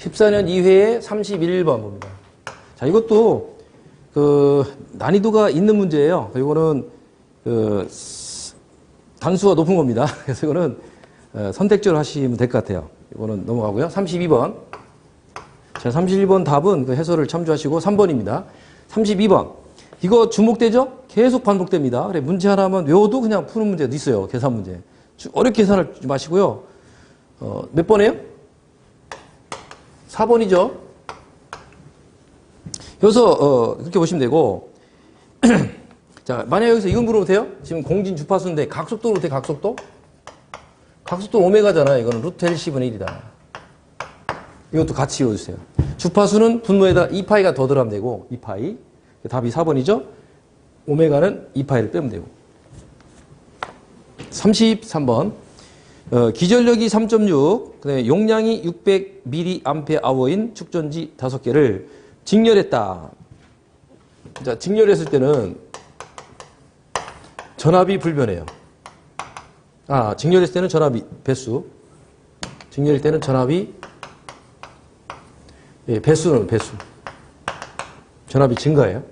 14년 2회에 31번 봅니다. 자, 이것도 난이도가 있는 문제예요. 이거는 단수가 높은 겁니다. 그래서 이거는 선택적으로 하시면 될 것 같아요. 이거는 넘어가고요. 32번. 자, 31번 답은 해설을 참조하시고 3번입니다. 32번. 이거 주목되죠? 계속 반복됩니다. 그래, 문제 하나만 외워도 그냥 푸는 문제도 있어요. 계산 문제. 어렵게 계산을 마시고요. 몇 번이에요? 4번이죠? 여기서, 그렇게 보시면 되고. 자, 만약에 여기서 이건 물어보세요? 지금 공진 주파수인데 각속도로 돼, 각속도? 각속도 오메가잖아. 이거는 루트 L C분의 1이다. 이것도 같이 외워주세요. 주파수는 분모에다 2파이가 더 들어가면 되고, 2파이. 답이 4번이죠? 오메가는 2파이를 빼면 되고. 33번. 기전력이 3.6, 그다음에 용량이 600mAh인 축전지 5개를 직렬했다. 자, 직렬했을 때는 전압이 불변해요. 직렬했을 때는 전압이 배수. 직렬일 때는 전압이 배수는 배수. 전압이 증가해요.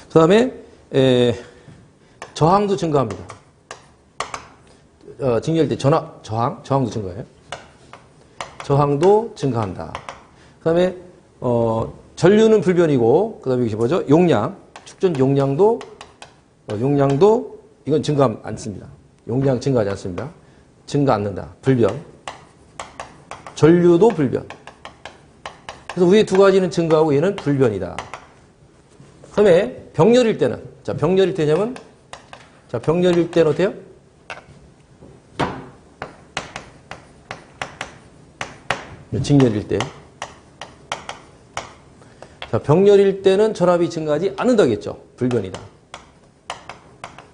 그 다음에 저항도 증가합니다. 직렬일 때 저항도 증가해요. 저항도 증가한다. 그 다음에 전류는 불변이고, 그 다음에 이게 뭐죠? 용량, 축전 용량도 이건 증가 않습니다. 용량 증가하지 않습니다. 증가 않는다. 불변. 전류도 불변. 그래서 위에 두 가지는 증가하고 얘는 불변이다. 그 다음에 병렬일 때는, 자, 병렬일 때냐면, 자, 병렬일 때는 어때요? 직렬일 때. 자, 병렬일 때는 전압이 증가하지 않는다겠죠. 불변이다.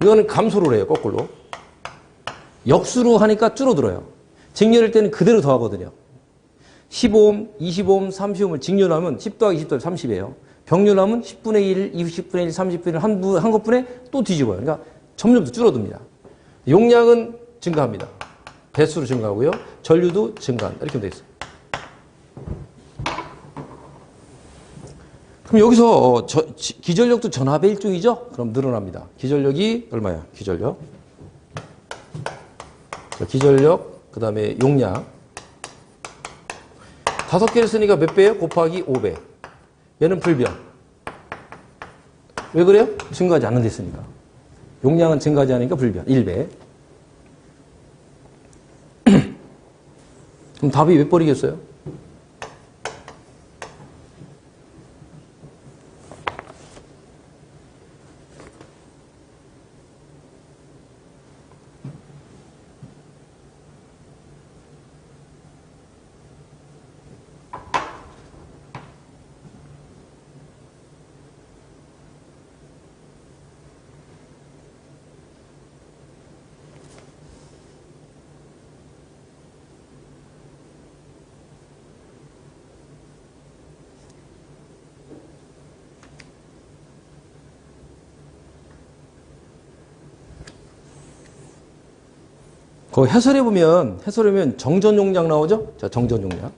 이거는 감소를 해요, 거꾸로. 역수로 하니까 줄어들어요. 직렬일 때는 그대로 더하거든요. 15옴, 20옴, 30옴을 직렬하면 10 더하기 10 더하기 30이에요. 병렬하면 10분의 1, 20분의 1, 30분의 1 한 것분에 또 뒤집어요. 그러니까 점점 더 줄어듭니다. 용량은 증가합니다. 배수로 증가하고요. 전류도 증가한다. 이렇게 되어 있어요. 그럼 여기서 기전력도 전압의 일종이죠? 그럼 늘어납니다. 기전력이 얼마야? 기전력. 자, 기전력, 그 다음에 용량. 5개를 쓰니까 몇 배예요? 곱하기 5배. 얘는 불변. 왜 그래요? 증가하지 않는 데 있으니까. 용량은 증가하지 않으니까 불변. 1배. 그럼 답이 몇 번이겠어요? 그 해설해보면 정전 용량 나오죠? 자, 정전 용량.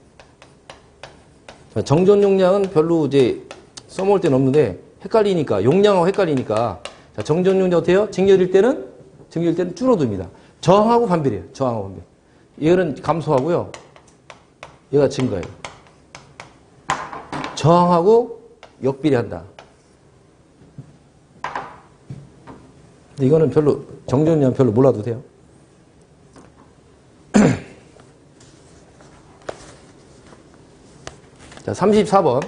자, 정전 용량은 별로 이제 써먹을 데는 없는데 헷갈리니까, 용량하고 헷갈리니까. 자, 정전 용량 어때요? 직렬일 때는 줄어듭니다. 저항하고 반비례해요. 저항하고 반비례. 얘는 감소하고요. 얘가 증가해요. 저항하고 역비례한다. 근데 이거는 정전 용량 별로 몰라도 돼요. 자, 34번.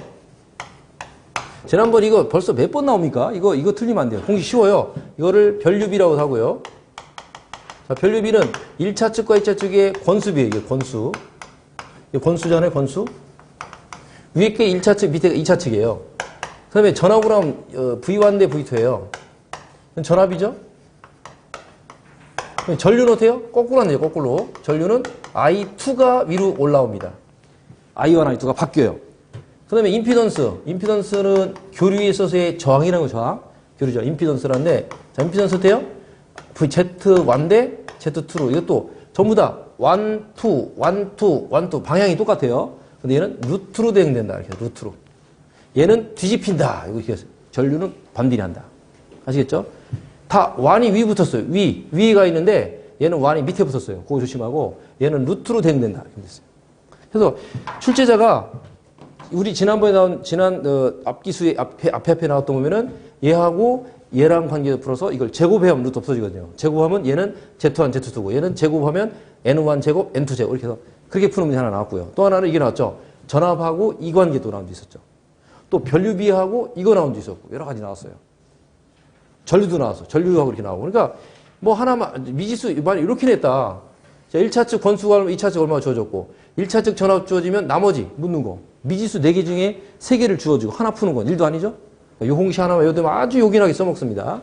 지난번 이거 벌써 몇 번 나옵니까? 이거 틀리면 안 돼요. 공식 쉬워요. 이거를 변류비라고 하고요. 자, 변류비는 1차 측과 2차 측의 권수비예요. 이게 권수. 이게 권수잖아요, 권수. 위에 게 1차 측, 밑에가 2차 측이에요. 그 다음에 전압으로 하면 V1 대 V2예요. 전압이죠? 전류는 어때요? 거꾸로 하네요, 거꾸로. 전류는 I2가 위로 올라옵니다. I1, I2가 바뀌어요. 그 다음에 임피던스는 교류에 있어서의 저항이라는 거, 저항. 교류죠. 임피던스라는데, 자, 임피던스 어때요? Z1 대 Z2로. 이것도 전부 다 1, 2, 1, 2, 1, 2 방향이 똑같아요. 근데 얘는 루트로 대응된다. 이렇게 루트로. 얘는 뒤집힌다. 이거 이렇게 전류는 반비례 한다. 아시겠죠? 다 완이 위 붙었어요. 위가 있는데 얘는 완이 밑에 붙었어요. 그거 조심하고 얘는 루트로 대응된다. 이렇게 됐어요. 그래서 출제자가 우리 지난번에 나온 앞기수의 앞에 나왔던 보면은 얘하고 얘랑 관계를 풀어서 이걸 제곱해하면 루트 없어지거든요. 제곱하면 얘는 Z1, Z2고 얘는 제곱하면 N1 제곱, N2 제곱 이렇게 해서 그렇게 푸는 문제 하나 나왔고요. 또 하나는 이게 나왔죠. 전압하고 이관계도 나온 게 있었죠. 또 변류비하고 이거 나온 게 있었고 여러 가지 나왔어요. 전류도 나왔어. 전류하고 이렇게 나오고. 그러니까 뭐 하나만 미지수 이렇게 냈다. 자, 1차 측 권수가 얼마, 2차 측 얼마가 주어졌고 1차 측 전압 주어지면 나머지 묻는 거. 미지수 4개 중에 3개를 주어지고 하나 푸는 건 1도 아니죠? 요 공식 하나만 외우면 아주 요긴하게 써먹습니다.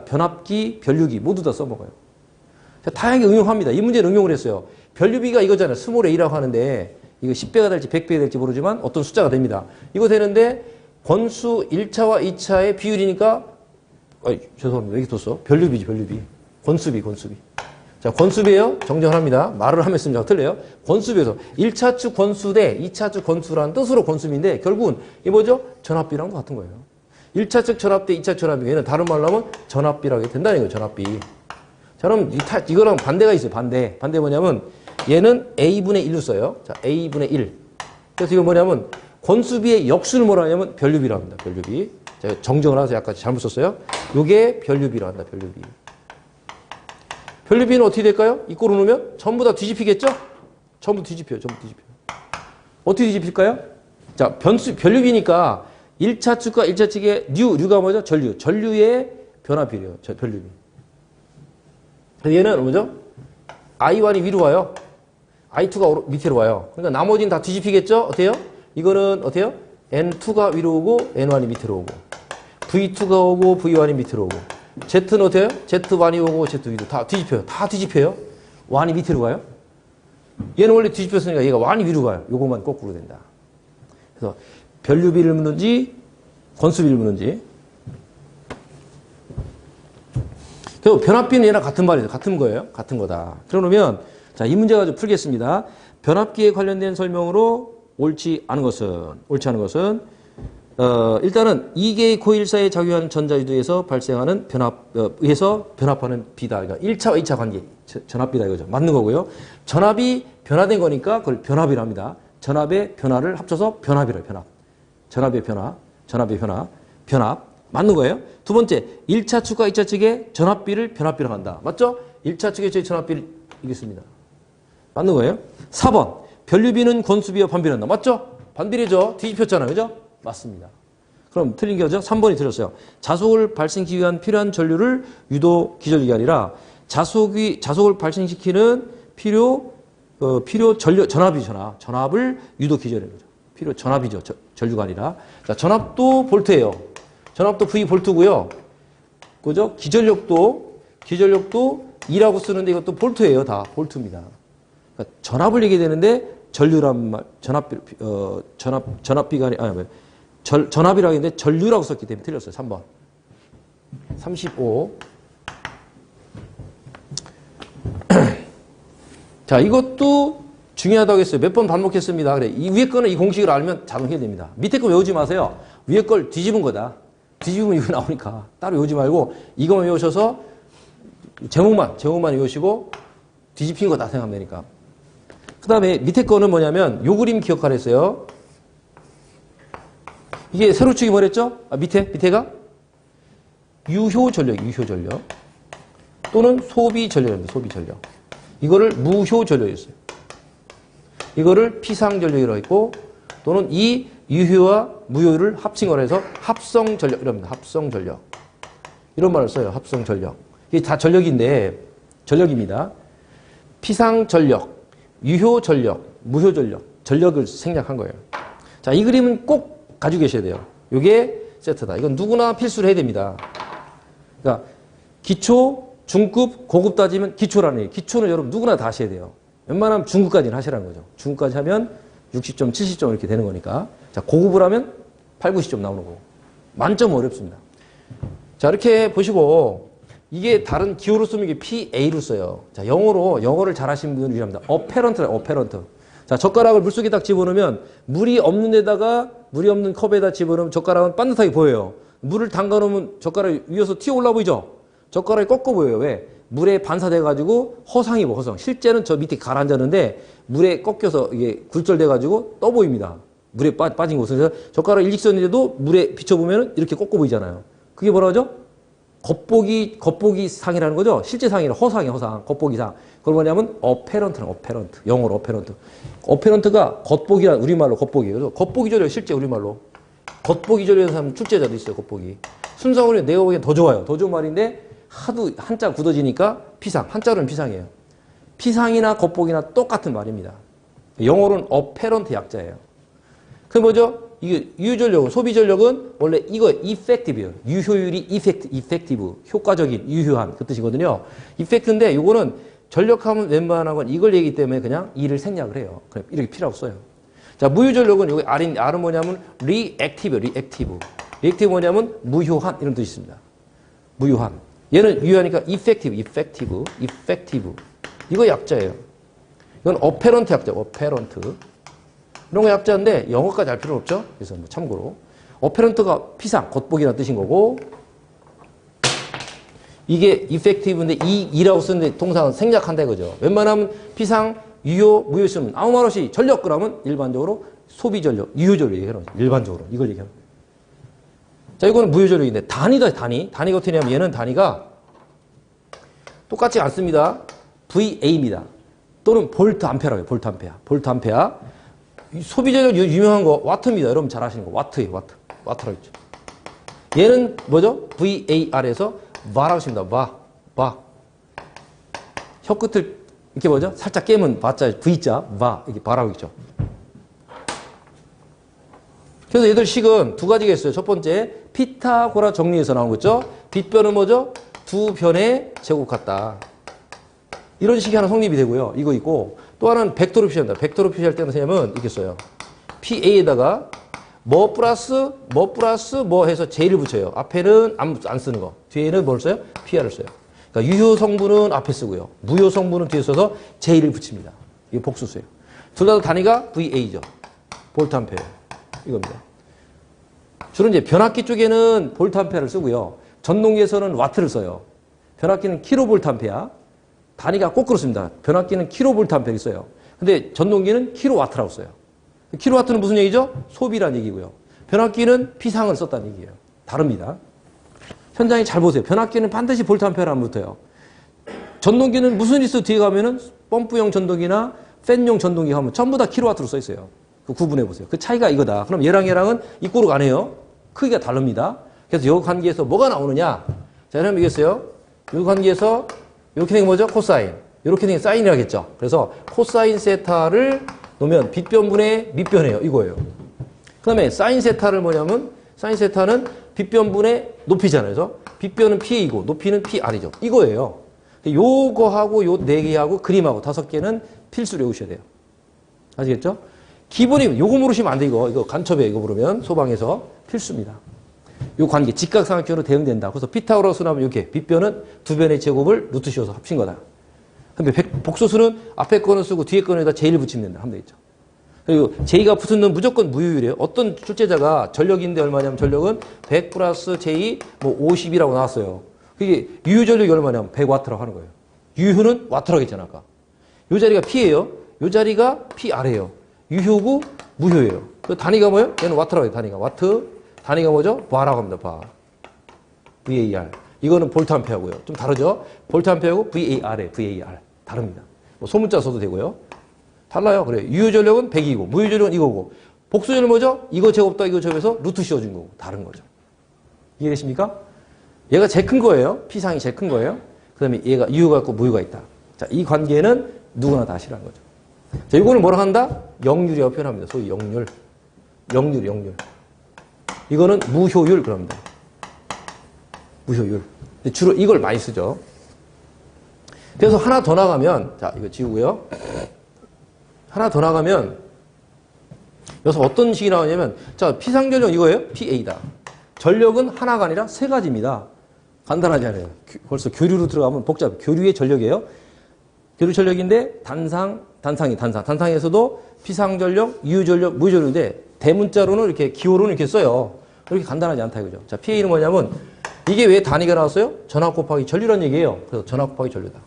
변압기, 변류기 모두 다 써먹어요. 자, 다양하게 응용합니다. 이 문제는 응용을 했어요. 변류비가 이거잖아요. 스몰 a라고 하는데 이거 10배가 될지 100배가 될지 모르지만 어떤 숫자가 됩니다. 이거 되는데 권수 1차와 2차의 비율이니까 죄송합니다. 왜 이렇게 뒀어? 변류비지, 변류비. 권수비. 자, 권수비예요. 정정합니다. 말을 하면 쓰면 틀려요. 권수비에서 1차 측 권수 대 2차 측 권수라는 뜻으로 권수비인데 결국은 이게 뭐죠? 전압비랑 같은 거예요. 1차 측 전압 대 2차 전압비. 얘는 다른 말로 하면 전압비라고 된다는 거예요. 전압비. 자, 그럼 이거랑 반대가 있어요. 반대 뭐냐면 얘는 A분의 1로 써요. 자, A분의 1. 그래서 이건 뭐냐면 권수비의 역수를 뭐라 하냐면 변류비라고 합니다. 변류비. 제가 정정을 해서 약간 잘못 썼어요. 요게 변류비라고 한다. 변류비. 변류비는 어떻게 될까요? 이 꼴을 놓으면 전부 다 뒤집히겠죠? 전부 뒤집혀요. 어떻게 뒤집힐까요? 자, 변류비니까 1차 측과 1차 측의 류가 뭐죠? 전류의 변화비래요. 변류비. 얘는 뭐죠? I1이 위로 와요. I2가 밑으로 와요. 그러니까 나머지는 다 뒤집히겠죠? 어때요? 이거는 어때요? N2가 위로 오고 N1이 밑으로 오고 V2가 오고 V1이 밑으로 오고 Z는 어때요? Z1이 오고 Z2도 다 뒤집혀요. 다 뒤집혀요. 1이 밑으로 가요. 얘는 원래 뒤집혔으니까 얘가 1이 위로 가요. 요것만 거꾸로 된다. 그래서 변류비를 묻는지 권수비를 묻는지. 그리고 변압비는 얘랑 같은 말이죠. 같은 거예요. 같은 거다. 그러면 자, 이 문제 가지고 풀겠습니다. 변압기에 관련된 설명으로 옳지 않은 것은 일단은 2개의 코일 사이에 작용하는 전자유도에서 발생하는 의해서 변압하는 비다. 그러니까 1차와 2차 관계, 전압비다 이거죠. 맞는 거고요. 전압이 변화된 거니까 그걸 변압이라 합니다. 전압의 변화를 합쳐서 변압이래요. 변압. 전압의 변압. 맞는 거예요. 두 번째, 1차 측과 2차 측의 전압비를 변압비라고 한다. 맞죠? 1차 측의 전압비를 이겼습니다. 맞는 거예요. 4번, 변류비는 권수비와 반비례한다. 맞죠? 반비례죠. 뒤집혔잖아요. 그죠? 맞습니다. 그럼 틀린 게 어죠? 3번이 틀렸어요. 자속을 발생시키기 위한 필요한 전류를 유도 기전류가 아니라 자속을 발생시키는 필요 전압을 유도 기전이라는 거죠. 필요 전압이죠. 전류가 아니라. 자, 전압도 볼트예요. 전압도 V 볼트고요. 그죠? 기전력도 2라고 쓰는데 이것도 볼트예요. 다 볼트입니다. 그러니까 전압을 얘기해야 되는데 전류란 말, 전압비가 아니, 전압이라고 했는데 전류라고 썼기 때문에 틀렸어요. 3번. 35. 자, 이것도 중요하다고 했어요. 몇 번 반복했습니다. 그래. 이 위에 거는 이 공식을 알면 자동해야 됩니다. 밑에 거 외우지 마세요. 위에 걸 뒤집은 거다. 뒤집으면 이거 나오니까 따로 외우지 말고 이거만 외우셔서 제목만 외우시고 뒤집힌 거 다 생각하면 되니까. 그 다음에 밑에 거는 뭐냐면 요 그림 기억하라 했어요. 이게 세로축이 뭐랬죠? 밑에가 유효 전력 또는 소비 전력입니다. 소비 전력. 이거를 무효 전력이었어요. 이거를 피상 전력이라고 했고 또는 이 유효와 무효를 합친 거라 해서 합성 전력 이럽니다. 합성 전력. 이런 말을 써요. 합성 전력. 이게 다 전력입니다. 피상 전력, 유효 전력, 무효 전력, 전력을 생략한 거예요. 자, 이 그림은 꼭 가지고 계셔야 돼요. 이게 세트다. 이건 누구나 필수로 해야 됩니다. 그러니까 기초, 중급, 고급 따지면 기초라는 얘기예요. 기초는 여러분 누구나 다 하셔야 돼요. 웬만하면 중급까지는 하시라는 거죠. 중급까지 하면 60점, 70점 이렇게 되는 거니까. 자, 고급을 하면 8, 90점 나오는 거고. 만점 어렵습니다. 자, 이렇게 보시고 이게 다른 기호로 쓰면 이게 PA로 써요. 자, 영어를 잘하시는 분들이 합니다. 어페런트. 자, 젓가락을 물속에 딱 집어넣으면 물이 없는 데다가 물이 없는 컵에다 집어넣으면 젓가락은 반듯하게 보여요. 물을 담가놓으면 젓가락이 위에서 튀어 올라 보이죠? 젓가락이 꺾어 보여요. 왜? 물에 반사돼가지고 허상이 뭐 허상. 실제는 저 밑에 가라앉았는데 물에 꺾여서 이게 굴절돼가지고 떠 보입니다. 물에 빠진 곳은. 그래서 젓가락 일직선인데도 물에 비춰보면 이렇게 꺾어 보이잖아요. 그게 뭐라 하죠? 겉보기 상이라는 거죠. 실제 상이라 허상. 겉보기 상. 그걸 뭐냐면 어페런트. 영어로 어페런트. 어페런트가 겉보기란 우리말로 겉보기. 그래서 겉보기 조려 실제 우리말로. 겉보기 조려는 사람 출제자도 있어요. 겉보기. 순서는 내가 보기엔 더 좋아요. 더 좋은 말인데 하도 한자 굳어지니까 피상. 한자로는 피상이에요. 피상이나 겉보기나 똑같은 말입니다. 영어로는 어페런트 약자예요. 그게 뭐죠? 이게 유효전력은, 소비전력은 원래 이거 effective예요. 유효율이 effective, 효과적인, 유효한 그 뜻이거든요. effect인데 이거는 전력하면 웬만한 건 이걸 얘기하기 때문에 그냥 이를 생략을 해요. 그냥 이렇게 필요 없어요. 자, 무효전력은 여기 R은 뭐냐면 reactive. reactive 뭐냐면 무효한 이런 뜻이 있습니다. 무효한. 얘는 유효하니까 effective. 이거 약자예요. 이건 어페런트 약자, 어페런트. 이런 거 약자인데 영어까지 할 필요는 없죠. 그래서 뭐 참고로 어페런트가 피상, 겉보기라는 뜻인 거고 이게 effective인데 이라고 쓰는데 동사는 생략한다 이거죠. 웬만하면 피상, 유효, 무효 쓰면 아무 말 없이 전력 그러면 일반적으로 소비전력, 유효전력 얘기하는 거죠. 일반적으로 이걸 얘기하는 거예요. 자, 이거는 무효전력인데 단위다. 단위가 어떻게 되냐면 얘는 단위가 똑같지 않습니다. VA입니다. 또는 볼트 암페라고요. 볼트 암페아. 소비전력 유명한 거 와트입니다. 여러분 잘 아시는 거 와트예요. 와트라고 있죠. 얘는 뭐죠? VAR에서 바라고 씁니다. 바. 혀 끝을 이렇게 뭐죠? 살짝 깨면 바자 V자 바 이렇게 바라고 있죠. 그래서 얘들 식은 두 가지가 있어요. 첫 번째 피타고라 정리에서 나온 거죠. 빗변은 뭐죠? 두 변의 제곱 같다. 이런 식이 하나 성립이 되고요. 이거 있고 또 하나는 벡터로 표시한다. 벡터로 표시할 때는 뭐냐면 이렇게 써요. PA에다가 뭐 플러스 뭐 해서 J를 붙여요. 앞에는 안 쓰는 거. 뒤에는 뭘 써요? PR을 써요. 그러니까 유효 성분은 앞에 쓰고요. 무효 성분은 뒤에 써서 J를 붙입니다. 이게 복수수예요. 둘 다 단위가 VA죠. 볼트 암페어. 이겁니다. 주로 이제 변압기 쪽에는 볼트 암페어를 쓰고요. 전동기에서는 와트를 써요. 변압기는 킬로볼트 암페어. 단위가 꼭 그렇습니다. 변압기는 킬로볼트 암페어를 써요. 근데 전동기는 킬로와트라고 써요. 킬로와트는 무슨 얘기죠? 소비란 얘기고요. 변압기는 피상을 썼다는 얘기예요. 다릅니다. 현장에 잘 보세요. 변압기는 반드시 볼트 암페어를 안 붙어요. 전동기는 무슨 리스트 뒤에 가면은 펌프용 전동기나 팬용 전동기 하면 전부 다 킬로와트로 써 있어요. 그 구분해 보세요. 그 차이가 이거다. 그럼 얘랑은 이꼬르가 안 해요. 크기가 다릅니다. 그래서 이 관계에서 뭐가 나오느냐? 자, 여러분 이겠어요? 이 관계에서 이렇게 된 게 뭐죠? 코사인. 이렇게 된 게 사인이라겠죠. 그래서 코사인 세타를 놓으면 빗변분의 밑변이에요. 이거예요. 그 다음에 사인 세타를 뭐냐면 사인 세타는 빗변분의 높이잖아요. 그래서 빗변은 P이고 높이는 PR이죠. 이거예요. 요거하고 요 4개하고 그림하고 5개는 필수로 외우셔야 돼요. 아시겠죠? 기본이 요거 물으시면 안 돼. 이거 간첩에 이거 물으면 소방에서 필수입니다. 요 관계 직각삼각형으로 대응된다. 그래서 피타고라스 나오면 이렇게 빗변은 두 변의 제곱을 루트 씌워서 합친 거다. 근데 복소수는 앞에 거는 쓰고 뒤에 거에다 J를 붙이면 된다. 하면 되겠죠. 그리고 J가 붙은 놈 무조건 무효율이에요. 어떤 출제자가 전력인데 얼마냐면 전력은 100 플러스 J 뭐 50이라고 나왔어요. 그게 유효전력이 얼마냐면 100와트라고 하는 거예요. 유효는 와트라고 했잖아 아까. 요 자리가 P예요. 요 자리가 PR이에요. 유효고 무효예요. 그 단위가 뭐예요? 얘는 와트라고 해요. 단위가 와트. 단위가 뭐죠? 바라고 합니다. 바. VAR. 이거는 볼트 암페어고요. 좀 다르죠? 볼트 암페어고 VAR. 다릅니다. 뭐 소문자 써도 되고요. 달라요. 그래. 유효전력은 100이고 무효전력은 이거고. 복수전은 뭐죠? 이거 제곱다 이거 제곱해서 루트 씌워준 거고. 다른 거죠. 이해되십니까? 얘가 제일 큰 거예요. P상이 제일 큰 거예요. 그 다음에 얘가 유효가 있고 무효가 있다. 자, 이 관계는 누구나 다 싫어하는 거죠. 자, 이거는 뭐라 한다? 역률이라고 표현합니다. 소위 역률. 역률. 이거는 무효율 그럽니다. 무효율. 주로 이걸 많이 쓰죠. 그래서 하나 더 나가면, 자, 이거 지우고요. 하나 더 나가면, 여기서 어떤 식이 나오냐면, 자, 피상전력 이거예요? PA다. 전력은 하나가 아니라 세 가지입니다. 간단하지 않아요. 벌써 교류로 들어가면 복잡해. 교류의 전력이에요. 교류 전력인데 단상에서도 피상전력, 유전력, 무전력인데 대문자로는 이렇게 기호로는 이렇게 써요. 그렇게 간단하지 않다 이거죠. 자, PA는 뭐냐면 이게 왜 단위가 나왔어요? 전압 곱하기 전류란 얘기예요. 그래서 전압 곱하기 전류다.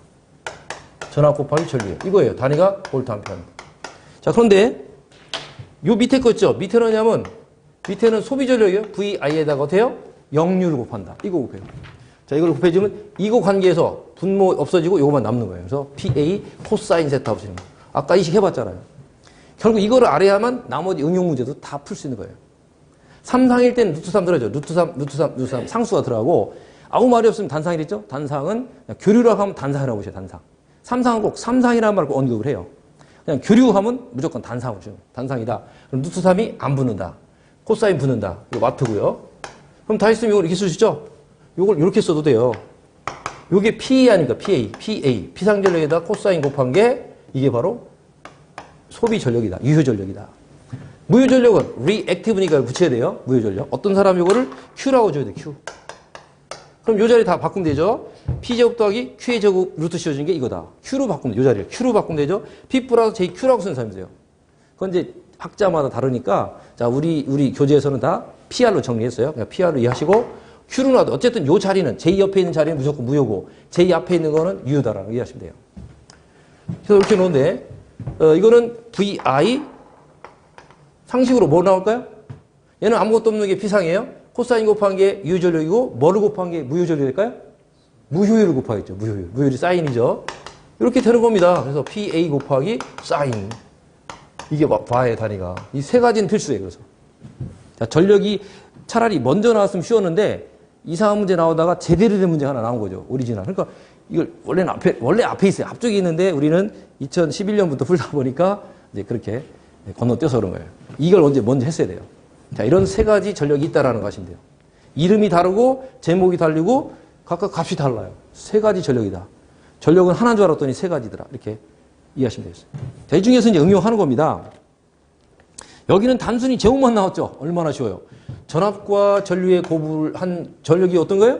전압 곱하기 전류예요. 이거예요. 단위가 볼트 암페어. 자, 그런데 요 밑에 거 있죠? 밑에는 뭐냐면 밑에는 소비 전력이에요. VI에다가 어때요? 역류를 곱한다. 이거 곱해요. 자, 이걸 곱해주면 이거 관계에서 분모 없어지고 이거만 남는 거예요. 그래서 PA 코사인 세타 없어지는 거예요. 아까 이식 해봤잖아요. 결국 이거를 알아야만 나머지 응용 문제도 다 풀 수 있는 거예요. 3상일 때는 루트 3 들어가죠. 루트 3 상수가 들어가고 아무 말이 없으면 단상이랬죠. 단상은 교류라고 하면 단상이라고 보셔요. 단상. 3상은 꼭 3상이라는 말을 꼭 언급을 해요. 그냥 교류하면 무조건 단상으로 줘요. 단상이다. 그럼 루트 3이 안 붙는다. 코사인 붙는다. 이거 와트고요. 그럼 다 했으면 이걸 이렇게 쓰시죠. 이걸 이렇게 써도 돼요. 이게 PA 아닙니까? PA. 피상전력에다 코사인 곱한 게 이게 바로 소비 전력이다. 유효 전력이다. 무효 전력은 reactive니까 붙여야 돼요. 무효 전력. 어떤 사람이 이거를 Q라고 줘야 돼. Q. 그럼 이 자리 다 바꾸면 되죠. P제곱 더하기 Q의 제곱 루트 씌워진 게 이거다. Q로 바꾸면 돼. 이 자리를 Q로 바꾸면 되죠. P 플러스 JQ라고 쓰는 사람이 돼요. 그건 이제 학자마다 다르니까 자, 우리 교재에서는 다 PR로 정리했어요. 그냥 PR로 이해하시고 Q로 놔도 어쨌든 이 자리는 J 옆에 있는 자리는 무조건 무효고 J 앞에 있는 거는 유효다라는 거 이해하시면 돼요. 그래서 이렇게 놓은데 이거는 VI 상식으로 뭐 나올까요? 얘는 아무것도 없는 게 피상이에요. 코사인 곱한 게 유효전력이고 뭐를 곱한 게 무효전력일까요? 무효율을 곱하겠죠. 무효율이 사인이죠. 이렇게 되는 겁니다. 그래서 PA 곱하기 사인. 이게 바의 단위가. 이 세 가지는 필수예요. 그래서 자, 전력이 차라리 먼저 나왔으면 쉬웠는데 이상한 문제 나오다가 제대로 된 문제가 하나 나온 거죠. 오리지널. 그러니까 이걸 원래 앞에 있어요. 앞쪽에 있는데 우리는 2011년부터 풀다 보니까 이제 그렇게 건너뛰어서 그런 거예요. 이걸 먼저 했어야 돼요. 자, 이런 세 가지 전력이 있다라는 거 아시면 돼요. 이름이 다르고 제목이 다르고 각각 값이 달라요. 세 가지 전력이다. 전력은 하나인 줄 알았더니 세 가지더라. 이렇게 이해하시면 되겠어요. 자, 이 중에서 이제 응용하는 겁니다. 여기는 단순히 제목만 나왔죠. 얼마나 쉬워요. 전압과 전류의 곱을 한 전력이 어떤 거예요?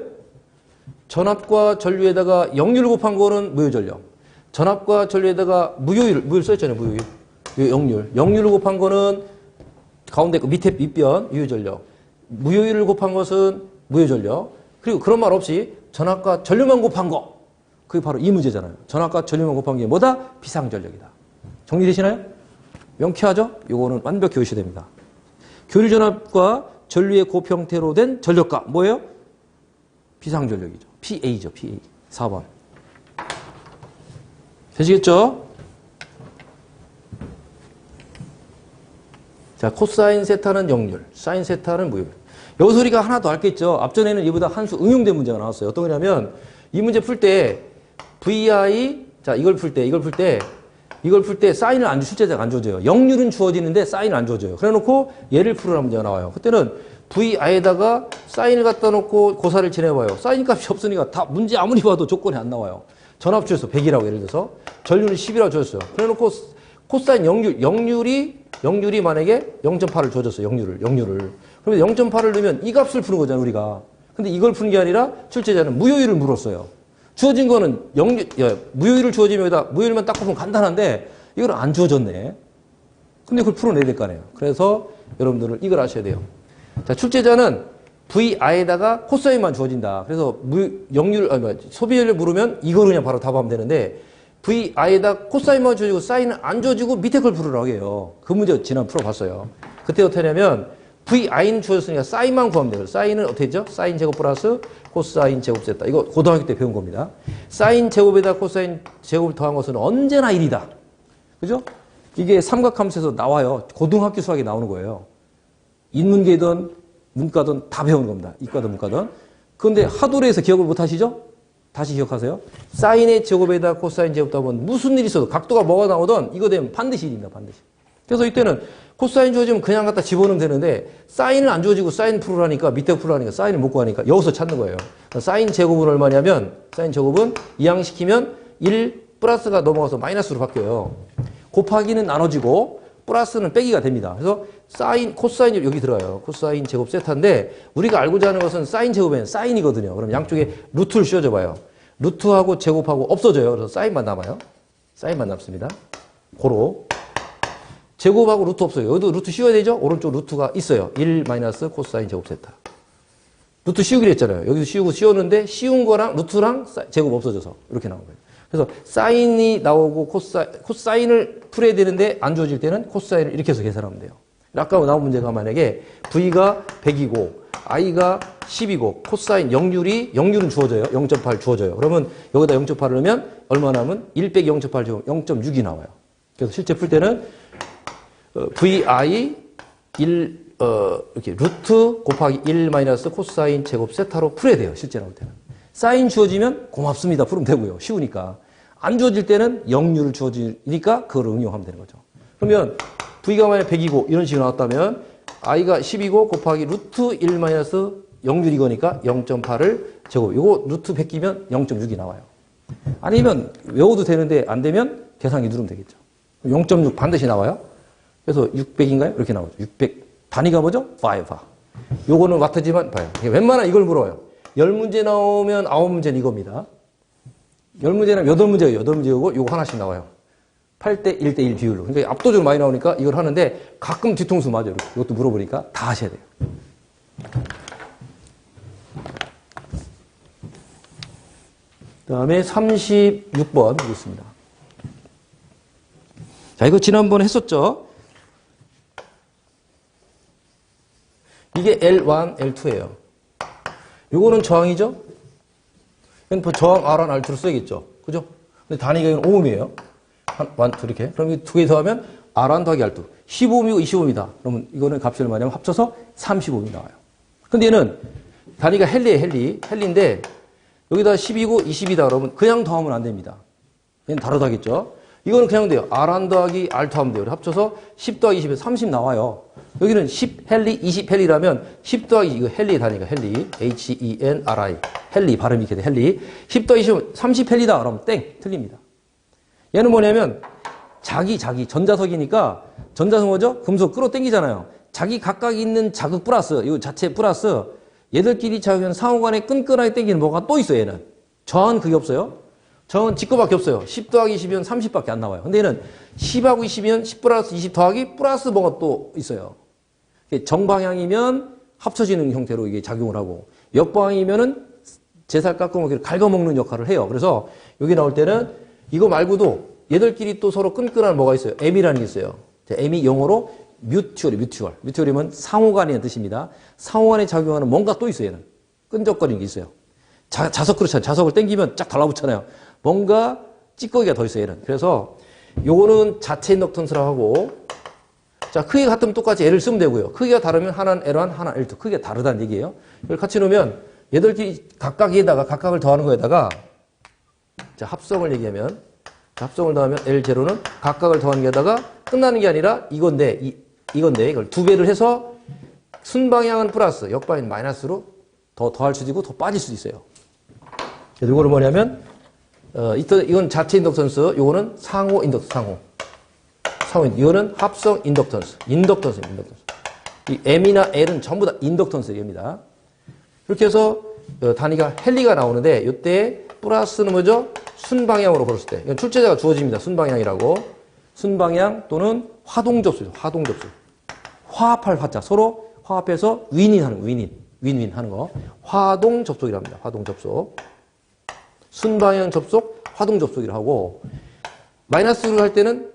전압과 전류에다가 역류를 곱한 거는 무효전력. 전압과 전류에다가 무효율 써있잖아요. 무효율. 역류를 곱한 거는 가운데 거 밑에 밑변 유효전력. 무효율을 곱한 것은 무효전력. 그리고 그런 말 없이 전압과 전류만 곱한 거. 그게 바로 이 문제잖아요. 전압과 전류만 곱한 게 뭐다? 피상전력이다. 정리되시나요? 명쾌하죠? 요거는 완벽히 외우셔야 됩니다. 교류전압과 전류의 곱 형태로 된 전력값. 뭐예요? 피상전력이죠. PA죠. PA. 4번. 되시겠죠? 자, 코사인 세타는 역률, 사인 세타는 무효율. 여기서 우리가 하나 더 알겠죠? 앞전에는 이보다 한 수 응용된 문제가 나왔어요. 어떤 거냐면 이 문제 풀 때 VI, 자, 이걸 풀 때 사인을 안 줘, 출제자가 안 줘줘요. 역률은 주어지는데 사인을 안 줘줘요. 그래 놓고 얘를 풀으라는 문제가 나와요. 그때는 VI에다가 사인을 갖다 놓고 고사를 지내봐요. 사인 값이 없으니까 다 문제 아무리 봐도 조건이 안 나와요. 전압 주였어. 100이라고 예를 들어서. 전류는 10이라고 주었어요. 그래 놓고 코사인 역률이 만약에 0.8을 줘줬어요. 역률을. 그러면 0.8을 넣으면 이 값을 푸는 거잖아요, 우리가. 근데 이걸 푸는 게 아니라 출제자는 무효율을 물었어요. 주어진 거는 무효율을 주어지면 여기다 무효율만 딱 보면 간단한데 이걸 안 주어졌네. 근데 그걸 풀어내야 될 거 아니에요. 그래서 여러분들은 이걸 아셔야 돼요. 자, 출제자는 VI에다가 코사인만 주어진다. 그래서 소비율을 물으면 이걸 그냥 바로 답하면 되는데 VI에다 코사인만 주어지고 사인은 안 주어지고 밑에 걸 풀으라고 해요. 그 문제 지난 풀어봤어요. 그때 어떻게 하냐면 VI는 주어졌으니까 사인만 구하면 돼요. 사인은 어떻게 했죠? 사인 제곱 플러스 코사인 제곱 세타. 이거 고등학교 때 배운 겁니다. 사인 제곱에다 코사인 제곱을 더한 것은 언제나 1이다. 그죠? 이게 삼각함수에서 나와요. 고등학교 수학에 나오는 거예요. 인문계든 문과든 다 배우는 겁니다. 이과든 문과든. 그런데 하도례에서 기억을 못 하시죠? 다시 기억하세요. 사인의 제곱에다 코사인 제곱 더하면 무슨 일이 있어도 각도가 뭐가 나오든 이거 되면 반드시 1입니다. 반드시. 그래서 이때는 코사인 주어지면 그냥 갖다 집어넣으면 되는데 사인은 안 주어지고 사인 풀으라니까 밑에 풀으라니까 사인을 못 구하니까 여기서 찾는 거예요. 사인 제곱은 얼마냐면 사인 제곱은 이항시키면 1 플러스가 넘어가서 마이너스로 바뀌어요. 곱하기는 나눠지고 플러스는 빼기가 됩니다. 그래서 사인, 코사인이 여기 들어가요. 코사인 제곱 세타인데 우리가 알고자 하는 것은 사인 제곱에는 사인이거든요. 그럼 양쪽에 루트를 씌워줘 봐요. 루트하고 제곱하고 없어져요. 그래서 사인만 남아요. 사인만 남습니다. 고로. 제곱하고 루트 없어요. 여기도 루트 씌워야 되죠? 오른쪽 루트가 있어요. 1 마이너스 코사인 제곱 세타. 루트 씌우기로 했잖아요. 여기서 씌우고 씌웠는데 씌운 거랑 루트랑 제곱 없어져서 이렇게 나온 거예요. 그래서 사인이 나오고 코사인을 풀어야 되는데 안 주어질 때는 코사인을 이렇게 해서 계산하면 돼요. 아까 나온 문제가 만약에 V가 100이고 I가 10이고 코사인 영률은 주어져요. 0.8 주어져요. 그러면 여기다 0.8을 넣으면 얼마 나오면 1 빼기 0.8 제곱 0.6이 나와요. 그래서 실제 풀 때는 VI 1 이렇게 루트 곱하기 1 마이너스 코사인 제곱 세타로 풀어야 돼요. 실제 나올 때는. 사인 주어지면 고맙습니다. 풀으면 되고요. 쉬우니까. 안 주어질 때는 영률을 주어지니까 그걸 응용하면 되는 거죠. 그러면 V가 만약 100이고 이런 식으로 나왔다면 I가 10이고 곱하기 루트 1 마이너스 영률 이거니까 0.8을 제곱. 이거 루트 100 끼면 0.6이 나와요. 아니면 외워도 되는데 안 되면 계산기 누르면 되겠죠. 0.6 반드시 나와요. 그래서 600인가요? 이렇게 나오죠. 600. 단위가 뭐죠? 5. 요거는 와트지만 봐요. 웬만하면 이걸 물어요. 10문제 나오면 9문제는 이겁니다. 10문제는 8문제가 8문제고 요거 하나씩 나와요. 8대 1대 1 비율로. 그러니까 압도적으로 많이 나오니까 이걸 하는데 가끔 뒤통수 맞아요. 이것도 물어보니까 다 하셔야 돼요. 그 다음에 36번 보겠습니다. 자, 이거 지난번에 했었죠? 이게 L1, L2예요. 요거는 저항이죠? 저항 R1, R2를 써야겠죠? 그죠? 근데 단위가 이건 오음이에요. 1, 2 이렇게. 그럼 이 두 개 더하면 R1 더하기 R2. 15옴이고 25옴이다. 그러면 이거는 값이 얼마냐면 합쳐서 35옴이 나와요. 근데 얘는 단위가 헨리예요, 헨리인데 여기다 10이고 20이다 그러면 그냥 더하면 안 됩니다. 얘는 다르다겠죠? 이거는 그냥 돼요. R1 더하기 R2 하면 돼요. 합쳐서 10 더하기 20에 30 나와요. 여기는 10 헨리, 20 헨리라면 10 더하기 이거 헨리 단위가 헨리, H-E-N-R-I. 헨리 발음이 이렇게 돼. 헨리. 10 더하기 20은 30 헨리다 그러면 땡 틀립니다. 얘는 뭐냐면 자기 전자석이니까 전자석 뭐죠? 금속 끌어당기잖아요. 자기 각각 있는 자극 플러스 이 자체 플러스 얘들끼리 자극하는 상호간에 끈끈하게 당기는 뭐가 또 있어요. 얘는 저항은 그게 없어요. 저항은 지거밖에 없어요. 10 더하기 20이면 30밖에 안 나와요. 근데 얘는 10하고 20이면 10 플러스 20 더하기 플러스 뭐가 또 있어요. 정방향이면 합쳐지는 형태로 이게 작용을 하고 역방향이면은 제살 깎아먹기를 갉아먹는 역할을 해요. 그래서 여기 나올 때는 이거 말고도 얘들끼리 또 서로 끈끈한 뭐가 있어요. M이라는 게 있어요. M이 영어로 뮤튜얼이면 상호간이라는 뜻입니다. 상호간에 작용하는 뭔가 또 있어요. 얘는 끈적거리는 게 있어요. 자석 그렇잖아요. 자석을 당기면 쫙 달라붙잖아요. 뭔가 찌꺼기가 더 있어요. 얘는. 그래서 요거는 자체 인덕턴스라고 하고 자 크기가 같으면 똑같이 L을 쓰면 되고요. 크기가 다르면 하나는 L1, 하나는 L2. 크기가 다르다는 얘기예요. 이걸 같이 놓으면 얘들끼리 각각에다가 각각을 더하는 거에다가 자 합성을 얘기하면 합성을 더하면 L0는 각각을 더하는 게다가 끝나는 게 아니라 이건데 이걸 두 배를 해서 순방향은 플러스 역방향은 마이너스로 더할 수도 있고 더 빠질 수도 있어요. 그래서 이거를 뭐냐면 이건 자체 인덕턴스, 이거는 상호 인덕턴스, 상호 이거는 합성 인덕턴스. 이 M이나 L은 전부 다 인덕턴스입니다. 이렇게 해서 단위가 헨리가 나오는데 이때 플러스는 뭐죠? 순방향으로 걸었을 때 이건 출제자가 주어집니다. 순방향이라고. 순방향 또는 화동접수. 화합할 화자. 서로 화합해서 윈윈 하는 거. 화동접속이라고 합니다. 화동접속. 순방향 접속, 화동접속이라고 하고 마이너스로 할 때는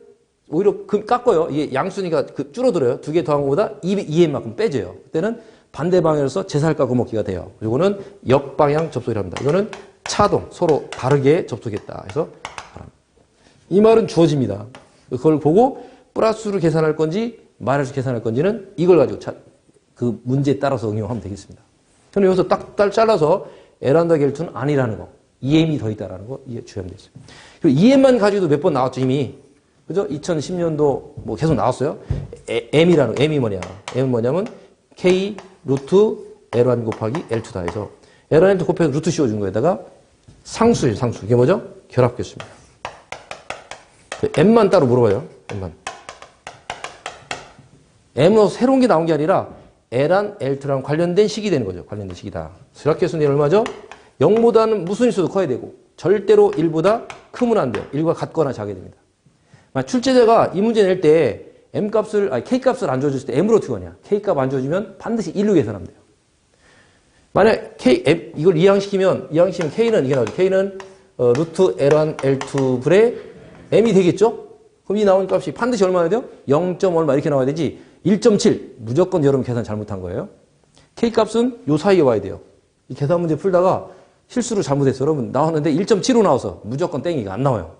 오히려 깎아요. 이게 양순위가 줄어들어요. 두 개 더한 것보다 2m만큼 빼져요. 그때는 반대 방향으로서 제살 깎아 먹기가 돼요. 이거는 역방향 접속이라고 합니다. 이거는 차동, 서로 다르게 접속했다. 그래서 이 말은 주어집니다. 그걸 보고 플러스를 계산할 건지 마이너스를 계산할 건지는 이걸 가지고 그 문제에 따라서 응용하면 되겠습니다. 저는 여기서 딱 잘라서 L1 더하기 L2는 아니라는 거. EM이 더 있다라는 거 이해 주시면 되겠어요. 그리고 EM만 가지고도 몇 번 나왔죠, 이미. 그죠? 2010년도 뭐 계속 나왔어요. M이 뭐냐? M은 뭐냐면 K 루트 L1 곱하기 L2다 해서 L1, L2 곱해서 루트 씌워준 거에다가 상수예요, 상수. 이게 뭐죠? 결합계수입니다. M만 따로 물어봐요, M만. M으로 새로운 게 나온 게 아니라 L랑 L2랑 관련된 식이 되는 거죠. 관련된 식이다. 수학계수는 얼마죠? 0보다는 무슨 수도 커야 되고 절대로 1보다 크면 안 돼요. 1과 같거나 작아야 됩니다. 출제자가 이 문제 낼 때 K값을 안 줘줬을 때 M으로 어떻게 하냐. K값 안 줘주면 반드시 1로 계산하면 돼요. 만약 이걸 이항시키면 K는 이게 나오죠. K는 루트 L1, L2 분의 M이 되겠죠? 그럼 이 나온 값이 반드시 얼마나 돼요? 0. 얼마 이렇게 나와야 되지. 1.7 무조건 여러분 계산 잘못한 거예요. K값은 요 사이에 와야 돼요. 이 계산 문제 풀다가 실수로 잘못했어요. 여러분 나왔는데 1.75 나와서 무조건 땡이가 안 나와요.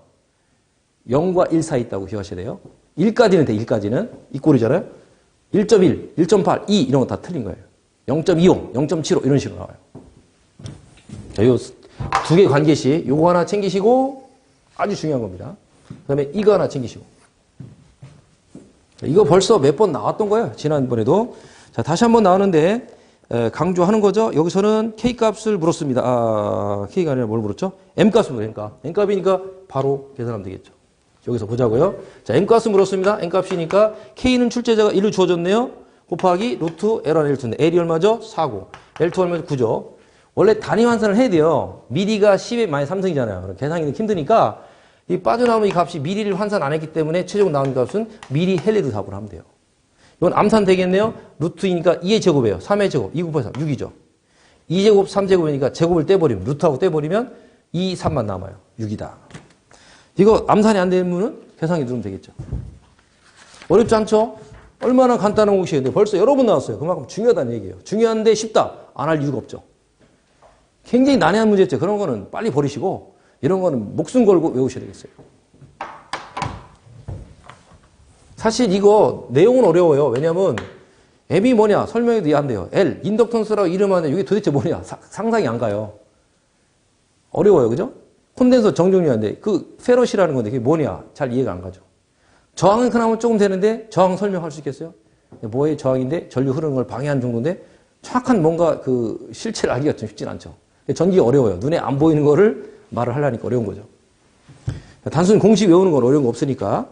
0과 1 사이 있다고 기억하셔야 돼요. 1까지는 돼. 1까지는 이 꼴이잖아요. 1.1, 1.8, 2 이런 거 다 틀린 거예요. 0.25, 0.75 이런 식으로 나와요. 자, 요 두 개 관계식 요거 하나 챙기시고 아주 중요한 겁니다. 그 다음에 이거 하나 챙기시고. 이거 벌써 몇 번 나왔던 거예요. 지난번에도. 자, 다시 한번 나오는데 강조하는 거죠. 여기서는 K값을 물었습니다. K가 아니라 뭘 물었죠? M값을 물으니까. M값이니까 바로 계산하면 되겠죠. 여기서 보자고요. 자, M값을 물었습니다. M값이니까 K는 출제자가 1을 주어졌네요. 곱하기 루트 L1, L2인데 L이 얼마죠? 4고. L2 얼마죠? 9죠. 원래 단위 환산을 해야 돼요. 미리가 10의 마이너스 3승이잖아요. 그럼 계산이 힘드니까 이 빠져나오면 이 값이 미리를 환산 안 했기 때문에 최종 나온 값은 미리 헬리로 답을 하면 돼요. 이건 암산 되겠네요. 루트이니까 2의 제곱이에요. 3의 제곱. 2 곱해서 3, 6이죠. 2제곱, 3제곱이니까 제곱을 떼버리면, 루트하고 떼버리면 2, 3만 남아요. 6이다. 이거 암산이 안 되면 계산기 누르면 되겠죠. 어렵지 않죠? 얼마나 간단한 공식인데 벌써 여러 번 나왔어요. 그만큼 중요하다는 얘기예요. 중요한데 쉽다. 안 할 이유가 없죠. 굉장히 난해한 문제였죠. 그런 거는 빨리 버리시고 이런 거는 목숨 걸고 외우셔야 되겠어요. 사실 이거 내용은 어려워요. 왜냐면 M이 뭐냐 설명해도 이해 안 돼요. L, 인덕턴스라고 이름하는데 이게 도대체 뭐냐 상상이 안 가요. 어려워요. 그죠? 콘덴서 정정리하는데 그 페럿이라는 건데 그게 뭐냐 잘 이해가 안 가죠. 저항은 그나마 조금 되는데 저항 설명할 수 있겠어요? 뭐의 저항인데 전류 흐르는 걸 방해하는 정도인데 정확한 뭔가 그 실체를 알기가 좀 쉽진 않죠. 전기가 어려워요. 눈에 안 보이는 거를 말을 하려니까 어려운 거죠. 단순히 공식 외우는 건 어려운 거 없으니까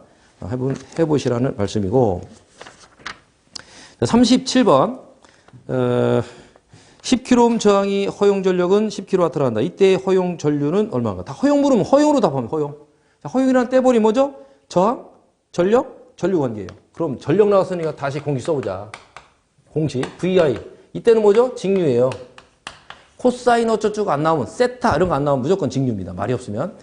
해보시라는 말씀이고. 37번 10kΩ 저항이 허용 전력은 10kW를 한다. 이때 허용 전류는 얼마인가? 다 허용 물으면 허용으로 답하면 허용. 허용이라는 떼버리 뭐죠? 저항, 전력, 전류 관계예요. 그럼 전력 나왔으니까 다시 공식 써보자. 공식 VI. 이때는 뭐죠? 직류예요. 코사인 어쩌고 안 나오면 세타 이런 거 안 나오면 무조건 직류입니다. 말이 없으면.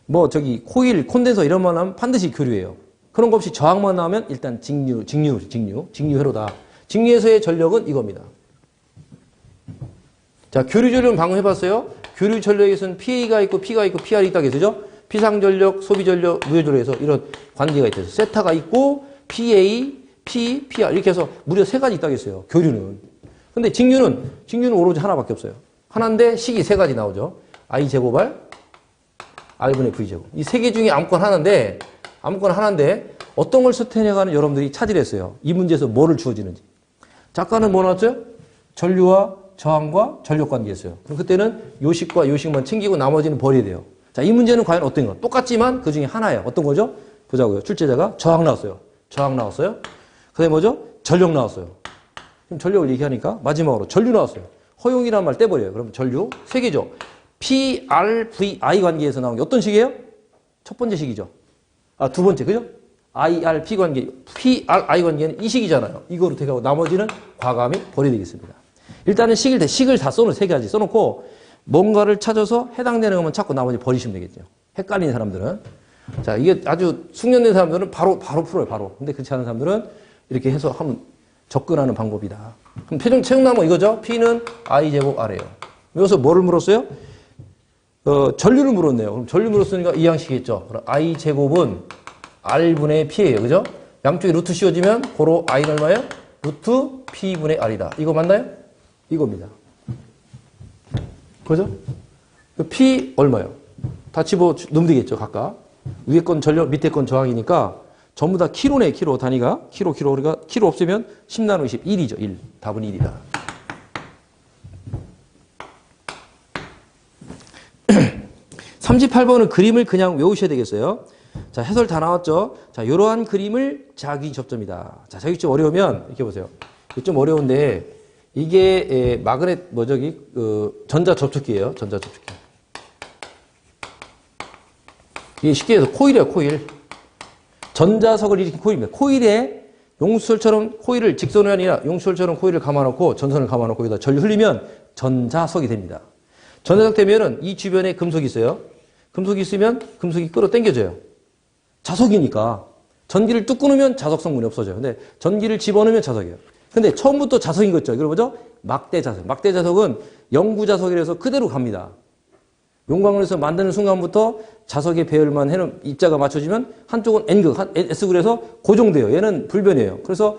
뭐 저기 코일, 콘덴서 이런 만 하면 반드시 교류예요. 그런 거 없이 저항만 나오면 일단 직류회로다. 직류에서의 전력은 이겁니다. 자, 교류 전력은 방금 해봤어요. 교류 전력에서는 PA가 있고 P가 있고 PR이 있다고 했죠. 피상전력, 소비전력, 무효전력에서 이런 관계가 있대요. 세타가 있고 PA, P, PR 이렇게 해서 무려 3가지 있다고 했어요. 교류는. 근데 직류는 오로지 하나밖에 없어요. 하나인데 식이 3가지 나오죠. I 제곱R, R분의 V 제곱. 이 3개 중에 아무거나 하나인데 어떤 걸 선택하는 여러분들이 차지했어요. 이 문제에서 뭐를 주어지는지. 작가는 뭐 나왔죠? 전류와 저항과 전력 관계였어요. 그럼 그때는 요식과 요식만 챙기고 나머지는 버려야 돼요. 자, 이 문제는 과연 어떤 거? 똑같지만 그 중에 하나예요. 어떤 거죠? 보자고요. 출제자가 저항 나왔어요. 그 다음에 뭐죠? 전력 나왔어요. 그럼 전력을 얘기하니까 마지막으로 전류 나왔어요. 허용이라는 말 떼버려요. 그럼 전류 3개죠. P, R, V, I 관계에서 나온 게 어떤 식이에요? 첫 번째 식이죠. 두 번째, 그죠? I, R, P 관계, P, R, I 관계는 이 식이잖아요. 이거로 되고 나머지는 과감히 버려야 되겠습니다. 일단은 식을 다 3가지 써놓고 뭔가를 찾아서 해당되는 것만 찾고 나머지 버리시면 되겠죠. 헷갈리는 사람들은. 자, 이게 아주 숙련된 사람들은 바로 풀어요, 바로. 근데 그렇지 않은 사람들은 이렇게 해서 한번 접근하는 방법이다. 그럼 최종 남은 이거죠. P는 I제곱 R이에요. 여기서 뭐를 물었어요? 전류를 물었네요. 그럼 전류 물었으니까 이 양식이겠죠. 그럼 I제곱은 R분의 P예요. 그죠? 양쪽에 루트 씌워지면 고로 I는 얼마예요? 루트 P분의 R이다. 이거 맞나요? 이겁니다. 그죠? P 얼마요? 다 집어 넣으면 되겠죠, 각각. 위에 건 전력, 밑에 건 저항이니까 전부 다 키로네, 키로 단위가. 키로. 우리가 키로 없으면 10 나누기 10, 1이죠, 1. 답은 1이다. 38번은 그림을 그냥 외우셔야 되겠어요. 자, 해설 다 나왔죠? 자, 이러한 그림을 자기 접점이다. 자, 자기 좀 어려우면 이렇게 보세요. 이게 좀 어려운데 이게 마그넷 전자 접촉기예요. 전자 접촉기. 이게 쉽게 해서 코일이에요. 코일. 전자석을 일으킨 코일입니다. 코일에 용수철처럼 코일을 직선이 아니라 용수철처럼 코일을 감아놓고 전선을 감아놓고 여기다 전류 흘리면 전자석이 됩니다. 전자석 되면은 이 주변에 금속이 있어요. 금속이 있으면 금속이 끌어당겨져요. 자석이니까. 전기를 뚝 끊으면 자석 성분이 없어져요. 근데 전기를 집어넣으면 자석이에요. 근데 처음부터 자석인 거 있죠. 이걸 뭐죠? 막대 자석. 막대 자석은 영구 자석이라서 그대로 갑니다. 용광로에서 만드는 순간부터 자석의 배열만 해놓은 입자가 맞춰지면 한쪽은 N극, S극을 해서 고정돼요. 얘는 불변이에요. 그래서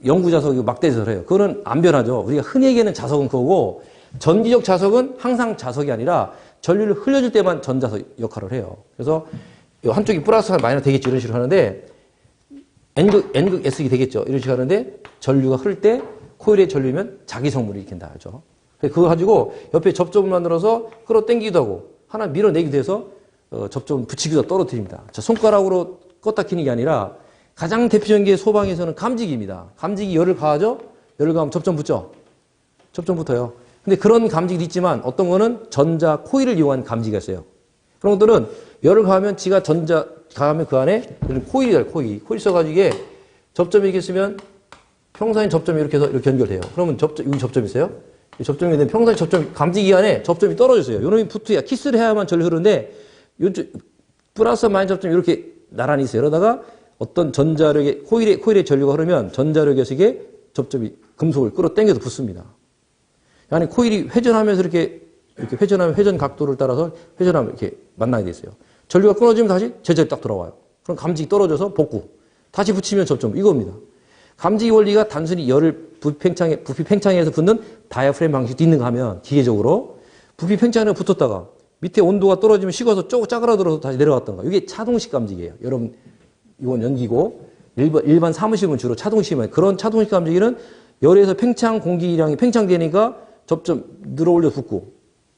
영구 자석이고 막대 자석을 해요. 그거는 안 변하죠. 우리가 흔히 얘기하는 자석은 그거고 전기적 자석은 항상 자석이 아니라 전류를 흘려줄 때만 전자석 역할을 해요. 그래서 한쪽이 플러스 마이너스 되겠죠. 이런 식으로 하는데 N극, S극이 되겠죠. 이런 식으로 하는데 전류가 흐를 때 코일에 전류면 자기 성분을 일으킨다. 그죠? 그거 가지고 옆에 접점을 만들어서 끌어당기기도 하고 하나 밀어내기도 해서 접점 붙이기도 떨어뜨립니다. 자, 손가락으로 껐다 키는 게 아니라 가장 대표적인 게 소방에서는 감지기입니다. 감지기 열을 가하죠? 열을 가하면 접점 붙죠? 접점 붙어요. 근데 그런 감지기도 있지만 어떤 거는 전자 코일을 이용한 감지기가 있어요. 그런 것들은 열을 가하면 지가 전자 가하면 그 안에 코일이다. 코일 써가지고 이게 접점이 이렇게 있으면 평상인 접점이 이렇게 해서 이렇게 연결돼요. 그러면 여기 접점이 있어요. 접점이 되면 평상시 접점, 감지기 안에 접점이 떨어졌어요. 요놈이 붙어야, 키스를 해야만 전류 흐르는데, 플러스 마이너스 접점이 이렇게 나란히 있어요. 이러다가 어떤 전자력의, 코일에 전류가 흐르면 전자력에서 이게 접점이 금속을 끌어당겨서 붙습니다. 아니, 코일이 회전하면서 이렇게 회전하면 회전 각도를 따라서 회전하면 이렇게 만나게 돼 있어요. 전류가 끊어지면 다시 제자리 딱 돌아와요. 그럼 감지기 떨어져서 복구. 다시 붙이면 접점. 이겁니다. 감지기 원리가 단순히 열을 부피 팽창에서 붙는 다이아프램 방식도 있는가 하면 기계적으로 부피 팽창에 붙었다가 밑에 온도가 떨어지면 식어서 짜그라들어서 다시 내려갔던가. 이게 차동식 감지기예요. 여러분 이건 연기고 일반 사무실은 주로 차동식이면 그런 차동식 감지기는 열에서 공기량이 팽창되니까 접점 늘어올려 붙고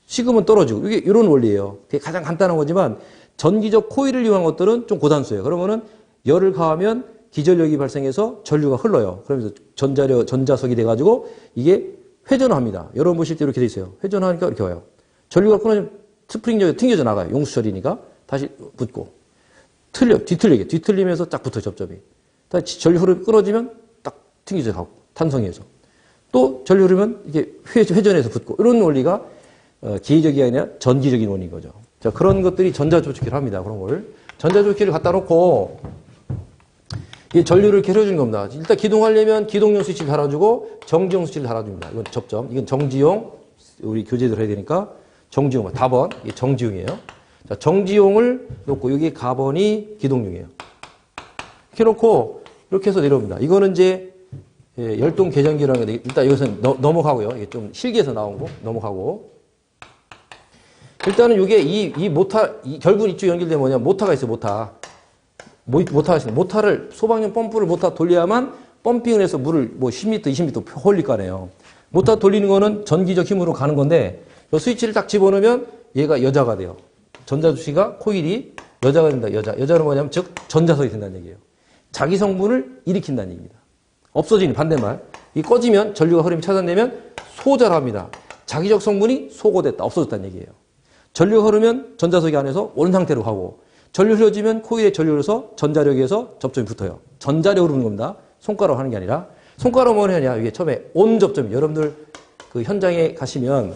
식으면 떨어지고 이게 이런 원리예요. 그게 가장 간단한 거지만 전기적 코일을 이용한 것들은 좀 고단수예요. 그러면은 열을 가하면 기전력이 발생해서 전류가 흘러요. 그러면서 전자석이 돼가지고 이게 회전을 합니다. 여러분 보실 때 이렇게 돼 있어요. 회전하니까 이렇게 와요. 전류가 끊어지면 스프링력이 튕겨져 나가요. 용수철이니까 다시 붙고 뒤틀리면서 딱 붙어요. 접점이. 다시 전류 흐르면 끊어지면 딱 튕겨져 가고 탄성에서 또 전류 흐르면 이게 회전해서 붙고 이런 원리가 기계적이 아니라 전기적인 원리인 거죠. 자, 그런 것들이 전자조축기를 합니다. 그런 걸 전자조축기를 갖다 놓고 이 전류를 이렇게 흘려주는 겁니다. 일단 기동하려면 기동용 스위치를 달아주고 정지용 스위치를 달아줍니다. 이건 접점. 이건 정지용. 우리 교재들 해야 되니까 정지용. 답은 이게 정지용이에요. 자, 정지용을 놓고 여기 가번이 기동용이에요. 이렇게 놓고 이렇게 해서 내려옵니다. 이거는 이제 열동 계전기라는 건데 일단 여기서 넘어가고요. 이게 좀 실기에서 나온 거 넘어가고. 일단은 이게 이 모터 결국 이쪽 연결되면 뭐냐 모터가 있어요. 모터가 있습니다. 모터를 소방용 펌프를 모터 돌려야만 펌핑을 해서 물을 10m, 20m 홀릴 거 아니에요. 모터 돌리는 거는 전기적 힘으로 가는 건데 이 스위치를 딱 집어넣으면 얘가 여자가 돼요. 전자주시가 코일이 여자가 된다. 여자는 뭐냐면 즉 전자석이 된다는 얘기예요. 자기 성분을 일으킨다는 얘기입니다. 없어지니 반대말. 이 꺼지면 전류가 흐름이 차단되면 소자를 합니다. 자기적 성분이 소거됐다. 없어졌다는 얘기예요. 전류가 흐르면 전자석이 안에서 온 상태로 가고 전류 흘려지면 코일에 전류 흘러서 전자력에서 접점이 붙어요. 전자력으로 흐르는 겁니다. 손가락으로 하는 게 아니라. 손가락으로 뭐 하냐. 이게 처음에 온 접점이 여러분들 그 현장에 가시면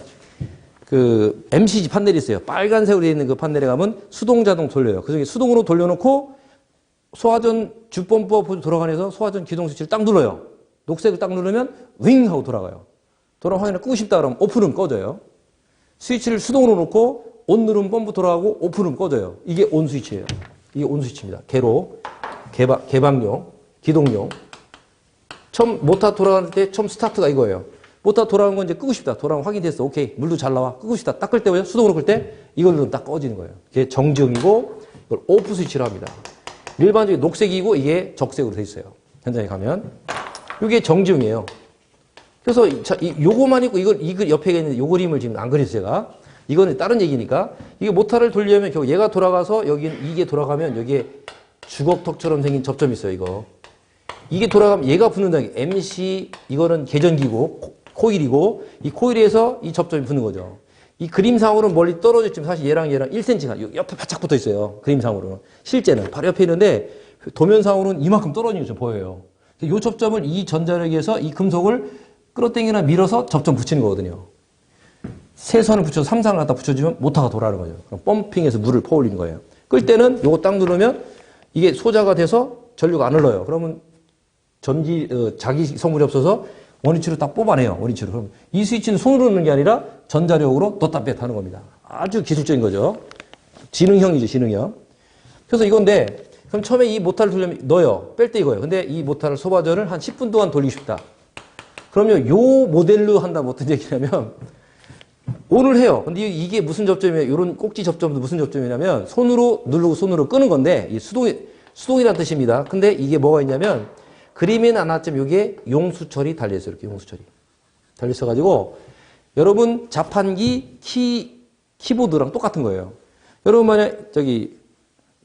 그 MCG 판넬이 있어요. 빨간색으로 되어 있는 그 판넬에 가면 수동자동 돌려요. 그 중에 수동으로 돌려놓고 소화전 주펌프가 돌아가면서 소화전 기동 스위치를 딱 눌러요. 녹색을 딱 누르면 윙 하고 돌아가요. 확인을 끄고 싶다 그러면 오픈은 꺼져요. 스위치를 수동으로 놓고 온 누르면 펌프 돌아가고 오픈은 꺼져요. 이게 온 스위치예요. 이게 온 스위치입니다. 개로 개방용, 기동용. 처음 모터 돌아갈 때 처음 스타트가 이거예요. 모터 돌아간 건 이제 끄고 싶다. 돌아가면 확인됐어. 오케이. 물도 잘 나와. 끄고 싶다. 딱 끌 때 뭐예요? 수동으로 끌 때 이걸 누르면 딱 꺼지는 거예요. 이게 정지용이고 이걸 오프 스위치를 합니다. 일반적인 녹색이고 이게 적색으로 돼 있어요. 현장에 가면. 이게 정지용이에요. 그래서 요거만 있고 이걸 옆에 있는 요 그림을 지금 안 그렸어요, 제가. 이거는 다른 얘기니까. 이게 모터를 돌리려면 결국 얘가 돌아가서 이게 돌아가면 여기에 주걱턱처럼 생긴 접점이 있어요, 이거. 이게 돌아가면 얘가 붙는다. MC, 이거는 계전기고, 코일이고, 이 코일에서 이 접점이 붙는 거죠. 이 그림상으로는 멀리 떨어져 있지만 사실 얘랑 1cm가 옆에 바짝 붙어 있어요. 그림상으로는. 실제는. 바로 옆에 있는데, 도면상으로는 이만큼 떨어지는 게 좀 보여요. 이 접점을 이 전자력에서 이 금속을 끌어당기나 밀어서 접점 붙이는 거거든요. 세 선을 붙여서 삼상을 갖다 붙여주면 모터가 돌아가는 거죠. 그럼 펌핑해서 물을 퍼올리는 거예요. 끌 때는 요거 딱 누르면 이게 소자가 돼서 전류가 안 흘러요. 그러면 자기 성분이 없어서 원위치로 딱 뽑아내요. 원위치로. 그럼 이 스위치는 손으로 넣는 게 아니라 전자력으로 넣다 뺐다 하는 겁니다. 아주 기술적인 거죠. 지능형이죠, 지능형. 그래서 이건데, 그럼 처음에 이 모터를 돌려면 넣어요. 뺄 때 이거예요. 근데 이 모터를 소바전을 한 10분 동안 돌리고 싶다. 그러면 요 모델로 한다면 어떤 얘기냐면, 온을 해요. 근데 이게 무슨 접점이에요? 요런 꼭지 접점도 무슨 접점이냐면, 손으로 누르고 손으로 끄는 건데, 이 수동이라는 뜻입니다. 근데 이게 뭐가 있냐면, 그림에는 안 나왔지만 여기에 용수철이 달려있어요. 이렇게 용수철이. 달려있어가지고, 여러분 자판기 키보드랑 똑같은 거예요. 여러분 만약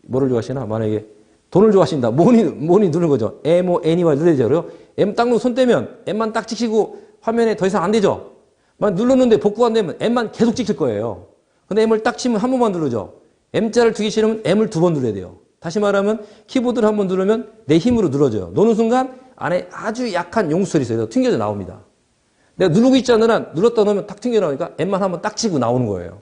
뭐를 좋아하시나? 만약에 돈을 좋아하신다. 뭐니 누르는 거죠. N-E-Y 누르죠. M 딱 누르고 손 떼면 M만 딱 찍히고 화면에 더 이상 안 되죠. 만 눌렀는데 복구가 안 되면 M만 계속 찍힐 거예요. 근데 M을 딱 치면 한 번만 누르죠. M자를 두기 싫으면 M을 두 번 눌러야 돼요. 다시 말하면 키보드를 한 번 누르면 내 힘으로 눌러줘요. 누르는 순간 안에 아주 약한 용수철이 있어요. 튕겨져 나옵니다. 내가 누르고 있지 않는 한 눌렀다 놓으면 탁 튕겨 나오니까 M만 한번 딱 치고 나오는 거예요.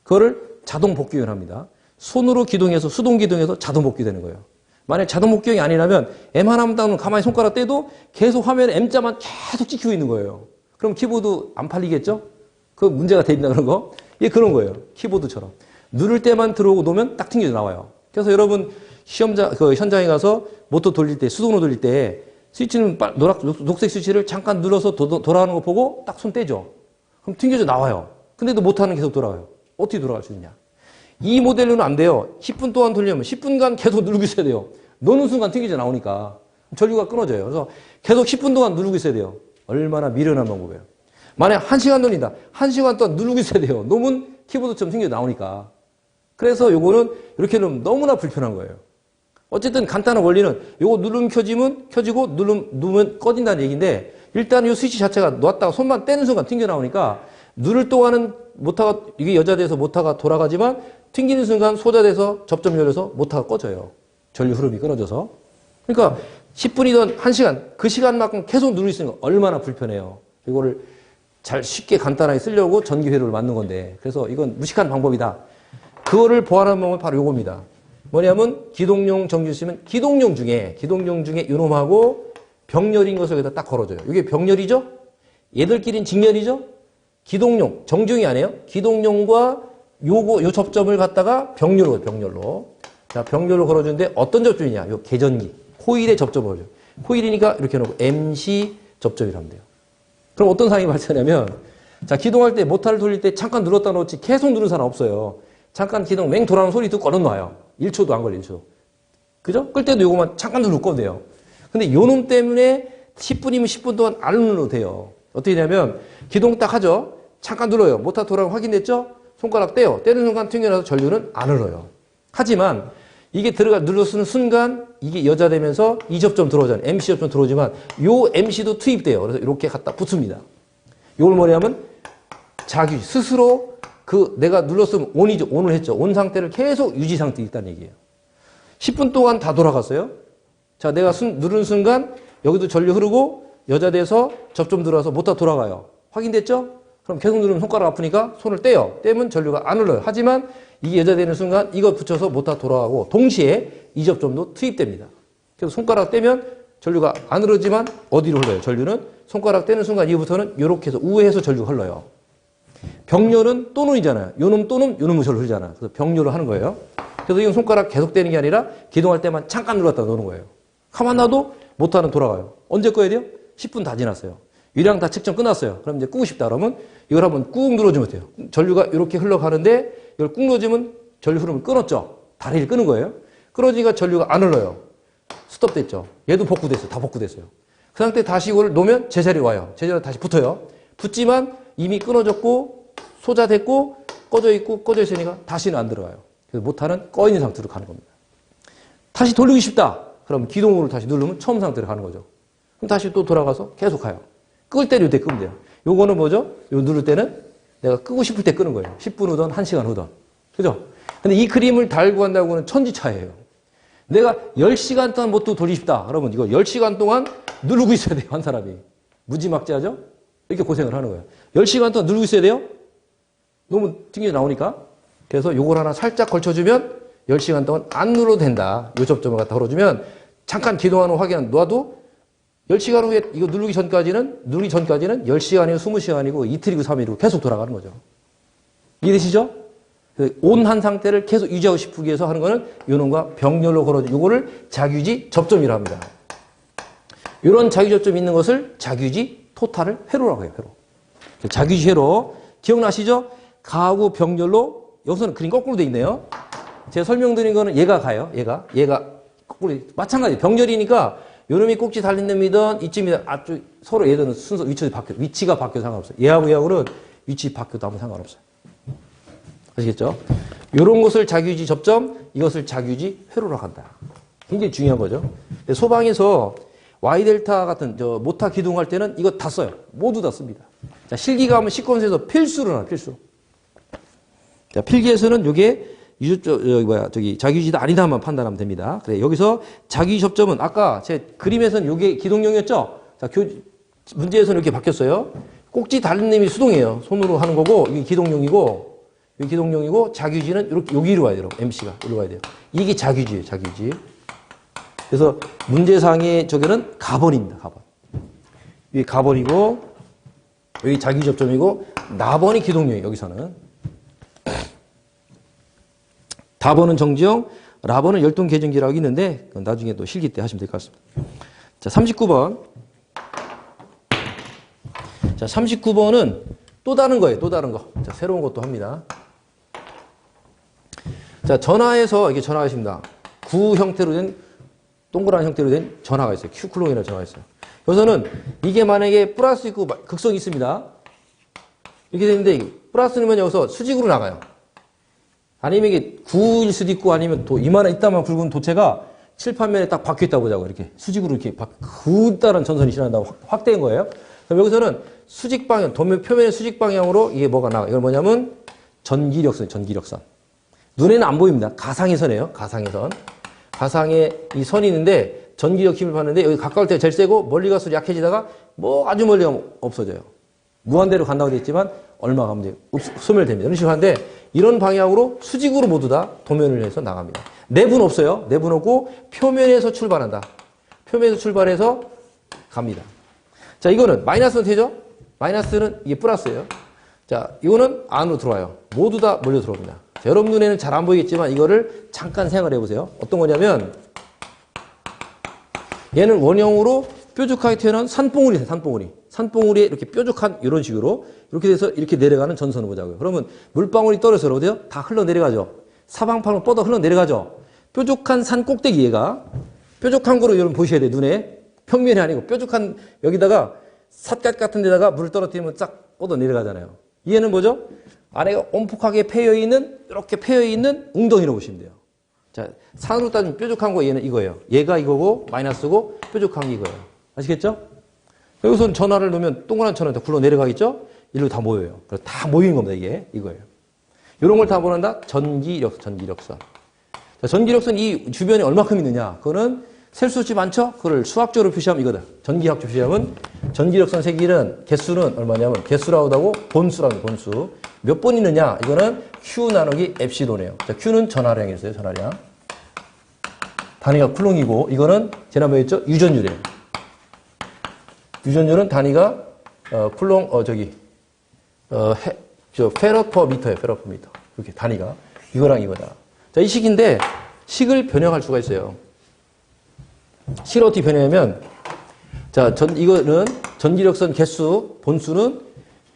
그거를 자동 복귀형을 합니다. 손으로 기동해서 수동 기동해서 자동 복귀되는 거예요. 만약 자동 복귀형이 아니라면 M 하나만 딱 누르면 가만히 손가락 떼도 계속 화면에 M자만 계속 찍히고 있는 거예요. 그럼 키보드 안 팔리겠죠? 그 문제가 됩니다, 그런 거. 이게 그런 거예요. 키보드처럼. 누를 때만 들어오고 놓으면 딱 튕겨져 나와요. 그래서 여러분 현장에 가서 모터 돌릴 때, 수동으로 돌릴 때 스위치는 녹색 스위치를 잠깐 눌러서 돌아가는 거 보고 딱 손 떼죠. 그럼 튕겨져 나와요. 근데도 모터는 계속 돌아가요. 어떻게 돌아갈 수 있냐? 이 모델로는 안 돼요. 10분 동안 돌리면 10분간 계속 누르고 있어야 돼요. 노는 순간 튕겨져 나오니까 전류가 끊어져요. 그래서 계속 10분 동안 누르고 있어야 돼요. 얼마나 미련한 방법이에요. 만약 1시간 돌린다. 1시간 동안 누르고 있어야 돼요. 놓으면 키보드처럼 튕겨져 나오니까. 그래서 요거는 이렇게 놓으면 너무나 불편한 거예요. 어쨌든 간단한 원리는 요거 누르면 켜지고 누르면 꺼진다는 얘기인데 일단 이 스위치 자체가 놓았다가 손만 떼는 순간 튕겨 나오니까 누를 동안은 모터가 이게 여자돼서 모터가 돌아가지만 튕기는 순간 소자돼서 접점 열려서 모터가 꺼져요. 전류 흐름이 끊어져서. 그러니까 10분이든 1시간 그 시간만큼 계속 누르고 있으니까 얼마나 불편해요. 이거를 잘 쉽게 간단하게 쓰려고 전기 회로를 만든 건데 그래서 이건 무식한 방법이다. 그거를 보완하는 방법은 바로 요겁니다. 뭐냐면 기동용 전기 쓰면 기동용 중에 요놈하고 병렬인 것을 여기다 딱 걸어줘요. 이게 병렬이죠? 얘들끼리는 직렬이죠? 기동용, 정중이 아니에요? 기동용과 요 접점을 갖다가 병렬로. 자, 병렬로 걸어주는데 어떤 접점이냐? 요 계전기, 코일의 접점을 걸어줘요. 코일이니까 이렇게 해놓고 MC 접점이라고 하면 돼요. 그럼 어떤 상황이 발생하냐면, 자, 기동할 때, 모터를 돌릴 때 잠깐 눌렀다 놓지 계속 누른 사람 없어요. 잠깐 기동 맹 돌아오는 소리 듣고 얼른 놔요. 1초도 안 걸려, 1초. 그죠? 끌 때도 요거만 잠깐 누르고 꺼도 돼요. 근데 요놈 때문에 10분이면 10분 동안 안 눌러도 돼요. 어떻게 되냐면, 기동 딱 하죠? 잠깐 눌러요. 모터 돌아가고 확인됐죠? 손가락 떼요. 떼는 순간 튕겨나서 전류는 안 흘러요. 하지만, 이게 눌러쓰는 순간, 이게 여자되면서 이 접점 들어오잖아요. MC 접점 들어오지만, 요 MC도 투입돼요. 그래서 이렇게 갖다 붙습니다. 요걸 뭐냐면, 스스로 내가 눌렀으면 온이죠. 온을 했죠. 온 상태를 계속 유지 상태에 있다는 얘기예요. 10분 동안 다 돌아갔어요. 자, 내가 누른 순간 여기도 전류 흐르고 여자돼서 접점 들어와서 모터 돌아가요. 확인됐죠? 그럼 계속 누르면 손가락 아프니까 손을 떼요. 떼면 전류가 안 흘러요. 하지만 이게 여자되는 순간 이거 붙여서 모터 돌아가고 동시에 이 접점도 투입됩니다. 그래서 손가락 떼면 전류가 안 흐르지만 어디로 흘러요? 전류는 손가락 떼는 순간 이후부터는 이렇게 해서 우회해서 전류가 흘러요. 병렬은 또는이잖아요. 요놈 또는 요놈은 전류 흐르잖아요. 그래서 병렬을 하는 거예요. 그래서 이건 손가락 계속 떼는 게 아니라 기동할 때만 잠깐 눌렀다 놓는 거예요. 가만 놔도 모터는 돌아가요. 언제 꺼야 돼요? 10분 다 지났어요. 유량 다 측정 끝났어요. 그럼 이제 끄고 싶다 그러면 이걸 한번 꾹 눌러주면 돼요. 전류가 이렇게 흘러가는데 이걸 꾹 눌러주면 전류 흐름을 끊었죠. 다리를 끄는 거예요. 끊어지니까 전류가 안 흘러요. 스톱됐죠. 얘도 복구됐어요. 다 복구됐어요. 그 상태 다시 이걸 놓으면 제자리에 와요. 제자리에 다시 붙어요. 붙지만 이미 끊어졌고 소자됐고 꺼져 있고 꺼져 있으니까 다시는 안 들어가요. 그래서 모터는 꺼 있는 상태로 가는 겁니다. 다시 돌리고 싶다. 그럼 기동으로 다시 누르면 처음 상태로 가는 거죠. 그럼 다시 또 돌아가서 계속 가요. 끄을 때는 이때 끄면 돼요. 요거는 뭐죠? 요 누를 때는 내가 끄고 싶을 때 끄는 거예요. 10분 후든 1시간 후든. 그죠? 근데 이 그림을 달고 한다고는 천지차이예요. 내가 10시간 동안 못 돌리고 싶다. 그러면 이거 10시간 동안 누르고 있어야 돼요. 한 사람이. 무지막지하죠? 이렇게 고생을 하는 거예요. 10시간 동안 누르고 있어야 돼요? 너무 튕겨 나오니까. 그래서 요걸 하나 살짝 걸쳐주면 10시간 동안 안 눌러도 된다. 요 접점을 갖다 걸어주면 잠깐 기동하는 거 확인 놔도 10시간 후에 이거 누르기 전까지는 10시간이고 20시간이고 이틀이고 3일이고 계속 돌아가는 거죠. 이해되시죠? 온한 상태를 계속 유지하고 싶기 위해서 하는 거는 요놈과 병렬로 걸어줘. 요거를 자규지 접점이라고 합니다. 이런 자규지 접점이 있는 것을 자규지 토탈을 회로라고 해요. 회로. 자규지 회로. 기억나시죠? 가하고 병렬로 여기서는 그림 거꾸로 돼 있네요. 제가 설명드린 거는 얘가 가요. 얘가 거꾸로. 마찬가지. 병렬이니까 요놈이 꼭지 달린 놈이든 이쯤이든 앞쪽 서로 얘들은 순서 위치가 바뀌어도 상관없어요. 얘하고는 위치 바뀌어도 아무 상관없어요. 아시겠죠? 요런 것을 자규지 접점, 이것을 자규지 회로라고 한다. 굉장히 중요한 거죠. 소방에서 Y델타 같은 모타 기둥할 때는 이거 다 써요. 모두 다 씁니다. 자, 실기가 하면 시퀀스에서 필수로 나와요. 필수. 자, 필기에서는 요게 자규지다 아니다만 판단하면 됩니다. 그래, 여기서 자규지 접점은 아까 제 그림에서는 요게 기동용이었죠? 자, 문제에서는 이렇게 바뀌었어요. 꼭지 달린 놈이 수동이에요. 손으로 하는 거고, 이게 기동용이고, 자규지는 이렇게 여기로 와야 돼요. MC가 여기로 와야 돼요. 이게 자규지예요. 자규지. 그래서 문제상의 저기는 가번입니다. 가번. 이게 가번이고, 여기 자규지 접점이고, 나번이 기동용이에요. 여기서는. 다번은 정지형, 라번은 열동 계정기라고 있는데 그건 나중에 또 실기 때 하시면 될 것 같습니다. 자, 39번. 자, 39번은 또 다른 거예요. 또 다른 거. 자, 새로운 것도 합니다. 자, 전화에서 이게 전화가 있습니다. 구 형태로 된 동그란 형태로 된 전화가 있어요. Q클론이라는 전화가 있어요. 여기서는 이게 만약에 플러스 있고 극성이 있습니다. 이렇게 되는데 플러스 넣으면 여기서 수직으로 나가요. 아니면 이게 9일 수도 있고 아니면 이만한 이따만 굵은 도체가 칠판면에 딱 박혀있다고 보자고 이렇게 수직으로 이렇게 굳다란 전선이 지난다고 확대인 거예요. 그럼 여기서는 수직 방향, 표면의 수직 방향으로 이게 뭐가 나와. 이건 뭐냐면 전기력선, 전기력선. 눈에는 안 보입니다. 가상의 선이에요. 가상의 선. 가상의 이 선이 있는데 전기력 힘을 받는데 여기 가까울 때 제일 세고 멀리 갈수록 약해지다가 뭐 아주 멀리 가면 없어져요. 무한대로 간다고 되어 있지만 얼마 가면 이제 소멸됩니다. 이런 식으로 하는데 이런 방향으로 수직으로 모두 다 도면을 해서 나갑니다. 내부는 없어요. 내부는 없고 표면에서 출발한다. 표면에서 출발해서 갑니다. 자, 이거는 마이너스는 되죠? 마이너스는 이게 플러스예요. 자, 이거는 안으로 들어와요. 모두 다 몰려 들어옵니다. 자, 여러분 눈에는 잘 안 보이겠지만 이거를 잠깐 생각을 해보세요. 어떤 거냐면 얘는 원형으로 뾰족하게 튀어나온 산봉우리예요. 산봉우리. 산봉우리에 이렇게 뾰족한 이런 식으로 이렇게 돼서 이렇게 내려가는 전선을 보자고요. 그러면 물방울이 떨어져서 어디요? 다 흘러내려가죠. 사방팔로 뻗어 흘러내려가죠. 뾰족한 산 꼭대기 얘가 뾰족한 거로 여러분 보셔야 돼요. 눈에. 평면이 아니고 뾰족한 여기다가 삿갓 같은 데다가 물을 떨어뜨리면 쫙 뻗어 내려가잖아요. 얘는 뭐죠? 안에가 온폭하게 패여있는 이렇게 패여있는 웅덩이라고 보시면 돼요. 자, 산으로 따지면 뾰족한 거 얘는 이거예요. 얘가 이거고 마이너스고 뾰족한 게 이거예요. 아시겠죠? 여기서 전화를 놓으면 동그란 전화가 굴러 내려가겠죠? 일로 다 모여요. 그래서 다 모이는 겁니다. 이게 이거예요. 이런 걸 다 보는다. 전기력선. 자, 전기력선 이 주변에 얼마큼 있느냐? 그거는 셀 수 없이 많죠? 그걸 수학적으로 표시하면 이거다. 전기학적으로 표시하면 전기력선 세기는 개수는 얼마냐면 개수라고 하고 본수라고 해요. 본수. 몇 번 있느냐? 이거는 Q 나누기 엡실론이에요. 자, Q는 전하량이었어요. 전하량. 단위가 쿨롱이고 이거는 지난번에 했죠? 유전율이에요. 유전율은 단위가 쿨롱 페러퍼미터예요. 페러퍼미터. 이렇게 단위가 이거랑 이거다. 자, 이 식인데 식을 변형할 수가 있어요. 식을 어떻게 변형하면 자, 이거는 전기력선 개수 본수는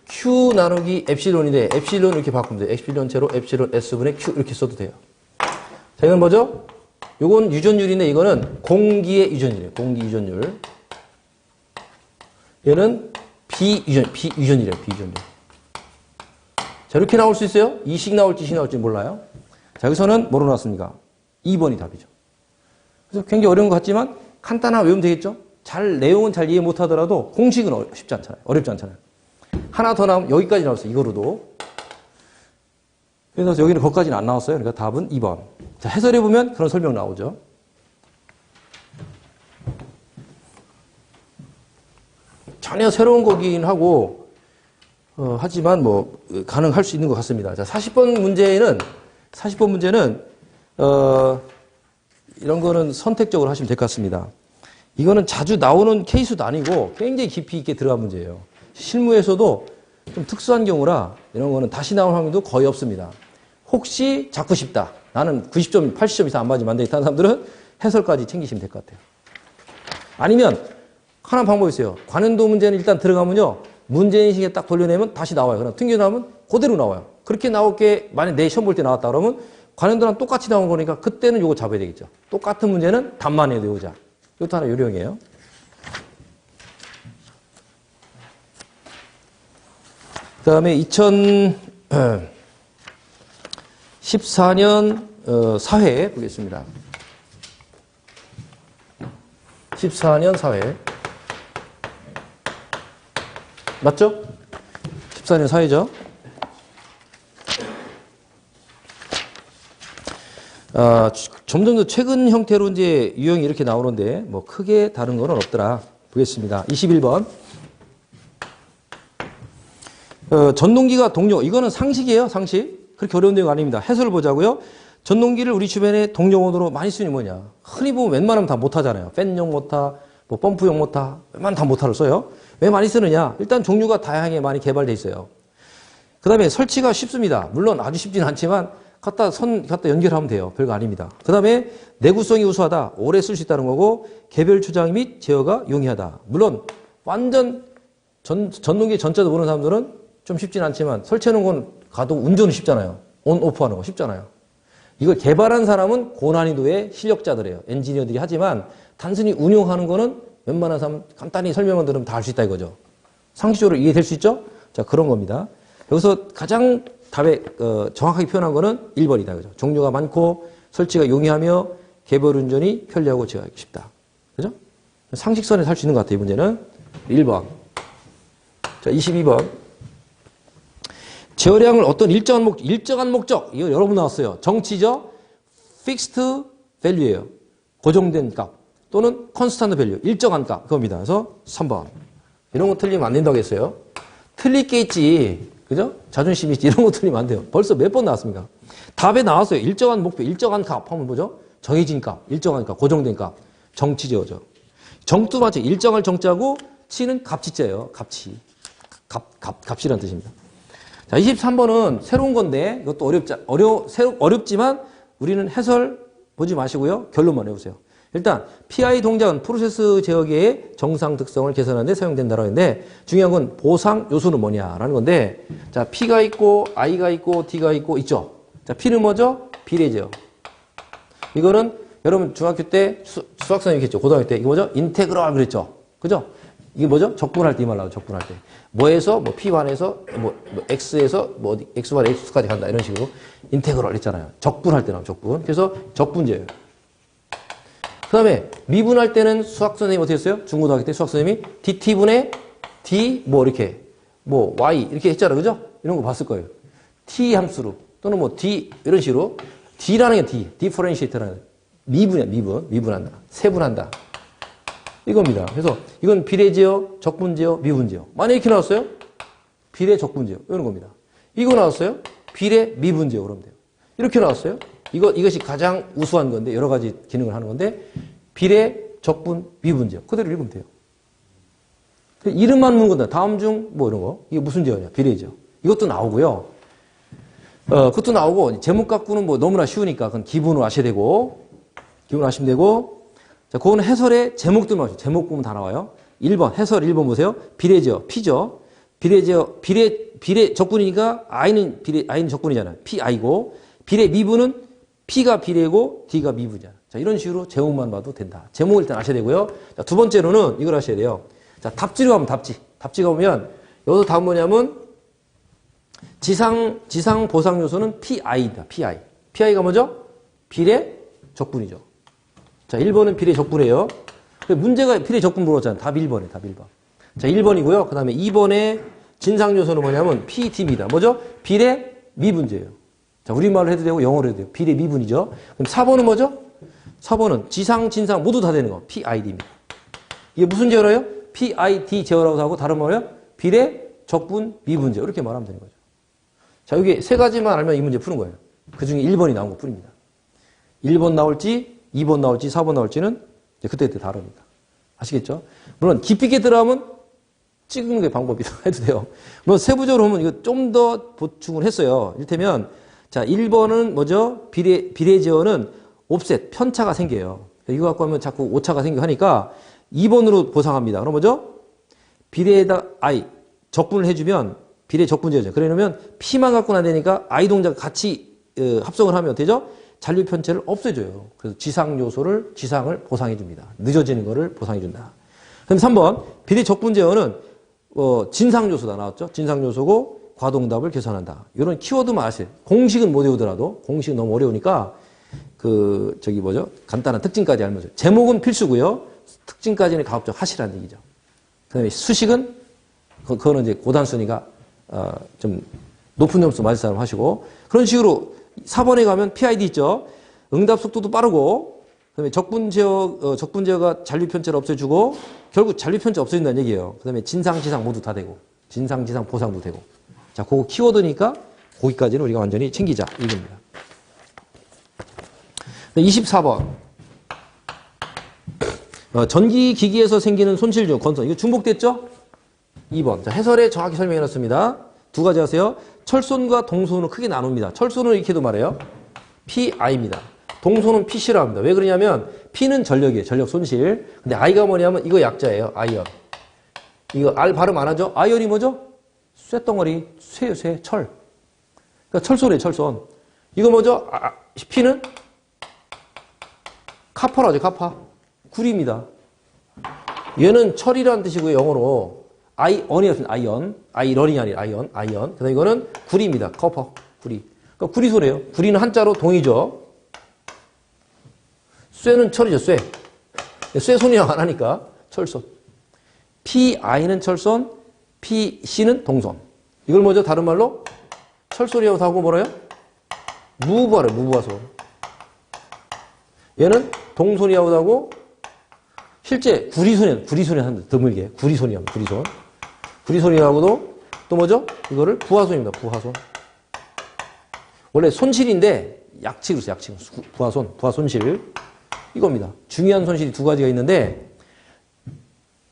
Q 나누기 엡실론인데 엡실론 이렇게 바꾸면 돼요. 엡실론 제로 엡실론 S분의 Q 이렇게 써도 돼요. 자, 이건 뭐죠? 이건 유전율인데 이거는 공기의 유전율이에요. 공기 유전율. 얘는 비유전율이에요. 비유전율. 자, 이렇게 나올 수 있어요? 이식 나올지 식 나올지 몰라요. 자, 여기서는 뭐로 나왔습니까? 2번이 답이죠. 그래서 굉장히 어려운 것 같지만 간단하게 외우면 되겠죠? 내용은 잘 이해 못하더라도 공식은 쉽지 않잖아요. 어렵지 않잖아요. 하나 더 나오면 여기까지 나왔어요. 이거로도. 그래서 여기는 거기까지는 안 나왔어요. 그러니까 답은 2번. 자, 해설해보면 그런 설명 나오죠. 전혀 새로운 거긴 하고, 하지만 뭐, 가능할 수 있는 것 같습니다. 자, 40번 문제는, 이런 거는 선택적으로 하시면 될 것 같습니다. 이거는 자주 나오는 케이스도 아니고 굉장히 깊이 있게 들어간 문제예요. 실무에서도 좀 특수한 경우라 이런 거는 다시 나올 확률도 거의 없습니다. 혹시 잡고 싶다. 나는 90점, 80점 이상 안 맞으면 안 되겠다 하는 사람들은 해설까지 챙기시면 될 것 같아요. 아니면 하나 방법이 있어요. 관연도 문제는 일단 들어가면요. 문제인식에 딱 돌려내면 다시 나와요. 그럼 튕겨 나오면 그대로 나와요. 그렇게 나올 게 만약 내 시험 볼 때 나왔다 그러면 관연도랑 똑같이 나온 거니까 그때는 요거 잡아야 되겠죠. 똑같은 문제는 답만 해도 외우자. 이것도 하나 요령이에요. 그 다음에 2014년 사회 보겠습니다. 14년 사회. 맞죠? 14년 사회죠. 점점 더 최근 형태로 이제 유형이 이렇게 나오는데, 뭐 크게 다른 건 없더라. 보겠습니다. 21번. 전동기가 동료. 이거는 상식이에요, 상식. 그렇게 어려운 내용 아닙니다. 해설을 보자고요. 전동기를 우리 주변에 동료원으로 많이 쓰는 게 뭐냐. 흔히 보면 웬만하면 다 못하잖아요. 팬용 모터, 뭐 펌프용 모터, 웬만하면 다 모터를 써요. 왜 많이 쓰느냐? 일단 종류가 다양하게 많이 개발되어 있어요. 그 다음에 설치가 쉽습니다. 물론 아주 쉽지는 않지만 갖다 연결하면 돼요. 별거 아닙니다. 그 다음에 내구성이 우수하다. 오래 쓸 수 있다는 거고 개별 주장 및 제어가 용이하다. 물론 완전 전동기 전자도 모르는 사람들은 좀 쉽진 않지만 설치해놓은 건 가도 운전은 쉽잖아요. 온, 오프 하는 거 쉽잖아요. 이걸 개발한 사람은 고난이도의 실력자들이에요. 엔지니어들이 하지만 단순히 운용하는 거는 웬만한 사람 간단히 설명만 들으면 다 할 수 있다 이거죠. 상식적으로 이해될 수 있죠? 자, 그런 겁니다. 여기서 가장 답에 정확하게 표현한 거는 1번이다. 그죠? 종류가 많고 설치가 용이하며 개별 운전이 편리하고 제어하기 쉽다. 그죠? 상식선에 살 수 있는 것 같아요. 이 문제는 1번. 자, 22번. 제어량을 어떤 일정한 목적. 이거 여러 번 나왔어요. 정치죠. fixed value예요. 고정된 값. 또는 constant value. 일정한 값. 그겁니다. 그래서 3번. 이런 거 틀리면 안 된다고 했어요. 틀리겠지. 그죠? 자존심이 있지. 이런 거 틀리면 안 돼요. 벌써 몇 번 나왔습니까? 답에 나왔어요. 일정한 목표, 일정한 값 하면 뭐죠? 정해진 값, 일정한 값, 고정된 값. 정치제어죠. 정도 맞죠? 일정할 정자고 치는 값치자예요. 값치. 값이라는 뜻입니다. 자, 23번은 새로운 건데 이것도 어렵지만 우리는 해설 보지 마시고요. 결론만 외우세요. 일단 PI 동작은 프로세스 제어계의 정상 특성을 개선하는 데 사용된다라고 했는데 중요한 건 보상 요소는 뭐냐라는 건데 자, P가 있고 I가 있고 D가 있고 있죠. 자, P는 뭐죠? 비례 제어. 이거는 여러분 중학교 때 수학 선생님이 했죠. 고등학교 때 이거 뭐죠? 인테그랄 그랬죠. 그죠? 이게 뭐죠? 적분할 때 이 말 나오죠. 적분할 때. 뭐에서 뭐 P1에서 뭐 X에서 뭐 어디 X1, X까지 간다 이런 식으로 인테그랄 했잖아요. 적분할 때 나오죠. 적분. 그래서 적분제예요. 그 다음에 미분할 때는 수학 선생님이 어떻게 했어요? 중고등학교 때 수학 선생님이 DT분의 D 뭐 이렇게 뭐 Y 이렇게 했잖아요. 그죠? 이런 거 봤을 거예요. T 함수로 또는 뭐 D 이런 식으로 D라는 게 D, differentiate라는 미분이야. 미분한다. 세분한다. 이겁니다. 그래서 이건 비례제어, 적분제어, 미분제어. 만약 이렇게 나왔어요? 비례, 적분제어. 이런 겁니다. 이거 나왔어요? 비례, 미분제어. 그러면 돼요. 이렇게 나왔어요? 이것이 가장 우수한 건데, 여러 가지 기능을 하는 건데, 비례, 적분, 미분제어. 그대로 읽으면 돼요. 이름만 묻는 건데, 다음 중, 뭐 이런 거. 이게 무슨 제어냐? 비례제어. 이것도 나오고요. 그것도 나오고, 제목 갖고는 뭐 너무나 쉬우니까, 그건 기본으로 아셔야 되고, 자, 그거는 해설의 제목들만 하시죠. 제목 보면 다 나와요. 1번, 해설 1번 보세요. 비례제어, P죠. 비례제어, 비례 적분이니까 I는 적분이잖아요. PI고, 비례 미분은 P가 비례고 D가 미분이잖아요. 자, 이런 식으로 제목만 봐도 된다. 제목을 일단 아셔야 되고요. 자, 두 번째로는 이걸 아셔야 돼요. 자, 답지로 가면 답지가 보면, 여기서 답은 뭐냐면, 지상 보상 요소는 PI다. PI가 뭐죠? 비례 적분이죠. 자, 1번은 비례 적분이에요. 문제가 비례 적분 물었잖아요. 답 1번에, 답 1번. 자, 1번이고요. 그 다음에 2번의 진상 요소는 뭐냐면 PT입니다. 뭐죠? 비례 미분제예요. 자, 우리말로 해도 되고 영어로 해도 돼요. 비례 미분이죠. 그럼 4번은 뭐죠? 4번은 지상, 진상 모두 다 되는 거. PID입니다. 이게 무슨 제어래요? PID 제어라고 하고 다른 말이에요? 비례 적분 미분제. 이렇게 말하면 되는 거죠. 자, 여기 세 가지만 알면 이 문제 푸는 거예요. 그 중에 1번이 나온 것 뿐입니다. 1번 나올지, 2번 나올지, 4번 나올지는 그때 다릅니다. 아시겠죠? 물론 깊이 있게 들어가면 찍는 게 방법이 해도 돼요. 물론 세부적으로 보면 이거 좀 더 보충을 했어요. 이를테면 자, 1번은 뭐죠? 비례 제어는 옵셋, 편차가 생겨요. 이거 갖고 하면 자꾸 오차가 생겨 하니까 2번으로 보상합니다. 그럼 뭐죠? 비례에다 I, 적분을 해주면 비례 적분제죠. 그러려면 P만 갖고는 안 되니까 I 동작 같이 합성을 하면 되죠? 잔류 편차를 없애줘요. 그래서 지상을 보상해 줍니다. 늦어지는 거를 보상해 준다. 그럼 3번 비례 적분 제어는 진상 요소다 나왔죠? 진상 요소고 과동답을 계산한다. 이런 키워드만 아세요. 공식은 못 외우더라도 공식은 너무 어려우니까 간단한 특징까지 알면서 제목은 필수고요. 특징까지는 가급적 하시라는 얘기죠. 그다음에 수식은 그거는 이제 고단순위가 좀 높은 점수 맞을 사람 하시고 그런 식으로 4번에 가면 PID 있죠. 응답 속도도 빠르고 그다음에 적분제어가 잔류 편차를 없애주고 결국 잔류 편차 없어진다는 얘기예요. 그다음에 진상, 지상 모두 다 되고 진상, 지상 보상도 되고 자, 그거 키워드니까 거기까지는 우리가 완전히 챙기자 이겁니다. 24번 전기기기에서 생기는 손실 중 건선 이거 중복됐죠? 2번 자, 해설에 정확히 설명해놨습니다. 두 가지 하세요. 철손과 동손은 크게 나눕니다. 철손은 이렇게도 말해요. PI입니다. 동손은 PC라고 합니다. 왜 그러냐면 P는 전력이에요. 전력 손실. 근데 I가 뭐냐면 이거 약자예요. 아이언. 이거 R 발음 안 하죠? 아이언이 뭐죠? 쇠덩어리, 철. 그러니까 철손이에요. 철손. 이거 뭐죠? P는 카파라죠. 카파. 구리입니다. 얘는 철이라는 뜻이고요. 영어로. 아이언이었습니다. 아이런이 아니라 아이언. 그다음 이거는 구리입니다. 커퍼, 구리. 그러니까 구리소래요. 구리는 한자로 동이죠. 쇠는 철이죠. 쇠손이라고 안 하니까 철손. PI는 철손, PC는 동손. 이걸 뭐죠? 다른 말로 철손이라고 하고 뭐래요? 무부하래요. 무부하손. 얘는 동손이라고 하고 실제 구리손이 하는데 드물게 구리손이라고 구리손. 구리손이라고도 또 뭐죠? 이거를 부하손입니다. 부하손. 원래 손실인데 약칭으로 써요. 약칭. 부하손실. 이겁니다. 중요한 손실이 두 가지가 있는데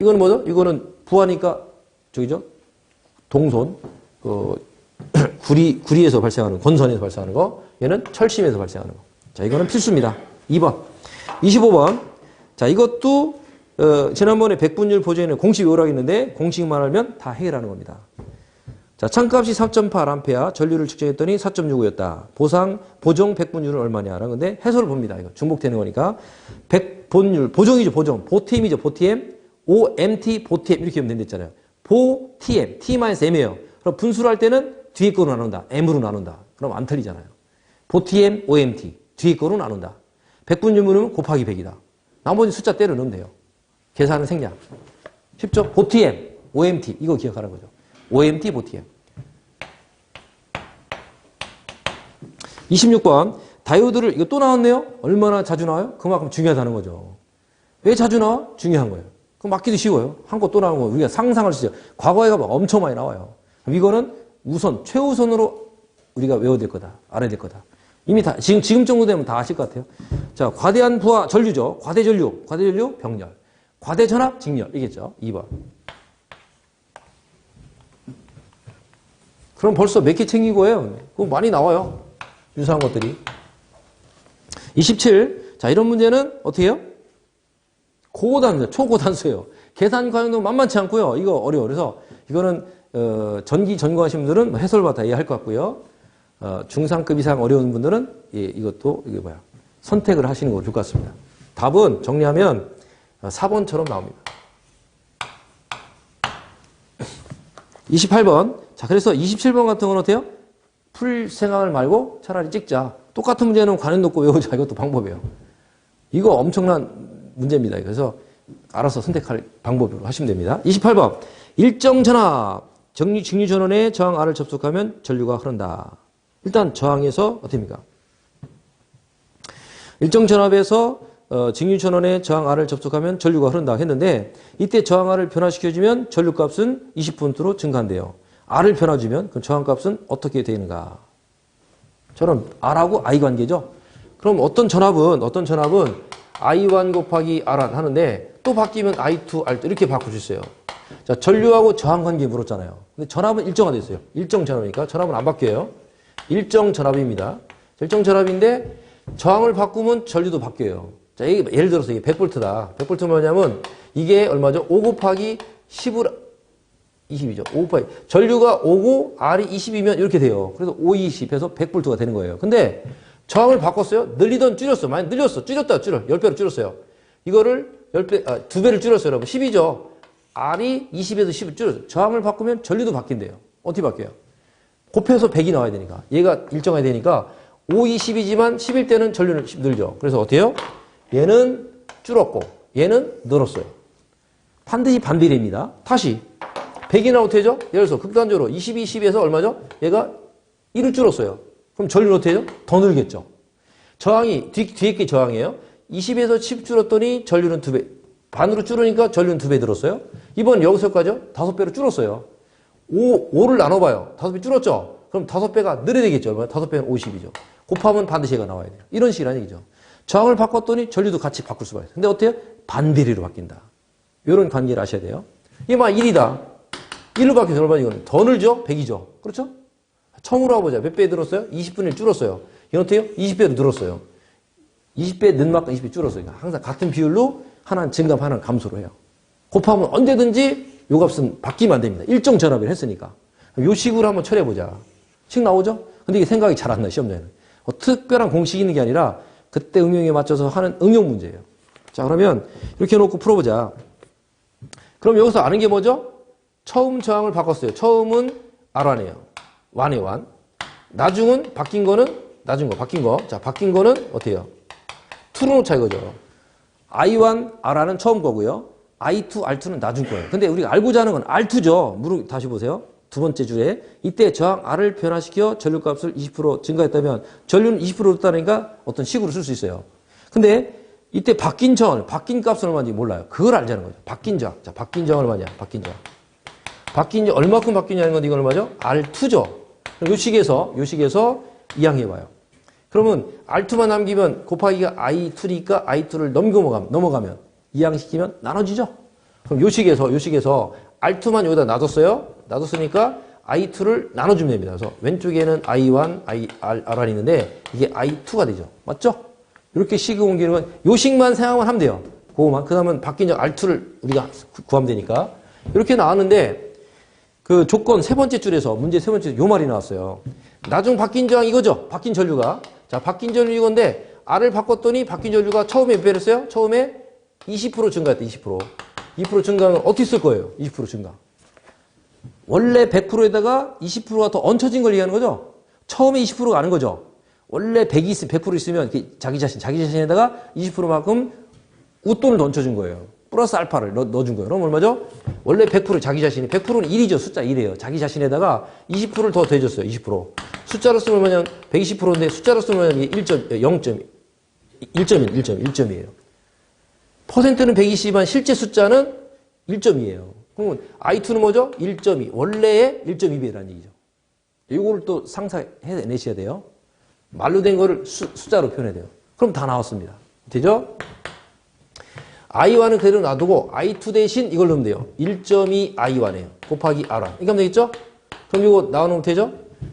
이거는 뭐죠? 이거는 부하니까 저기죠? 동손. 구리에서 발생하는 건선에서 발생하는 거. 얘는 철심에서 발생하는 거. 자, 이거는 필수입니다. 2번. 25번. 자, 이것도 지난번에 백분율 보존에는 공식 외우라고 했는데 공식만 알면 다 해결하는 겁니다. 자, 창값이 4.8A, 전류를 측정했더니 4.65였다. 보정 백분율은 얼마냐? 라는 건데 해설을 봅니다. 이거 중복되는 거니까. 백본율, 보정이죠, 보정. 보TM이죠, 보TM. OMT, 보TM 이렇게 하면 된댔잖아요. 보TM, T-M이에요. 그럼 분수를 할 때는 뒤에 거로 나눈다. M으로 나눈다. 그럼 안 틀리잖아요. 보TM, OMT. 뒤에 거로 나눈다. 백분율은 곱하기 100이다. 나머지 숫자 때려 넣으면 돼요. 계산은 생략. 쉽죠? 보TM, OMT 이거 기억하는 거죠. OMT, 보TM. 26번 다이오드를 이거 또 나왔네요. 얼마나 자주 나와요? 그만큼 중요하다는 거죠. 왜 자주 나와? 중요한 거예요. 그럼 맞기도 쉬워요. 한 거 또 나오는 거 우리가 상상할 수 있어요. 과거에 가면 엄청 많이 나와요. 그럼 이거는 우선 최우선으로 우리가 외워야 될 거다. 알아야 될 거다. 이미 다 지금 정도 되면 다 아실 것 같아요. 자, 과대한 부하 전류죠. 과대전류, 병렬. 과대전압, 직렬. 이겠죠. 2번. 그럼 벌써 몇 개 챙기고 해요. 그거 많이 나와요. 유사한 것들이. 27. 자, 이런 문제는 어떻게 해요? 고단수, 초고단수예요. 계산 과정도 만만치 않고요. 이거 어려워. 그래서 이거는 전기 전공하신 분들은 해설받아 이해할 것 같고요. 중상급 이상 어려운 분들은 이것도 이게 선택을 하시는 거 좋을 것 같습니다. 답은 정리하면 4번처럼 나옵니다. 28번. 자, 그래서 27번 같은 건 어때요? 풀 생각을 말고 차라리 찍자. 똑같은 문제는 관련 놓고 외우자. 이것도 방법이에요. 이거 엄청난 문제입니다. 그래서 알아서 선택할 방법으로 하시면 됩니다. 28번. 일정 전압. 직류 전원의 저항 R을 접속하면 전류가 흐른다. 일단 저항에서 어떻게 됩니까? 일정 전압에서 직류 전원의 저항 R을 접속하면 전류가 흐른다 했는데 이때 저항 R을 변화시켜주면 전류값은 20V로 증가한대요. R을 변화주면 그 저항값은 어떻게 되는가? 저는 R하고 I 관계죠. 그럼 어떤 전압은 I1 곱하기 R1 하는데 또 바뀌면 I2, R2 이렇게 바꿀 수 있어요. 자, 전류하고 저항 관계 물었잖아요. 근데 전압은 일정화 됐어요. 일정 전압이니까 전압은 안 바뀌어요. 일정 전압입니다. 일정 전압인데 저항을 바꾸면 전류도 바뀌어요. 자, 예를 들어서 이게 100V다. 100V 뭐냐면 이게 얼마죠? 5 곱하기 10을 20이죠. 5 곱하기. 전류가 5고 R이 20이면 이렇게 돼요. 그래서 5, 20 해서 100V가 되는 거예요. 근데 저항을 바꿨어요. 늘리던 줄였어. 많이 늘렸어. 줄였다. 10배로 줄였어요. 이거를 10배, 2배를 줄였어요. 여러분. 10이죠. R이 20에서 10을 줄였어요. 저항을 바꾸면 전류도 바뀐대요. 어떻게 바뀌어요? 곱해서 100이 나와야 되니까. 얘가 일정해야 되니까 5, 20이지만 10일 때는 전류는 늘죠. 그래서 어때요? 얘는 줄었고 얘는 늘었어요. 반드시 반비례입니다. 다시 100이 나오면 되죠? 예를 들어서 극단적으로 22, 10에서 얼마죠? 얘가 1을 줄었어요. 그럼 전류는 어떻게 되죠? 더 늘겠죠. 저항이 뒤에 게 저항이에요. 20에서 10 줄었더니 전류는 2배. 반으로 줄으니까 전류는 2배 늘었어요. 이번 여기서까지요? 5배로 줄었어요. 5를 나눠봐요. 5배 줄었죠? 그럼 5배가 늘어야 되겠죠? 얼마나? 5배는 50이죠. 곱하면 반드시 얘가 나와야 돼요. 이런 식이라는 얘기죠. 저항을 바꿨더니 전류도 같이 바꿀 수가 있어요. 근데 어때요? 반비례로 바뀐다. 이런 관계를 아셔야 돼요. 이게 막 1이다. 1로 바뀌어서 얼마 이거는? 더 늘죠? 100이죠. 그렇죠? 처음으로 해보자. 몇 배 늘었어요? 20분의 1 줄었어요. 이건 어때요? 20배로 늘었어요. 20배 는 만큼 20배 줄었어요. 그러니까 항상 같은 비율로 하나는 증감, 하나는 감소로 해요. 곱하면 언제든지 요 값은 바뀌면 안 됩니다. 일정 전압을 했으니까. 요 식으로 한번 처리해보자. 식 나오죠? 근데 이게 생각이 잘 안 나요, 시험장에는. 특별한 공식이 있는 게 아니라 그때 응용에 맞춰서 하는 응용 문제예요. 자, 그러면 이렇게 해놓고 풀어보자. 그럼 여기서 아는 게 뭐죠? 처음 저항을 바꿨어요. 처음은 R1이에요. 1이에요, 1. 나중은 바뀐 거는, 바뀐 거. 자, 바뀐 거는 어때요? 2로 놓자 이거죠. I1, R는 처음 거고요. I2, R2는 나중 거예요. 근데 우리가 알고자 하는 건 R2죠. 다시 보세요. 두 번째 줄에. 이때 저항 R을 변화시켜 전류값을 20% 증가했다면 전류는 20% 늘었다니까 어떤 식으로 쓸 수 있어요. 근데 이때 바뀐 값은 얼마인지 몰라요. 그걸 알자는 거죠. 바뀐 저항. 자, 바뀐 저항 얼마냐? 바뀐 저항. 바뀐 저 얼마큼 바뀌냐는 건데 이건 얼마죠? R2죠. 요 식에서 이항해봐요. 그러면 R2만 남기면 곱하기가 I2니까 I2를 넘어가면 이항시키면 나눠지죠. 그럼 요 식에서 R2만 여기다 놔뒀으니까 I2를 나눠주면 됩니다. 그래서 왼쪽에는 I1, R1이 있는데 이게 I2가 되죠. 맞죠? 이렇게 식을 옮기는 건 요 식만 생각만 하면 돼요. 그거만. 그 다음은 바뀐 저 R2를 우리가 구하면 되니까. 이렇게 나왔는데 그 조건 세 번째 줄에서 문제 세 번째 요 말이 나왔어요. 나중 바뀐 저항 이거죠. 바뀐 전류가. 자, 바뀐 전류 이건데 R을 바꿨더니 바뀐 전류가 처음에 몇 배를 했어요? 처음에 20% 증가했다. 20%. 2% 증가는 어떻게 쓸 거예요? 20% 증가. 원래 100%에다가 20%가 더 얹혀진 걸 얘기하는 거죠. 처음에 20%가 아는 거죠. 원래 100% 있으면 자기 자신에다가 20%만큼 웃돈을 더 얹혀준 거예요. 플러스 알파를 넣어준 거예요. 그럼 얼마죠? 원래 100% 자기 자신이 100%는 1이죠. 숫자 1이에요. 자기 자신에다가 20%를 더 더해줬어요. 20%. 숫자로 쓰면 얼마냐? 120%인데 숫자로 쓰면 이게 1점이에요. 퍼센트는 120이지만 실제 숫자는 1.2예요. 그러면 I2는 뭐죠? 1.2. 원래의 1.2배라는 얘기죠. 이거를 또 상상해내셔야 돼요. 말로 된 거를 숫자로 표현해야 돼요. 그럼 다 나왔습니다. 되죠? I1은 그대로 놔두고 I2 대신 이걸 넣으면 돼요. 1.2 I1이에요. 곱하기 R1. 이렇게 하면 되겠죠? 그럼 이거 나와놓으면 되죠?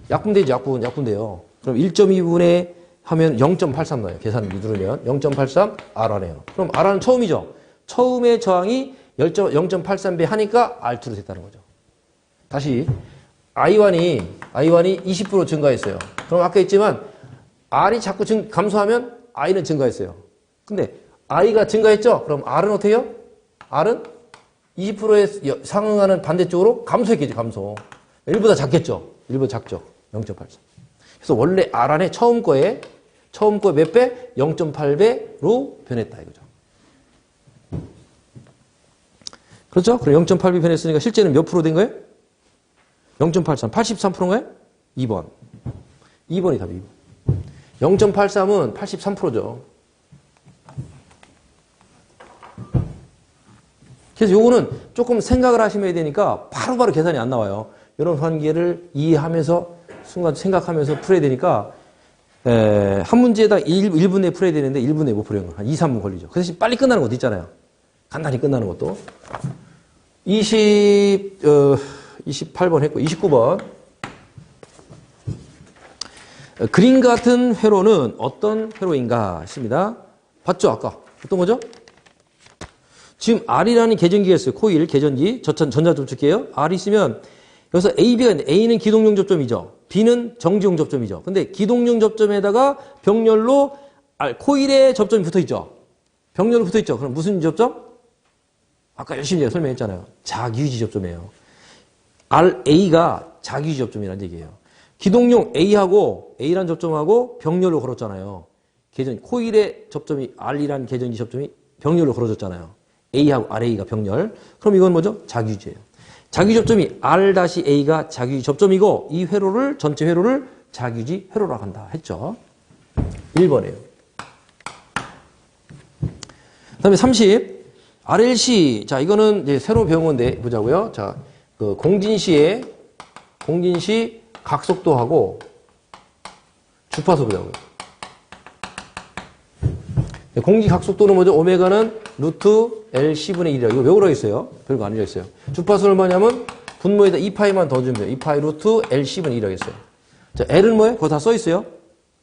약분되죠. 약분돼요. 그럼 1.2분의 하면 0.83 나와요. 계산 누르면 0.83 R1이에요. 그럼 R1은 처음이죠. 처음에 저항이 0.83배 하니까 R2로 됐다는 거죠. 다시 I1이 20% 증가했어요. 그럼 아까 했지만 R이 자꾸 감소하면 I는 증가했어요. 근데 I가 증가했죠? 그럼 R은 어떻게 해요? R은 20%에 상응하는 반대쪽으로 감소했겠죠, 감소. 1보다 작겠죠? 1보다 작죠? 0.83. 그래서 원래 R 안에 처음 처음 거 몇 배? 0.8배로 변했다 이거죠. 그렇죠? 그럼 0.8배 변했으니까 실제는 몇 프로 된 거예요? 0.83. 83%인가요? 2번. 2번이 답이 2번. 0.83은 83%죠. 그래서 요거는 조금 생각을 하시면 되니까 바로바로 계산이 안 나와요. 이런 관계를 이해하면서 순간 생각하면서 풀어야 되니까 한 문제에다 1분 내에 풀어야 되는데 1분 내에 못 풀어요. 한 2, 3분 걸리죠. 그 대신 빨리 끝나는 것도 있잖아요. 간단히 끝나는 것도. 28번 했고 29번. 그림 같은 회로는 어떤 회로인가 했습니다. 봤죠? 아까. 어떤 거죠? 지금 R이라는 계전기가 있어요. 코일, 계전기, 전자접촉기예요. R 있으면 여기서 AB가 있는데 A는 기동용 접점이죠. B는 정지용 접점이죠. 근데 기동용 접점에다가 병렬로 코일에 접점이 붙어있죠. 병렬로 붙어있죠. 그럼 무슨 접점? 아까 열심히 설명했잖아요. 자기유지 접점이에요. RA가 자기유지 접점이라는 얘기예요. 기동용 A라는 접점하고 병렬로 걸었잖아요. 코일의 접점이 R이라는 계전기 접점이 병렬로 걸어졌잖아요. A하고 RA가 병렬. 그럼 이건 뭐죠? 자기유지예요. 자기유지 접점이 R-A가 자기유지 접점이고 이 회로를 전체 회로를 자기유지 회로라고 한다 했죠. 1번이에요. 그다음에 30. RLC. 자, 이거는 이제 새로 배운 건데 보자고요. 자, 그 공진시 각속도하고 주파수 보자고요. 공지 각속도는 뭐죠? 오메가는 루트 LC분의 1이라고. 이거 외우라고 했어요. 별거 아니라 했어요. 주파수는 얼마냐면 분모에다 2파이만 더 주면 돼요. 2파이 루트 LC분의 1이라고 했어요. 자, L은 뭐예요? 그거 다 써있어요.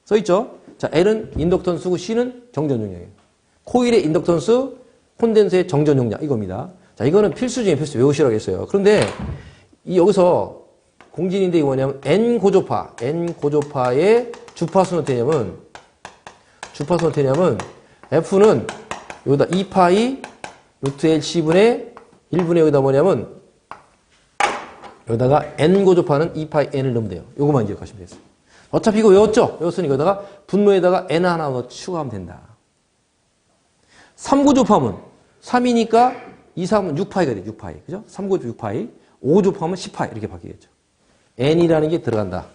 써있죠? 자, L은 인덕턴스고 C는 정전용량이에요. 코일의 인덕턴스, 콘덴서의 정전용량 이겁니다. 자, 이거는 필수 중에 필수 외우시라고 했어요. 그런데 여기서 공진인데 이거 뭐냐면 N 고조파의 주파수는 어떻게 되냐면 F는 여기다 2파이 루트 LC분의 1분의 여기다 뭐냐면 여기다가 N 고조파는 2파이 N을 넣으면 돼요. 요거만 기억하시면 되겠어요. 어차피 이거 외웠죠? 외웠으니 여기다가 분모에다가 N 하나 더 추가하면 된다. 3고조파면 3이니까 2, 3은 6파이가 돼요. 6파이. 그죠? 3고조 6파이. 5고조파면 10파이. 이렇게 바뀌겠죠. N이라는 게 들어간다.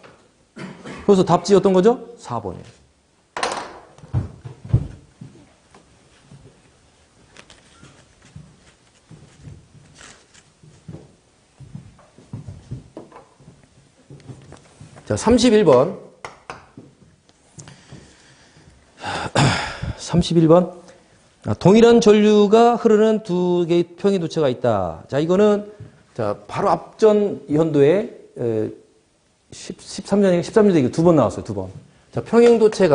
그래서 답지 어떤 거죠? 4번이에요. 자, 31번. 31번. 동일한 전류가 흐르는 두 개의 평행도체가 있다. 자, 이거는 자, 바로 앞전 연도에 13년에 두 번 나왔어요. 두 번. 자, 평행도체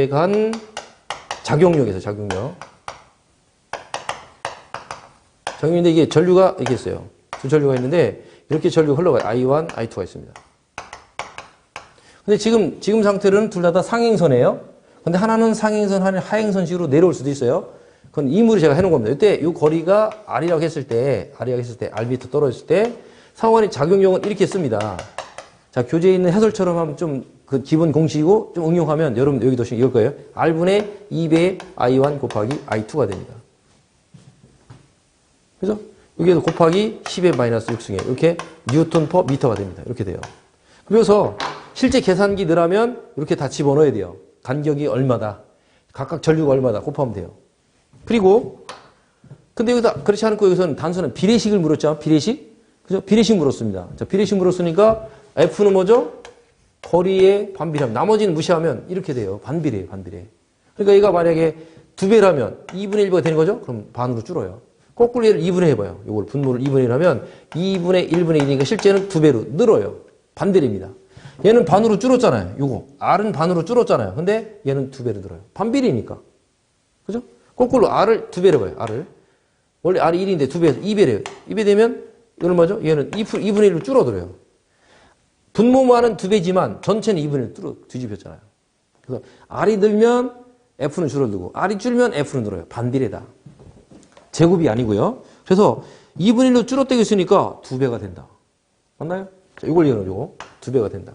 간 작용력에서 작용력. 작용인데 이게 전류가 이렇게 있어요. 두 전류가 있는데 이렇게 전류가 흘러가요. I1, I2가 있습니다. 근데 지금 상태로는 둘 다 상행선이에요. 근데 하나는 상행선, 하나는 하행선식으로 내려올 수도 있어요. 그건 이물이 제가 해놓은 겁니다. 이때 이 거리가 R이라고 했을 때, R비터 떨어졌을 때, 상호간의 작용력은 이렇게 씁니다. 자, 교재에 있는 해설처럼 하면 좀 그 기본 공식이고 좀 응용하면 여러분 여기도 이걸 거예요. R분의 2배의 I1 곱하기 I2가 됩니다. 그죠? 여기에서 곱하기 10의 마이너스 6승에 이렇게 뉴턴 퍼 미터가 됩니다. 이렇게 돼요. 그래서 실제 계산기 넣으면 이렇게 다 집어넣어야 돼요. 간격이 얼마다, 각각 전류가 얼마다 곱하면 돼요. 그리고 근데 여기다 그렇지 않고 여기서는 단순한 비례식을 물었죠. 비례식? 그죠? 비례식 물었습니다. 자, 비례식 물었으니까 F는 뭐죠? 거리의 반비례하면 나머지는 무시하면 이렇게 돼요. 반비례예요. 반비례. 그러니까 얘가 만약에 2배라면 2분의 1배가 되는 거죠? 그럼 반으로 줄어요. 거꾸로 얘를 2분의 해봐요. 이걸 분모를 2분의 1 하면 2분의 1분의 1이니까 실제는 2배로 늘어요. 반비례입니다. 얘는 반으로 줄었잖아요. 요거. R은 반으로 줄었잖아요. 근데 얘는 2배로 늘어요. 반비례니까. 그죠? 거꾸로 R을 2배로 해봐요. R을. 원래 R이 1인데 2배에서 2배래요. 2배 되면 이건 뭐죠? 얘는 2분의 1로 줄어들어요. 분모만은 2배지만 전체는 2분의 1로 뒤집혔잖아요. 그래서 R이 늘면 F는 줄어들고 R이 줄면 F는 늘어요. 반비례다. 제곱이 아니고요. 그래서 2분의 1로 줄어들고 있으니까 2배가 된다. 맞나요? 자, 이걸 이해는 요거 2배가 된다.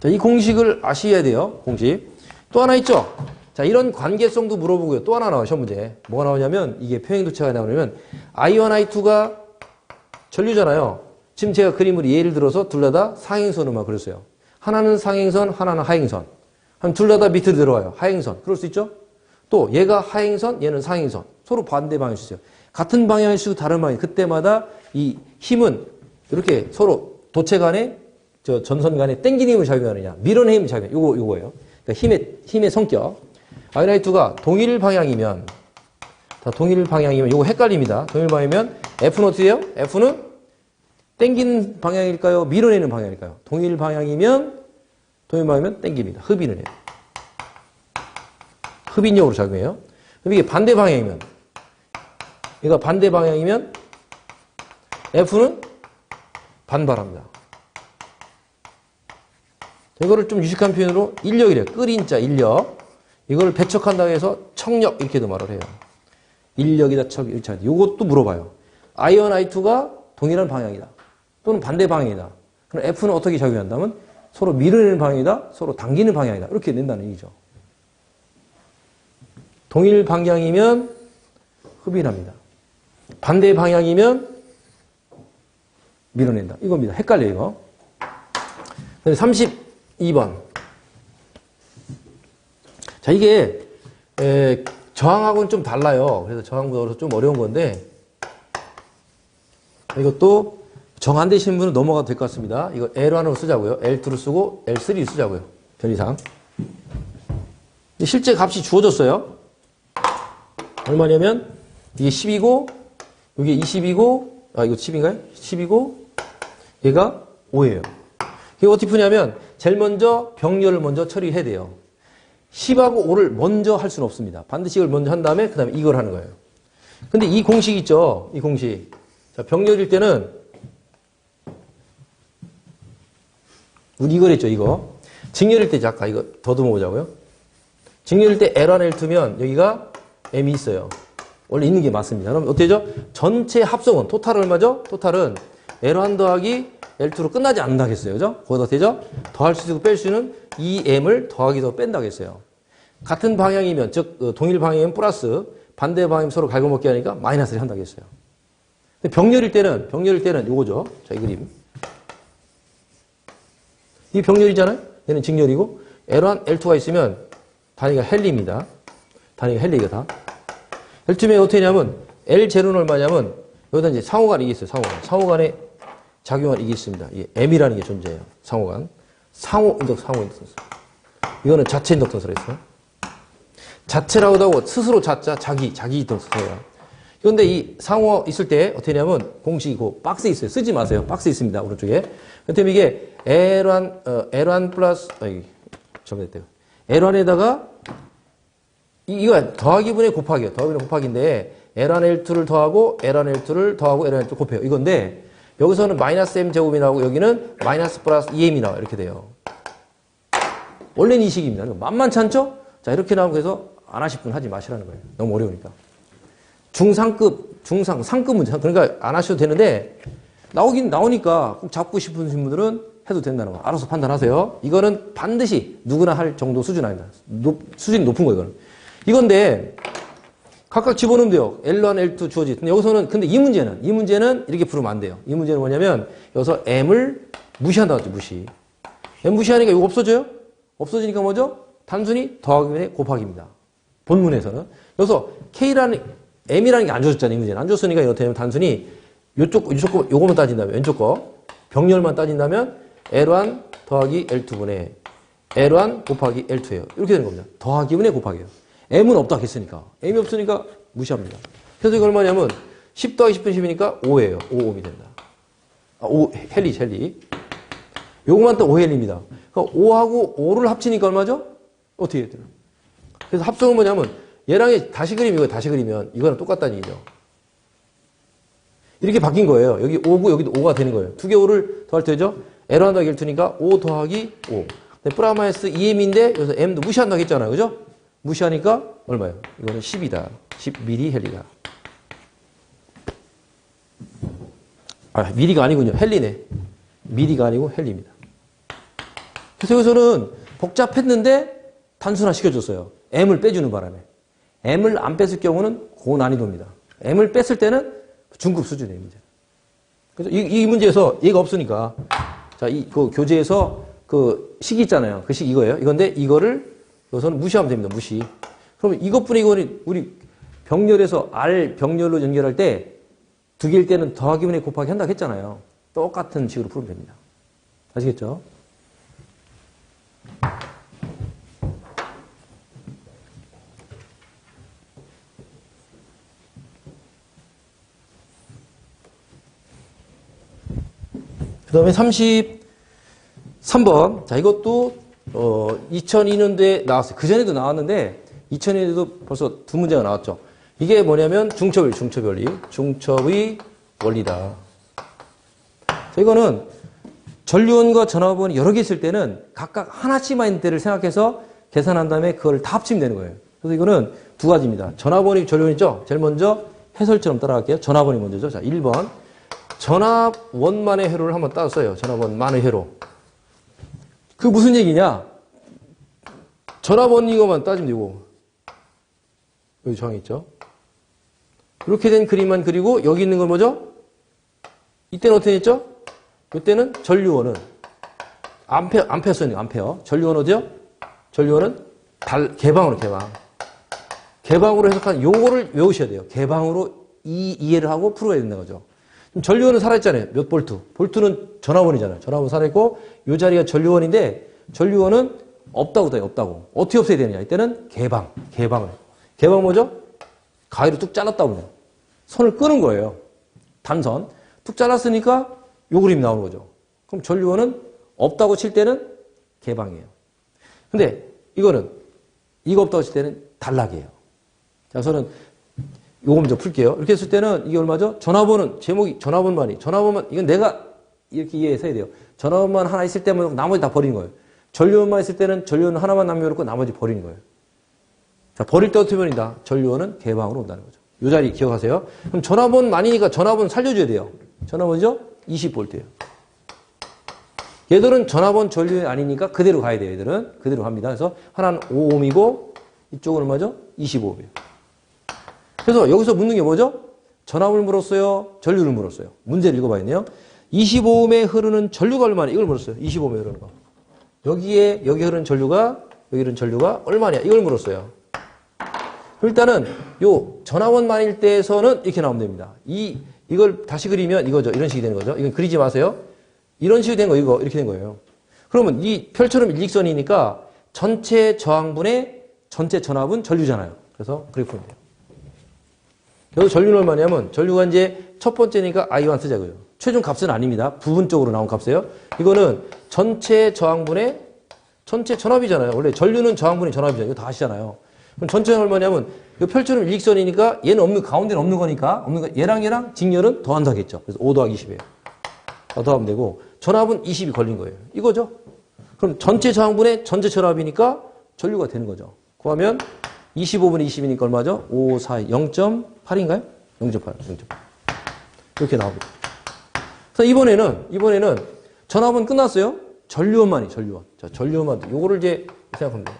자, 이 공식을 아셔야 돼요. 공식. 또 하나 있죠? 자, 이런 관계성도 물어보고요. 또 하나 나와요. 시험 문제. 뭐가 나오냐면 이게 평행도체가 나오려면 I1, I2가 전류잖아요. 지금 제가 그림을 예를 들어서 둘 다 상행선으로만 그렸어요. 하나는 상행선, 하나는 하행선. 그럼 둘 다 밑으로 들어와요. 하행선. 그럴 수 있죠? 또 얘가 하행선, 얘는 상행선. 서로 반대 방향일 수 있어요. 같은 방향일 수도 다른 방향. 그때마다 이 힘은 이렇게 서로 도체 간에 전선 간에 땡기는 힘을 작용하느냐, 밀어내는 힘을 작용하느냐. 요거예요. 그러니까 힘의 성격. I2가 동일 방향이면, 동일 방향이면, 요거 헷갈립니다. 동일 방향이면, F는 어떻게 해요? F는 땡기는 방향일까요? 밀어내는 방향일까요? 동일 방향이면 땡깁니다. 흡인을 해요. 흡인력으로 작용해요. 그럼 이게 반대 방향이면, 얘가 반대 방향이면, F는 반발합니다. 이거를 좀 유식한 표현으로 인력이래요. 끓인 자, 인력. 이걸 배척한다고 해서 척력, 이렇게도 말을 해요. 인력이다, 척, 이렇게 하는데. 이것도 물어봐요. I1, I2가 동일한 방향이다. 또는 반대 방향이다. 그럼 F는 어떻게 작용한다면 서로 밀어내는 방향이다, 서로 당기는 방향이다. 이렇게 낸다는 얘기죠. 동일 방향이면 흡인합니다. 반대 방향이면 밀어낸다. 이겁니다. 헷갈려요, 이거. 32번. 자, 이게 저항하고는 좀 달라요. 그래서 저항보다 좀 어려운 건데 이것도 정 안 되시는 분은 넘어가도 될 것 같습니다. 이거 L1으로 쓰자고요. L2로 쓰고 L3로 쓰자고요. 편의상. 실제 값이 주어졌어요. 얼마냐면 이게 10이고 이게 20이고 이거 10인가요? 10이고 얘가 5예요. 이게 어떻게 푸냐면 제일 먼저 병렬을 먼저 처리해야 돼요. 10하고 5를 먼저 할 수는 없습니다. 반드시 이걸 먼저 한 다음에 그 다음에 이걸 하는 거예요. 근데 이 공식 있죠? 이 공식. 자, 병렬일 때는 우리 이걸 했죠, 이거. 직렬일 때 잠깐 이거 더듬어 보자고요. 직렬일 때 L1, L2면 여기가 M이 있어요. 원래 있는 게 맞습니다. 그럼 어떻게 되죠? 전체 합성은 토탈은 얼마죠? 토탈은 L1 더하기 L2로 끝나지 않는다겠어요. 그죠? 거기다 되죠? 더할 수 있고 뺄 수 있는 2M을 더하기 더 뺀다겠어요. 같은 방향이면, 즉, 동일 방향이면 플러스, 반대 방향이면 서로 갈고먹기 하니까 마이너스를 한다겠어요. 병렬일 때는 요거죠. 자, 이 그림. 이 병렬이잖아요? 얘는 직렬이고, L1, L2가 있으면 단위가 헬리입니다. 단위가 헬리가 다. L2면 어떻게 하냐면, L0는 얼마냐면, 여기다 이제 상호간 이게 있어요, 상호간. 상호간에 작용한 이게 있습니다. 이 M이라는 게 존재해요. 상호간. 상호 인덕턴스. 이거는 자체 인덕턴스라 했어요. 자체라고도 하고 스스로 자자, 자기 인덕턴스예요. 그런데 이 상호 있을 때 어떻게 하냐면 공식이 그 박스에 있어요. 쓰지 마세요. 박스에 있습니다. 오른쪽에. 그렇다면 이게 L1 플러스, 정했대요. L1에다가 이거 더하기 분의 곱하기요. 더하기 분의 곱하기인데 L1, L2를 더하고 L1, L2를 더하고 L1, L2 곱해요. 이건데 여기서는 마이너스 M 제곱이 나오고 여기는 마이너스 플러스 2M이 나와요. 이렇게 돼요. 원래는 이 식입니다. 만만치 않죠? 자, 이렇게 나오고 그래서 안 하실 분 하지 마시라는 거예요. 너무 어려우니까. 상급 문제. 그러니까 안 하셔도 되는데 나오긴 나오니까 꼭 잡고 싶은 분들은 해도 된다는 거. 알아서 판단하세요. 이거는 반드시 누구나 할 정도 수준 아닙니다. 수준이 높은 거예요, 이거는. 이건데 각각 집어넣으면 돼요. L1, L2 주어지. 근데 여기서는, 근데 이 문제는 이렇게 부르면 안 돼요. 이 문제는 뭐냐면, 여기서 M을 무시한다고 했죠, 무시. M 무시하니까 이거 없어져요? 없어지니까 뭐죠? 단순히 더하기 곱하기입니다. 본문에서는. 여기서 M이라는 게 안 줘졌잖아요, 이 문제는. 안 줬으니까 이렇게 되면 단순히 요거만 따진다면, 왼쪽 거, 병렬만 따진다면, L1 더하기 L2분의 L1 곱하기 L2예요. 이렇게 되는 겁니다. 더하기 분의 곱하기예요. M은 없다 했으니까. M이 없으니까 무시합니다. 그래서 이거 얼마냐면 10 더하기 10분 10이니까 5예요. 5옴이 된다. 5 헬리. 요거만 또 5헬리입니다. 그러니까 5하고 5를 합치니까 얼마죠? 어떻게 해야 돼요? 그래서 합성은 뭐냐면 얘랑 다시 그리면 이거랑 똑같다는 얘기죠. 이렇게 바뀐 거예요. 여기 5고 여기도 5가 되는 거예요. 두 개 5를 더할 때죠? L1 더하기 L2니까 5 더하기 5. 플라마이너스 2M인데 여기서 M도 무시한다고 했잖아요. 그죠? 무시하니까 얼마예요? 이거는 10이다. 10mm 헬리다. 미리가 아니군요. 헬리네. 미리가 아니고 헬리입니다. 그래서 여기서는 복잡했는데 단순화 시켜줬어요. m을 빼주는 바람에. m을 안 뺐을 경우는 고난이도입니다. m을 뺐을 때는 중급 수준의 문제. 그래서 이 문제에서 얘가 없으니까 자, 그 교재에서 그 식이 있잖아요. 그 식 이거예요. 이건데 이거를 여기서는 무시하면 됩니다. 무시. 그러면 이것뿐이 이거는 우리 병렬에서 R 병렬로 연결할 때 두 개일 때는 더하기 분의 곱하기 한다고 했잖아요. 똑같은 식으로 풀면 됩니다. 아시겠죠? 그 다음에 33번. 자, 이것도, 2002년도에 나왔어요. 그전에도 나왔는데, 2002년에도 벌써 두 문제가 나왔죠. 이게 뭐냐면, 중첩의 원리. 중첩의 원리다. 자, 이거는 전류원과 전압원이 여러 개 있을 때는 각각 하나씩만 있는 때를 생각해서 계산한 다음에 그걸 다 합치면 되는 거예요. 그래서 이거는 두 가지입니다. 전압원이 전류원이죠. 제일 먼저 해설처럼 따라갈게요. 전압원이 먼저죠. 자, 1번. 전압원만의 회로를 한번 따졌어요. 전압원만의 회로. 그 무슨 얘기냐? 전압원 이거만 따지면 되고. 여기 저항 있죠? 이렇게 된 그림만 그리고 여기 있는 건 뭐죠? 이때는 어떻게 됐죠? 이때는 전류원은 암페어 써있는 암페어. 전류원 어디요? 전류원은 개방으로 개방. 개방으로 해석한 요거를 외우셔야 돼요. 개방으로 이해를 하고 풀어야 된다는 거죠. 전류원은 살아있잖아요. 몇 볼트? 볼트는 전압원이잖아요. 전압원 살아있고 이 자리가 전류원인데 전류원은 없다고 돼요. 없다고. 어떻게 없애야 되느냐? 이때는 개방을. 개방 뭐죠? 가위로 뚝 잘랐다고 그냥. 선을 끄는 거예요. 단선. 뚝 잘랐으니까 요 그림이 나오는 거죠. 그럼 전류원은 없다고 칠 때는 개방이에요. 근데 이거는 이거 없다고 칠 때는 단락이에요. 자, 저는 요거 먼저 풀게요. 이렇게 했을 때는 이게 얼마죠? 전압원은 제목이 전압원만 이건 내가 이렇게 이해해서 해야 돼요. 전압원만 하나 있을 때면 나머지 다 버리는 거예요. 전류원만 있을 때는 전류원 하나만 남겨놓고 나머지 버리는 거예요. 자, 버릴 때 어떻게 버린다? 전류원은 개방으로 온다는 거죠. 요 자리 기억하세요. 그럼 전압원만이니까 전압원 살려줘야 돼요. 전압원이죠? 20V예요. 얘들은 전압원 전류원이 아니니까 그대로 가야 돼요. 얘들은 그대로 갑니다. 그래서 하나는 5ohm이고 이쪽은 얼마죠? 25ohm이에요. 그래서 여기서 묻는 게 뭐죠? 전압을 물었어요? 전류를 물었어요? 문제를 읽어봐야겠네요. 25ohm에 흐르는 전류가 얼마냐? 이걸 물었어요. 25ohm에 흐르는 거. 여기 흐르는 전류가 얼마냐? 이걸 물었어요. 일단은 요 전압원만일 때에서는 이렇게 나오면 됩니다. 이걸 다시 그리면 이거죠. 이런 식이 되는 거죠. 이건 그리지 마세요. 이런 식이 된 거, 이렇게 된 거예요. 그러면 이 별처럼 일직선이니까 전체 저항분의 전체 전압은 전류잖아요. 그래서 그래프는 돼요. 여기서 전류는 얼마냐면 전류가 이제 첫 번째니까 I1 쓰자고요. 최종 값은 아닙니다. 부분적으로 나온 값이에요. 이거는 전체 저항분의 전체 전압이잖아요. 원래 전류는 저항분의 전압이잖아요. 이거 다 아시잖아요. 그럼 전체는 얼마냐면 이 별처럼 일직선이니까 얘는 가운데는 없는 거니까 얘랑 직렬은 더한다겠죠. 그래서 5 더하기 20이에요. 더하면 되고 전압은 20이 걸린 거예요. 이거죠. 그럼 전체 저항분의 전체 전압이니까 전류가 되는 거죠. 구하면 25분의 20이니까 얼마죠? 5, 4, 0.8인가요? 0.8. 이렇게 나옵니다. 그래서 이번에는 전압은 끝났어요. 전류원만이 전류원. 자, 전류원만. 요거를 이제 생각하면 돼요.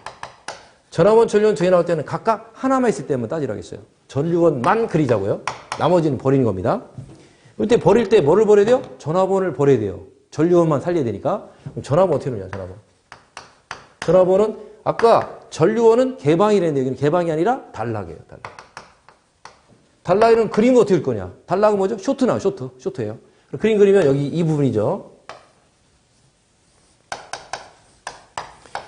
전압원, 전류원 두 개 나올 때는 각각 하나만 있을 때만 따지라겠어요. 전류원만 그리자고요. 나머지는 버리는 겁니다. 이때 버릴 때 뭐를 버려야 돼요? 전압원을 버려야 돼요. 전류원만 살려야 되니까. 그럼 전압원 어떻게 놓냐, 전압원. 전압원은 아까 전류원은 개방이랬는데 여기는 개방이 아니라 단락이에요, 단락. 단락에는 그림은 어떻게 할 거냐? 단락은 뭐죠? 쇼트나, 쇼트예요. 그림 그리면 여기 이 부분이죠.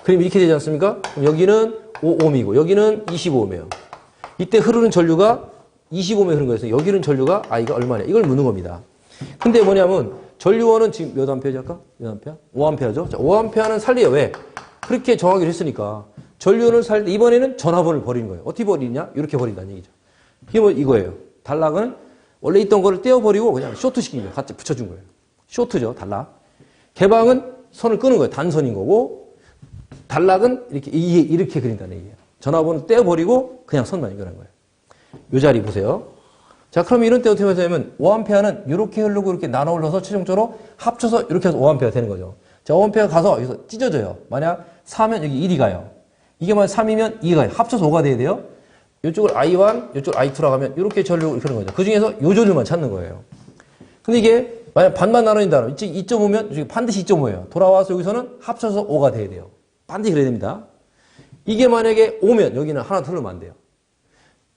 그림 이렇게 되지 않습니까? 그럼 여기는 5ohm이고 여기는 25ohm이에요. 이때 흐르는 전류가 25ohm에 흐르는 거여서 여기는 전류가 I가 얼마냐? 이걸 묻는 겁니다. 근데 뭐냐면 전류원은 지금 몇 암페어지 아까? 몇 암페어? 5암페어죠. 자, 5암페어는 살려요. 왜? 그렇게 정하기로 했으니까. 전류원을 살 때 이번에는 전압원을 버리는 거예요. 어떻게 버리냐? 이렇게 버린다는 얘기죠. 이게 뭐 이거예요. 단락은 원래 있던 거를 떼어버리고 그냥 쇼트 시키는 거예요. 같이 붙여준 거예요. 쇼트죠. 단락. 개방은 선을 끄는 거예요. 단선인 거고 단락은 이렇게 그린다는 얘기예요. 전압원은 떼어버리고 그냥 선만 연결한 거예요. 이 자리 보세요. 자, 그럼 이런 때 어떻게 하냐면 5A는 이렇게 흐르고 이렇게 나눠 올려서 최종적으로 합쳐서 이렇게 해서 5A 되는 거죠. 자, 5A가 가서 여기서 찢어져요. 만약 4면 여기 1이 가요. 이게 만약 3이면 2가 가요. 합쳐서 5가 돼야 돼요. 이쪽을 I1, 이쪽을 I2라고 하면 이렇게 전류 이렇게 하는 거죠. 그 중에서 요 전류만 찾는 거예요. 근데 이게 만약 반반 나눠진다. 이쪽 2.5면 여기 반드시 2.5예요. 돌아와서 여기서는 합쳐서 5가 돼야 돼요. 반드시 그래야 됩니다. 이게 만약에 5면 여기는 하나 틀리면 안 돼요.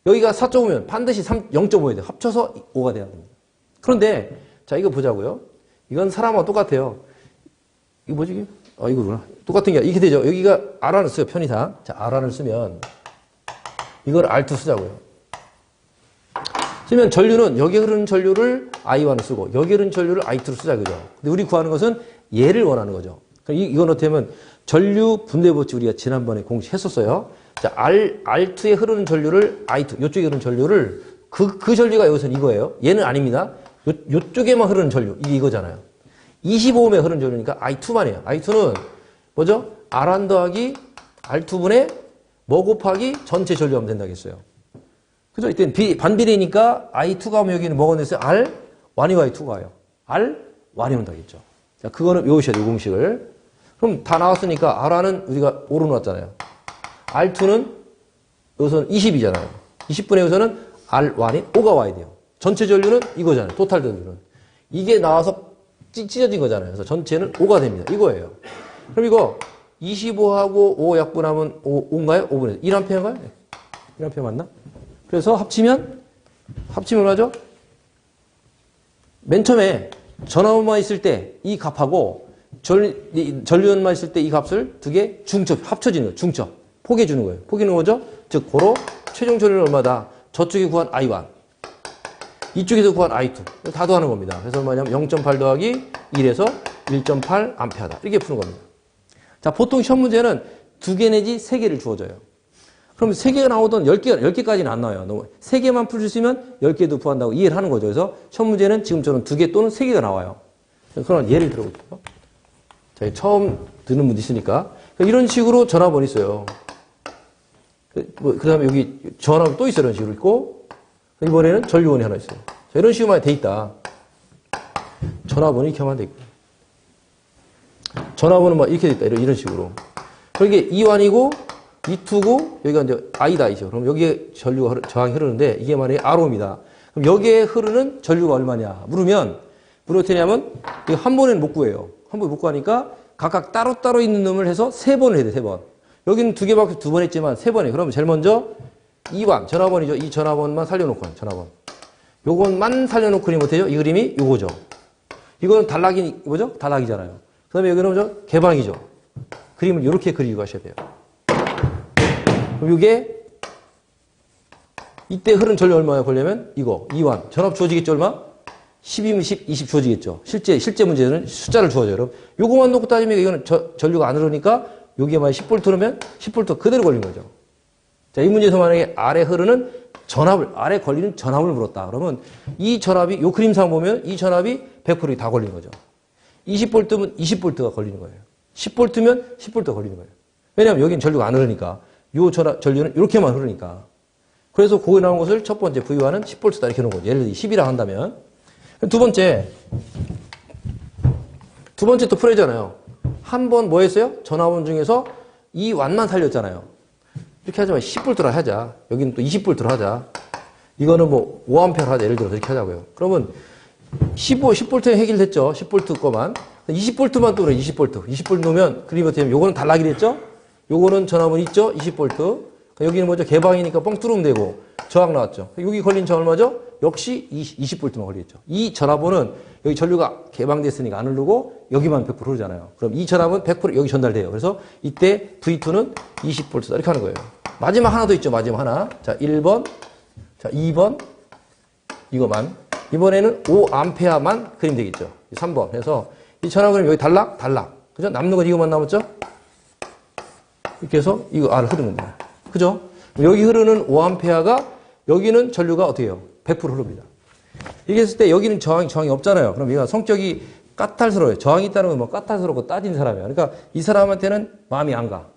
여기가 4.5면 반드시 0.5야 돼요. 합쳐서 5가 돼야 됩니다. 그런데 자 이거 보자고요. 이건 사람하고 똑같아요. 이거 뭐지? 이거구나. 똑같은 게 이렇게 되죠. 여기가 R안을 써요. 편의상. 자, R안을 쓰면 이걸 R2 쓰자고요. 쓰면 전류는 여기 흐르는 전류를 I1을 쓰고 여기 흐르는 전류를 I2를 쓰자 그죠. 근데 우리 구하는 것은 얘를 원하는 거죠. 이건 어떻게 하면 전류 분대 법칙 우리가 지난번에 공식했었어요. 자, R2에 흐르는 전류를 I2, 이쪽에 흐르는 전류를 그 전류가 여기서는 이거예요. 얘는 아닙니다. 요쪽에만 흐르는 전류. 이게 이거잖아요. 25옴에 흐르는 전류니까 I2만이에요. I2는 뭐죠? R1 더하기 R2분의 뭐 곱하기 전체 전류 하면 된다겠어요. 그죠? 이때는 반비례니까 I2가 오면 여기는 뭐가 됐어요? R1이 Y2가 와요. R1이 온다겠죠. 자, 그거는 외우셔야 돼요, 공식을. 그럼 다 나왔으니까 R1은 우리가 5로 나왔잖아요. R2는 여기서는 20이잖아요. 20분의 여기서는 R1이 5가 와야 돼요. 전체 전류는 이거잖아요. 토탈 전류는. 이게 나와서 찢어진 거잖아요. 그래서 전체는 5가 됩니다. 이거예요. 그럼 이거 25하고 5 약분하면 5인가요? 5분의 1A인가요? 네. 1A 맞나? 그래서 합치면 얼마죠? 맨 처음에 전압만 있을 때 이 값하고 전류만 있을 때 이 값을 두 개 합쳐지는 거예요. 중첩. 포개해 주는 거예요. 포개는 거죠? 즉, 고로 최종 전류는 얼마다? 저쪽에 구한 I1. 이쪽에서 구한 I2. 다 더하는 겁니다. 그래서 얼마냐면 0.8 더하기 1에서 1.8 암페어다. 이렇게 푸는 겁니다. 자, 보통 시험 문제는 2개 내지 3개를 주어져요. 그럼 3개가 나오던 10개까지는 안 나와요. 3개만 풀 수 있으면 10개도 구한다고 이해를 하는 거죠. 그래서 시험 문제는 지금처럼 2개 또는 3개가 나와요. 그런 예를 들어볼게요. 자, 처음 듣는 분도 있으니까. 이런 식으로 전화번호 있어요. 그 다음에 여기 전화번호 또 있어요. 이런 식으로 있고. 이번에는 전류원이 하나 있어요. 자, 이런 식으로만 돼 있다. 전화번호 이렇게 하면 돼 있고. 전화번호 막 이렇게 돼 있다. 이런 식으로. 그럼 이게 E1이고, E2고, 여기가 이제 I다, 이죠. 그럼 여기에 전류가 저항이 흐르는데, 이게 만약에 R호입니다. 그럼 여기에 흐르는 전류가 얼마냐? 물으면, 어떻게 하냐면, 이거 한 번에는 못 구해요. 한 번에 못 구하니까, 각각 따로따로 있는 놈을 해서 3번을 해야 돼, 3번. 여기는 2개밖에 2번 했지만 3번에. 그러면 제일 먼저, E1, 전화번이죠. 이 전화번만 살려놓고, 전화번. 요것만 살려놓고 그림 어때요? 이 그림이 요거죠. 이거는 단락이, 뭐죠? 단락이잖아요. 그 다음에 여기는 뭐죠? 개방이죠. 그림을 이렇게 그리고 가셔야 돼요. 그럼 이게, 이때 흐른 전류 얼마나 걸려면? 이거, E1. 전압 주어지겠죠, 얼마? 10이면 10, 20 주어지겠죠. 실제 문제는 숫자를 주어져요. 여러분. 요거만 놓고 따지면 이거는 전류가 안 흐르니까 여기에 만약 10V면 10V 그대로 걸린 거죠. 자, 이 문제에서 만약에 아래 흐르는 전압을, 아래 걸리는 전압을 물었다. 그러면 이 전압이, 요 그림상 보면 이 전압이 100% 다 걸리는 거죠. 20V면 20V가 걸리는 거예요. 10V면 10V가 걸리는 거예요. 왜냐하면 여기는 전류가 안 흐르니까. 요 전류는 이렇게만 흐르니까. 그래서 거기 나온 것을 첫 번째 V1은 10V다 이렇게 놓은 거죠. 예를 들어 10이라 한다면. 두 번째 또 풀어야잖아요. 한 번 뭐 했어요? 전압원 중에서 이 완만 살렸잖아요. 이렇게 하지 마. 10V로 하자. 여기는 또 20V로 하자. 이거는 뭐 5A 하자. 예를 들어서 이렇게 하자고요. 그러면 10V 해결됐죠. 10V 거만. 20V만 또 그래. 20V. 20V 놓으면 그림 어떻게 하면 요거는 단락이 됐죠? 요거는 전압은 있죠? 20V. 여기는 뭐죠? 개방이니까 뻥 뚫으면 되고 저항 나왔죠. 여기 걸린 저항 얼마죠? 역시 20V만 걸리겠죠. 이 전압원은 여기 전류가 개방됐으니까 안 흐르고 여기만 100% 흐르잖아요. 그럼 이 전압은 100% 여기 전달돼요. 그래서 이때 V2는 20V다 이렇게 하는 거예요. 마지막 하나 더 있죠. 마지막 하나. 자, 1번. 자, 2번. 이거만. 이번에는 5A만 그리면 되겠죠. 3번. 그래서 이 전압은 여기 단락. 그죠? 남는 건 이거만 남았죠? 이렇게 해서 이거 R을 흐르면 돼요. 그죠? 여기 흐르는 5A가 여기는 전류가 어떻게 해요? 100% 흐릅니다. 이렇게 했을 때 여기는 저항이 없잖아요. 그럼 얘가 성격이 까탈스러워요. 저항이 있다는 건 뭐 까탈스럽고 따진 사람이야. 그러니까 이 사람한테는 마음이 안 가.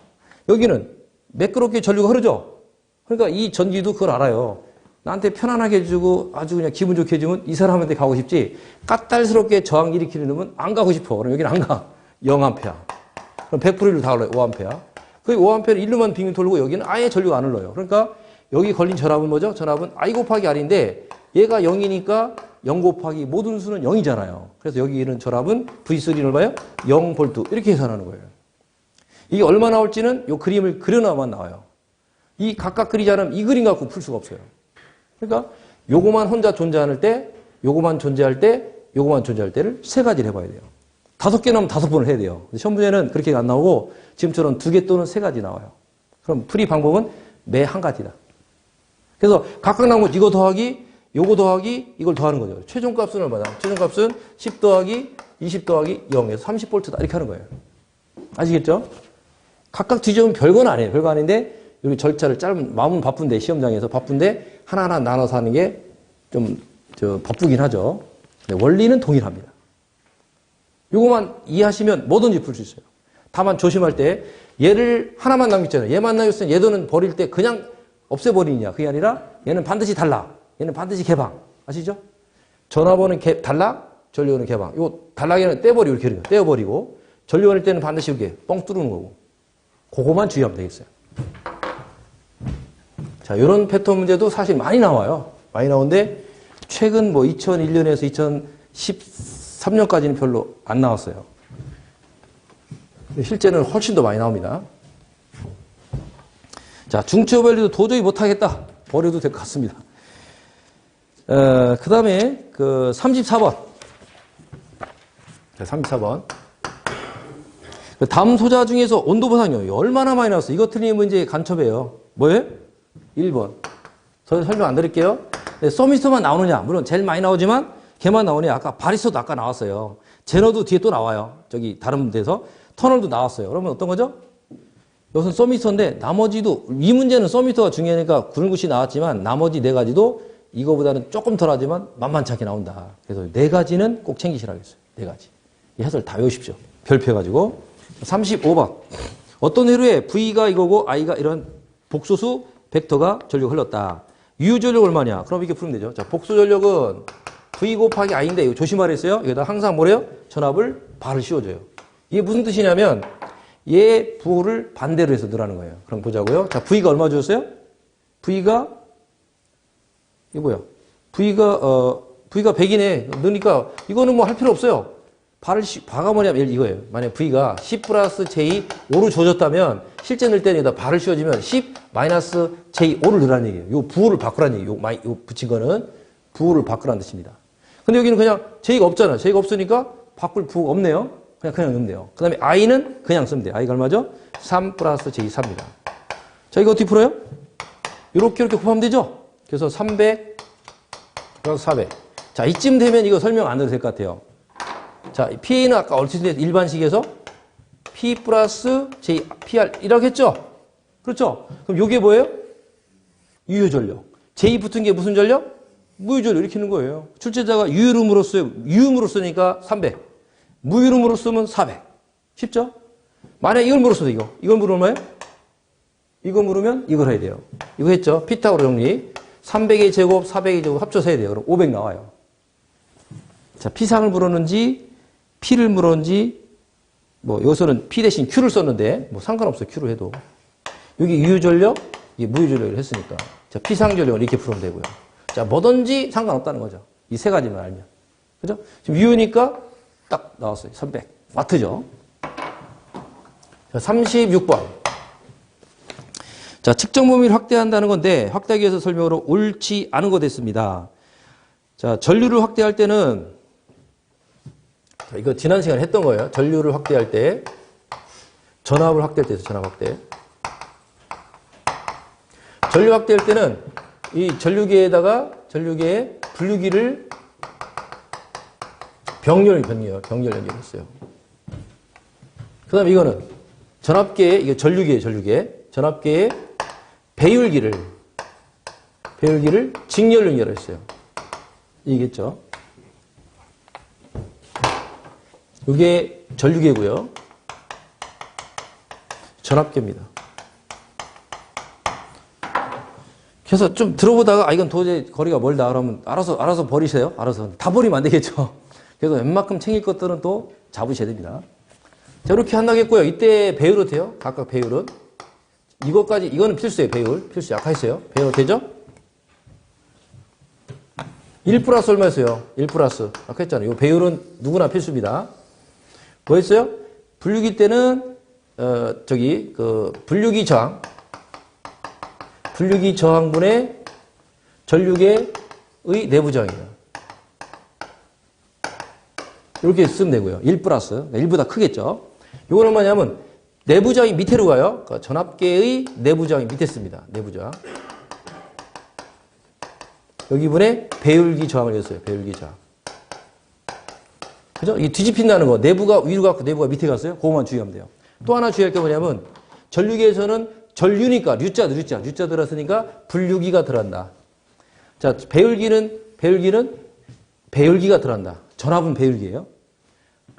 여기는 매끄럽게 전류가 흐르죠? 그러니까 이 전기도 그걸 알아요. 나한테 편안하게 해주고 아주 그냥 기분 좋게 해주면 이 사람한테 가고 싶지 까탈스럽게 저항 일으키는 놈은 안 가고 싶어. 그럼 여기는 안 가. 0A. 그럼 100%를 다 흘러요. 5A. 그 5A를 1로만 빙빙 돌고 여기는 아예 전류가 안 흘러요. 그러니까 여기 걸린 전압은 뭐죠? 전압은 I 곱하기 R인데 얘가 0이니까 0 곱하기 모든 수는 0이잖아요. 그래서 여기 있는 전압은 V3는 얼마예요? 0V. 이렇게 계산하는 거예요. 이게 얼마 나올지는 이 그림을 그려놔만 나와요. 이 각각 그리지 않으면 이 그림 갖고 풀 수가 없어요. 그러니까 요거만 혼자 존재할 때, 요거만 존재할 때, 요거만 존재할 때를 세 가지를 해봐야 돼요. 5개 나오면 5번을 해야 돼요. 시험 문제는 그렇게 안 나오고 지금처럼 2개 또는 3가지 나와요. 그럼 풀이 방법은 매 한 가지다. 그래서 각각 나온 거 이거 더하기, 요거 더하기, 이걸 더하는 거죠. 최종값은 얼마다? 최종값은 10 더하기, 20 더하기 0에서 30V다. 이렇게 하는 거예요. 아시겠죠? 각각 뒤져보면 별건 아니에요. 별거 아닌데 여기 절차를 짧은, 마음은 바쁜데, 시험장에서 바쁜데 하나하나 나눠서 하는 게 좀 바쁘긴 하죠. 근데 원리는 동일합니다. 이거만 이해하시면 뭐든지 풀 수 있어요. 다만 조심할 때 얘를 하나만 남겼잖아요. 얘만 남겼으면 얘도는 버릴 때 그냥 없애버리느냐. 그게 아니라 얘는 반드시 달라. 얘는 반드시 개방. 아시죠? 전압원은 달락, 전류원은 개방. 이거 달락에는 떼버리고 이렇게 떼어버리고 전류원일 때는 반드시 이렇게 뻥 뚫는 거고. 그거만 주의하면 되겠어요. 자, 이런 패턴 문제도 사실 많이 나와요. 많이 나오는데 최근 뭐 2001년에서 2013년까지는 별로 안 나왔어요. 실제는 훨씬 더 많이 나옵니다. 자, 중추 분리도 도저히 못하겠다. 버려도 될 것 같습니다. 그 다음에 그 34번. 34번. 담 소자 중에서 온도 보상요. 얼마나 많이 나왔어요? 이거 틀리면 문제 간첩이에요. 뭐예요? 1번. 저는 설명 안 드릴게요. 서미스터만 나오느냐? 물론 제일 많이 나오지만 걔만 나오냐? 아까 바리스터도 아까 나왔어요. 제너도 뒤에 또 나와요. 저기 다른 데서. 터널도 나왔어요. 그러면 어떤 거죠? 이것은 서미스터인데 나머지도 이 문제는 서미스터가 중요하니까 9시 나왔지만 나머지 4가지도 이거보다는 조금 덜하지만 만만치 않게 나온다. 그래서 4가지는 꼭 챙기시라겠어요. 4가지. 이 해설 다 외우십시오. 별표 해가지고. 35번. 어떤 회로에 V가 이거고 I가 이런 복소수 벡터가 전류가 흘렀다. 유전력 얼마냐? 그럼 이렇게 풀면 되죠. 자, 복소 전력은 V 곱하기 I인데 이거 조심하라 했어요. 여기다 항상 뭐래요? 전압을 발을 씌워줘요. 이게 무슨 뜻이냐면 얘 부호를 반대로 해서 넣으라는 거예요. 그럼 보자고요. 자, V가 얼마 주었어요? V가 이게 뭐야? V가 100이네. 넣으니까 이거는 뭐 할 필요 없어요. 바가 뭐냐면 이거예요. 만약 V가 10 플러스 J 5로 주어졌다면 실제 넣을 때는 여기다 발을 씌워주면 10 마이너스 J 5를 넣으라는 얘기예요. 요 부호를 바꾸라는 얘기예요. 요 붙인 거는 부호를 바꾸라는 뜻입니다. 근데 여기는 그냥 J가 없잖아요. J가 없으니까 바꿀 부호가 없네요. 그냥 넣으면 돼요. 그 다음에 I는 그냥 쓰면 돼요. I가 얼마죠? 3 플러스 J 3입니다. 자, 이거 어떻게 풀어요? 이렇게 곱하면 되죠? 그래서 300 플러스 400. 자, 이쯤 되면 이거 설명 안 해도 될 것 같아요. 자, PA는 아까 얼추 일반식에서 P 플러스 J, PR 이라고 했죠? 그렇죠? 그럼 이게 뭐예요? 유효전력. J 붙은 게 무슨 전력? 무유전력 이렇게 하는 거예요. 출제자가 유효음으로 써요. 유음으로 쓰니까 300. 무유음으로 쓰면 400. 쉽죠? 만약 이걸 물었어도 이걸 물으면 뭐예요? 이거 물으면 이걸 해야 돼요. 이거 했죠? 피타고라 정리. 300의 제곱, 400의 제곱 합쳐서 해야 돼요. 그럼 500 나와요. 자, P상을 물었는지, P를 물었는지, 뭐, 여기서는 P 대신 Q를 썼는데, 뭐 상관없어요. Q를 해도. 여기 유효전력, 이게 무유전력을 했으니까. 자, P상전력을 이렇게 풀면 되고요. 자, 뭐든지 상관없다는 거죠. 이 세 가지만 알면. 그죠? 지금 유효니까 딱 나왔어요. 300. 와트죠. 자, 36번. 자, 측정 범위를 확대한다는 건데, 확대하기 위해서 설명으로 옳지 않은 거 됐습니다. 자, 전류를 확대할 때는, 자, 이거 지난 시간에 했던 거예요. 전류를 확대할 때, 전압을 확대할 때에서 전압 확대. 전류 확대할 때는 이 전류계에다가 전류계에 분류기를 병렬 연결했어요. 그 다음에 이거는 전압계에, 이게 전류계, 전압계에 배율기를 직렬 연결했어요. 이겠죠? 이게 전류계고요. 전압계입니다. 그래서 좀 들어보다가 이건 도저히 거리가 멀다 그러면 알아서 버리세요. 알아서 다 버리면 안 되겠죠. 그래서 웬만큼 챙길 것들은 또 잡으셔야 됩니다. 자, 이렇게 한다겠고요. 이때 배율 어때요? 각각 배율은? 이것까지, 이거는 필수예요, 배율. 필수. 아까 했어요. 배율 되죠? 1 플러스 얼마였어요? 1 플러스. 아까 했잖아요. 이 배율은 누구나 필수입니다. 뭐 했어요? 분류기 때는, 분류기 저항. 분류기 저항분의 전류계의 내부 저항이에요. 이렇게 쓰면 되고요. 1 플러스. 그러니까 1보다 크겠죠? 이거는 뭐냐면, 내부 저항이 밑으로 가요. 그러니까 전압계의 내부 저항이 밑에 씁니다. 내부 저항. 여기 분에 배율기 저항을 했어요. 배율기 저항. 그죠? 이 뒤집힌다는 거. 내부가 위로 갔고 내부가 밑에 갔어요. 그거만 주의하면 돼요. 또 하나 주의할 게 뭐냐면 전류기에서는 전류니까 류자 들었으니까 분류기가 들어간다. 자, 배율기는 배율기가 들어간다. 전압은 배율기예요.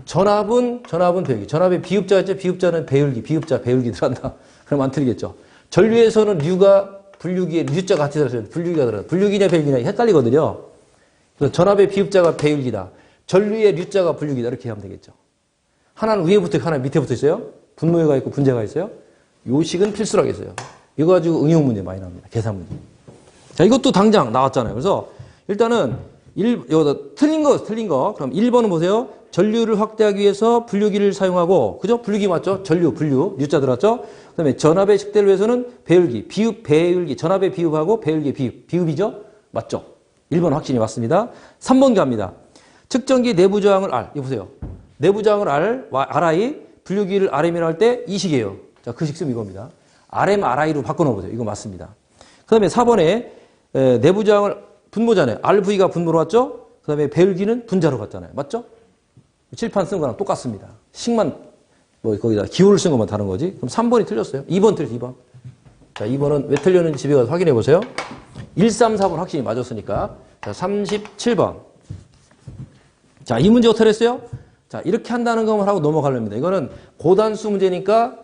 전압은 배율기. 전압의 비읍자가 있죠. 비읍자는 배율기 들어간다. 그럼 안 틀리겠죠. 전류에서는 류가 분류기에 류자가 같이 들어있어요. 분류기가 들어간다. 분류기냐 배율기냐 헷갈리거든요. 그래서 전압의 비읍자가 배율기다. 전류의 류자가 분류기다. 이렇게 하면 되겠죠. 하나는 위에 붙어 있고 하나는 밑에 붙어 있어요. 분모가 있고 분자가 있어요. 요식은 필수라고 했어요. 이거 가지고 응용 문제 많이 나옵니다. 계산 문제. 자, 이것도 당장 나왔잖아요. 그래서 일단은 여기다 틀린 거. 그럼 1번은 보세요. 전류를 확대하기 위해서 분류기를 사용하고, 그죠? 분류기 맞죠? 분류, 류자 들어왔죠? 그 다음에 전압의 식대를 위해서는 배율기, 배율기, 전압의 비읍하고 배율기 비읍이죠? 맞죠? 1번 확진이 맞습니다. 3번 갑니다. 측정기 내부 저항을 R. 이거 보세요. 내부 저항을 RI, 분류기를 RM이라고 할 때 이 식이에요. 자, 그 식 쓰면 이겁니다. RM, RI로 바꿔놓으세요. 이거 맞습니다. 그 다음에 4번에 내부 저항을 분모잖아요. RV가 분모로 왔죠? 그 다음에 배율기는 분자로 갔잖아요. 맞죠? 칠판 쓴 거랑 똑같습니다. 식만, 거기다 기호를 쓴 것만 다른 거지. 그럼 3번이 틀렸어요. 2번 틀렸어요, 2번. 자, 2번은 왜 틀렸는지 집에 가서 확인해 보세요. 1, 3, 4번 확실히 맞았으니까. 자, 37번. 자, 이 문제 어떻게 했어요? 자, 이렇게 한다는 것만 하고 넘어가려합니다. 이거는 고단수 문제니까,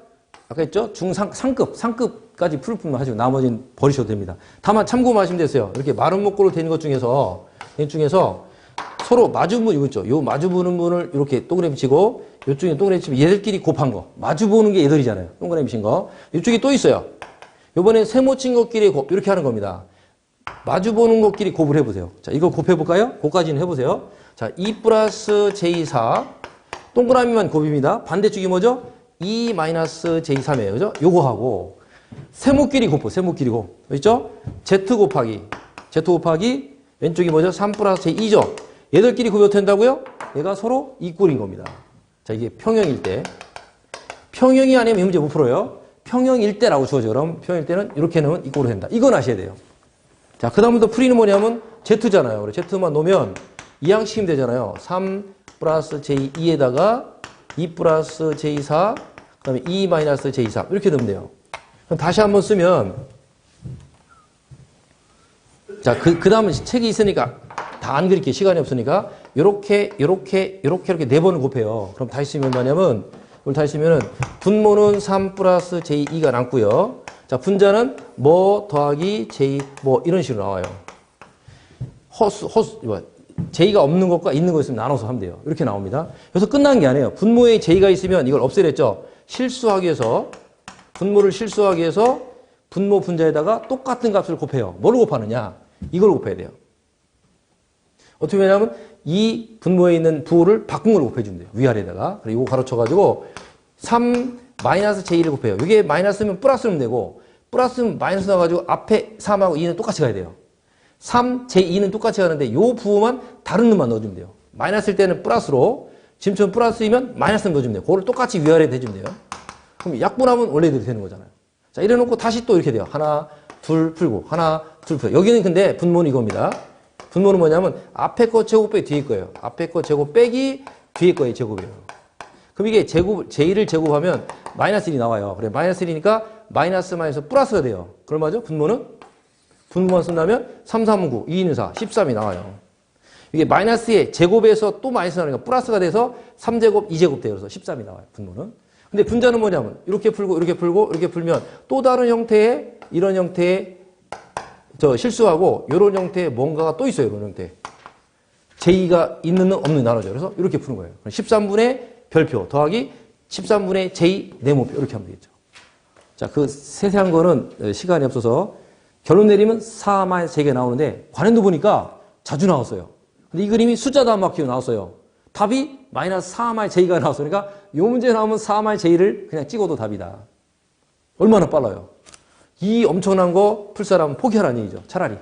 아까 했죠? 상급까지 풀풀만 하시고 나머지는 버리셔도 됩니다. 다만 참고만 하시면 되세요. 이렇게 마른 목골로 된 것 중에서 서로 마주보는 이거 있죠. 요 마주보는 분을 이렇게 동그라미 치고 요쪽에 동그라미 치면 얘들끼리 곱한 거. 마주보는 게 얘들이잖아요. 동그라미 친 거. 이쪽에 또 있어요. 요번에 세모 친 것끼리 곱 이렇게 하는 겁니다. 마주보는 것끼리 곱을 해보세요. 자, 이거 곱해볼까요? 곱까지는 해보세요. 자, 2 플러스 J4 동그라미만 곱입니다. 반대쪽이 뭐죠? 2 마이너스 J3이에요. 그죠? 요거 하고 세모끼리 곱. 있죠? Z 곱하기 왼쪽이 뭐죠? 3 플러스 J2죠? 얘들끼리 곱이 어떻게 된다고요? 얘가 서로 이꼴인 겁니다. 자, 이게 평형일 때. 평형이 아니면 이 문제 못 풀어요. 평형일 때라고 주어져. 그럼 평형일 때는 이렇게 넣으면 이꼴로 된다. 이건 아셔야 돼요. 자, 그 다음부터 풀이는 뭐냐면 Z잖아요. 그래, Z만 놓으면 이항식이면 되잖아요. 3 플러스 J2에다가 2 플러스 J4, 그 다음에 2 마이너스 J3. 이렇게 넣으면 돼요. 그럼 다시 한번 쓰면, 자, 그 다음은 책이 있으니까 다 안 그릴게요. 시간이 없으니까. 요렇게 4번을 곱해요. 그럼 다시 쓰면 뭐냐면, 이걸 다시 쓰면은, 분모는 3 플러스 J2가 남고요. 자, 분자는 뭐 더하기 J, 이런 식으로 나와요. J가 없는 것과 있는 거 있으면 나눠서 하면 돼요. 이렇게 나옵니다. 그래서 끝난 게 아니에요. 분모에 J가 있으면 이걸 없애랬죠. 분모를 실수하기 위해서 분모 분자에다가 똑같은 값을 곱해요. 뭐를 곱하느냐? 이걸 곱해야 돼요. 어떻게 하냐면 이 분모에 있는 부호를 바꾼 걸 곱해주면 돼요. 위아래에다가. 그리고 이거 가로쳐가지고 3 마이너스 J를 곱해요. 이게 마이너스면 플러스면 되고 플러스면 마이너스 나가지고 앞에 3하고 2는 똑같이 가야 돼요. 3, J2는 똑같이 가는데 이 부호만 다른 놈만 넣어주면 돼요. 마이너스일 때는 플러스로, 지금처럼 플러스이면 마이너스 넣어주면 돼요. 그거를 똑같이 위아래 해주면 돼요. 그럼 약분하면 원래대로 되는 거잖아요. 자, 이래놓고 다시 또 이렇게 돼요. 하나, 둘 풀고, 하나, 둘 풀고. 여기는 근데 분모는 이겁니다. 분모는 뭐냐면 앞에 거 제곱 빼기 뒤에 거예요. 앞에 거 제곱 빼기 뒤에 거의 제곱이에요. 그럼 이게 J를 제곱하면 마이너스 1이 나와요. 그래, 마이너스 1이니까 마이너스 플러스가 돼요. 그럼 맞죠? 분모만 쓴다면 3, 3, 9, 2, 2, 4, 13이 나와요. 이게 마이너스의 제곱에서 또 마이너스 나니까 플러스가 돼서 3제곱, 2제곱 돼요. 그래서 13이 나와요. 분모는. 근데 분자는 뭐냐면 이렇게 풀고 이렇게 풀면 또 다른 형태의 이런 형태의 실수하고 이런 형태의 뭔가가 또 있어요. 이런 형태. J가 있는 없는 나눠져요. 그래서 이렇게 푸는 거예요. 13분의 별표 더하기 13분의 j 네모표 이렇게 하면 되겠죠. 자, 그 세세한 거는 시간이 없어서 결론 내리면 4-j가 나오는데 관행도 보니까 자주 나왔어요. 근데 이 그림이 숫자도 안 막히고 나왔어요. 답이 마이너스 4-j가 나왔어요. 그러니까 이 문제 나오면 4-j를 그냥 찍어도 답이다. 얼마나 빨라요. 이 엄청난 거 풀 사람은 포기하라는 얘기죠. 차라리.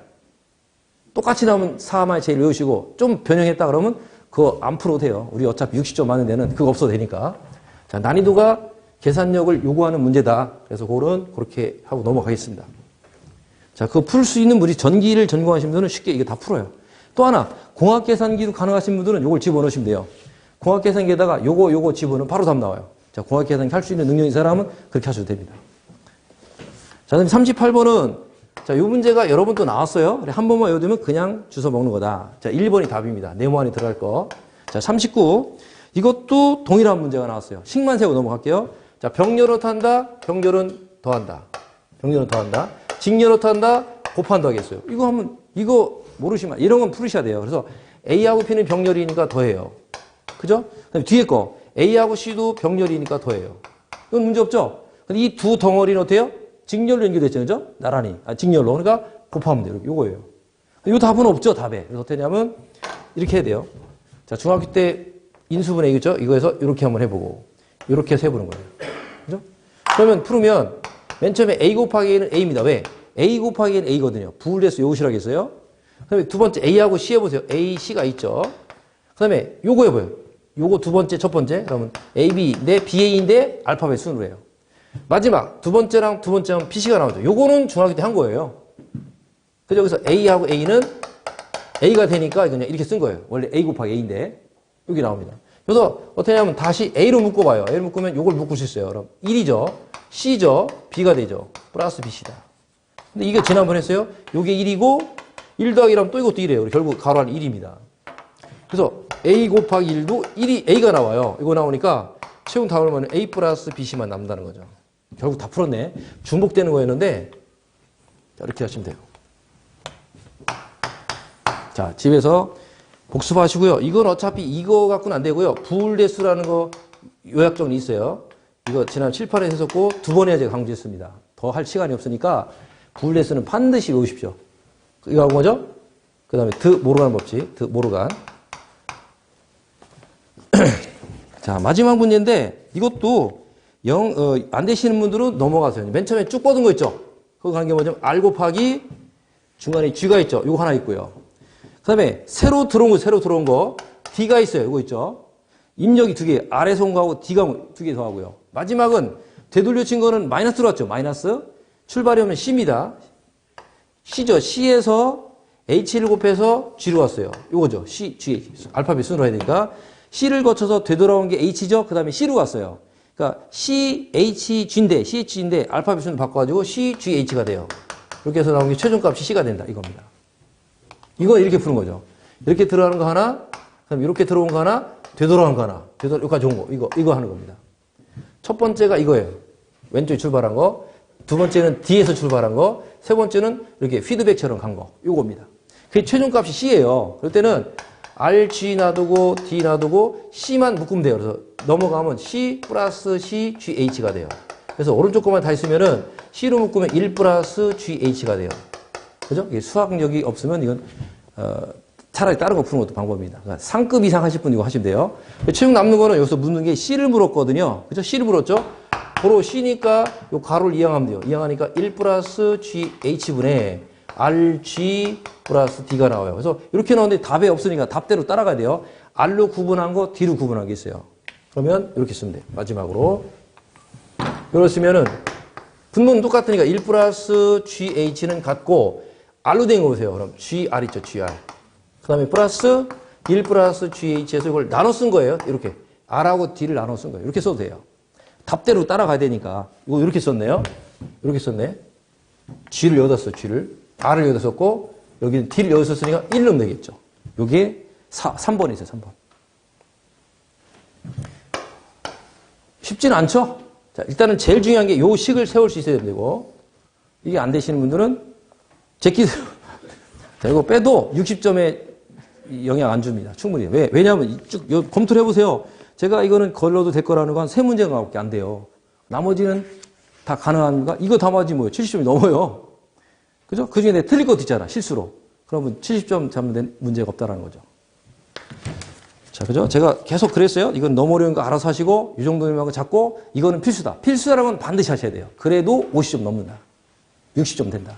똑같이 나오면 4-j를 외우시고 좀 변형했다 그러면 그거 안 풀어도 돼요. 우리 어차피 60점 맞는 데는 그거 없어도 되니까. 자, 난이도가 계산력을 요구하는 문제다. 그래서 그거는 그렇게 하고 넘어가겠습니다. 자, 그거 풀 수 있는 분이 전기를 전공하신 분들은 쉽게 이게 다 풀어요. 또 하나, 공학계산기도 가능하신 분들은 요걸 집어넣으시면 돼요. 공학계산기에다가 요거 집어넣으면 바로 답 나와요. 자, 공학계산기 할 수 있는 능력인 사람은 그렇게 하셔도 됩니다. 자, 그다음에 38번은 자, 요 문제가 여러 번 또 나왔어요. 한 번만 외워두면 그냥 주워 먹는 거다. 자, 1번이 답입니다. 네모 안에 들어갈 거. 자, 39. 이것도 동일한 문제가 나왔어요. 식만 세고 넘어갈게요. 자, 병렬로 한다. 병렬은 더한다. 병렬은 더한다. 직렬로 한다. 곱한다 하겠어요. 이거 하면 이거 모르시면 이런 건 풀으셔야 돼요. 그래서 A하고 P는 병렬이니까 더해요. 그죠? 그다음에 뒤에 거 A하고 C도 병렬이니까 더해요. 이건 문제 없죠? 근데 이 두 덩어리는 어때요? 직렬로 연결됐죠, 그죠? 나란히. 직렬로. 그러니까 곱하면 돼요. 요거예요. 이 답은 없죠, 답에. 그래서 어떻게 하냐면, 이렇게 해야 돼요. 자, 중학교 때 인수분해, 그죠? 이거에서 이렇게 한번 해보고, 이렇게 해서 해보는 거예요. 그죠? 그러면 풀으면, 맨 처음에 A 곱하기 A는 A입니다. 왜? A 곱하기 A는 A거든요. 부울대수 요것이라겠어요? 그 다음에 두 번째 A하고 C 해보세요. A, C가 있죠? 그 다음에 요거 해봐요. 요거 두 번째, 첫 번째. 그러면 A, B인데, BA인데, 알파벳 순으로 해요. 마지막 두 번째랑 두 번째는 BC가 나오죠. 요거는 중학교 때 한 거예요. 그래서 여기서 A하고 A는 A가 되니까 그냥 이렇게 쓴 거예요. 원래 A 곱하기 A인데 여기 나옵니다. 그래서 어떻게 하냐면 다시 A로 묶어봐요. A로 묶으면 요걸 묶을 수 있어요. 그럼 1이죠. C죠. B가 되죠. 플러스 BC다. 근데 이게 지난번 했어요. 요게 1이고 1 더하기 1하면 또 이것도 1이에요. 결국 가로 안에 1입니다. 그래서 A 곱하기 1도 1이 A가 나와요. 이거 나오니까 채운 답을 보면 A 플러스 BC만 남는다는 거죠. 결국 다 풀었네. 중복되는 거였는데 자, 이렇게 하시면 돼요. 자, 집에서 복습하시고요. 이건 어차피 이거 갖고는 안 되고요. 부울대수라는 거 요약정이 있어요. 이거 지난 7, 8회 했었고 두 번 해야 제가 강조했습니다. 더 할 시간이 없으니까 부울대수는 반드시 외우십시오. 이거 하고 뭐죠? 그 다음에 드 모르간 법칙, 드 모르간. 자, 마지막 문제인데 이것도 안 되시는 분들은 넘어가세요. 맨 처음에 쭉 뻗은 거 있죠? 그거 가는 게 뭐냐면 R 곱하기 중간에 G가 있죠? 이거 하나 있고요. 그 다음에 새로 들어온 거 D가 있어요. 이거 있죠? 입력이 두 개, R에서 온 거하고 D가 두 개 더하고요. 마지막은 되돌려 친 거는 마이너스 들어왔죠? 마이너스. 출발이 오면 C입니다. C죠? C에서 H를 곱해서 G로 왔어요. 이거죠? C, G, 알파벳 순으로 해야 되니까 C를 거쳐서 되돌아온 게 H죠? 그 다음에 C로 갔어요. 그러니까 CHG인데 알파벳 순 바꿔가지고 CGH가 돼요. 이렇게 해서 나온 게 최종값이 C가 된다. 이겁니다. 이거 이렇게 푸는 거죠. 이렇게 들어가는 거 하나, 그다음 이렇게 들어온 거 하나, 되돌아온 거 하나, 여기까지 온 거. 이거 하는 겁니다. 첫 번째가 이거예요. 왼쪽에 출발한 거. 두 번째는 D에서 출발한 거. 세 번째는 이렇게 피드백처럼 간 거. 이겁니다. 그게 최종값이 C예요. 그럴 때는 R, G 놔두고 D 놔두고 C만 묶으면 돼요. 그래서 넘어가면 C 플러스 C, G, H가 돼요. 그래서 오른쪽 것만 다 있으면은 C로 묶으면 1 플러스 G, H가 돼요. 그죠? 이게 수학력이 없으면 이건 차라리 다른 거 푸는 것도 방법입니다. 그러니까 상급 이상 하실 분 이거 하시면 돼요. 최종 남는 거는 여기서 묻는 게 C를 물었거든요. 그죠? C를 물었죠? 바로 C니까 요 가로를 이항하면 돼요. 이항하니까 1 플러스 G, H분의 R, G 플러스 D가 나와요. 그래서 이렇게 나오는데 답이 없으니까 답대로 따라가야 돼요. R로 구분한 거, D로 구분한 게 있어요. 그러면 이렇게 쓰면 돼요. 마지막으로. 이렇게 쓰면은 분모는 똑같으니까 1 플러스 GH는 같고 R로 된 거 보세요. 그럼 GR 있죠, GR. 그 다음에 플러스 1 플러스 GH에서 이걸 나눠 쓴 거예요. 이렇게. R하고 D를 나눠 쓴 거예요. 이렇게 써도 돼요. 답대로 따라가야 되니까. 이거 이렇게 썼네요. 이렇게 썼네. G를 여기다 써, G를. R을 여기다 썼고, 여기는 D를 여기다 썼으니까 1 넣으면 되겠죠. 여기에 3번이 있어요, 3번. 쉽지는 않죠? 자, 일단은 제일 중요한 게 요 식을 세울 수 있어야 되고, 이게 안 되시는 분들은 제끼대로. 자, 이거 빼도 60점에 영향 안 줍니다. 충분히. 왜냐하면 쭉 검토를 해보세요. 제가 이거는 걸러도 될 거라는 건 세 문제가밖에 안 돼요. 나머지는 다 가능한가? 이거 다 맞으면 뭐예요? 70점이 넘어요. 그죠? 그 중에 틀릴 것도 있잖아, 실수로. 그러면 70점 잡는 문제가 없다라는 거죠. 자, 그죠? 제가 계속 그랬어요. 이건 너무 어려운 거 알아서 하시고, 이 정도면 잡고, 이거는 필수다. 필수라는 건 반드시 하셔야 돼요. 그래도 50점 넘는다. 60점 된다.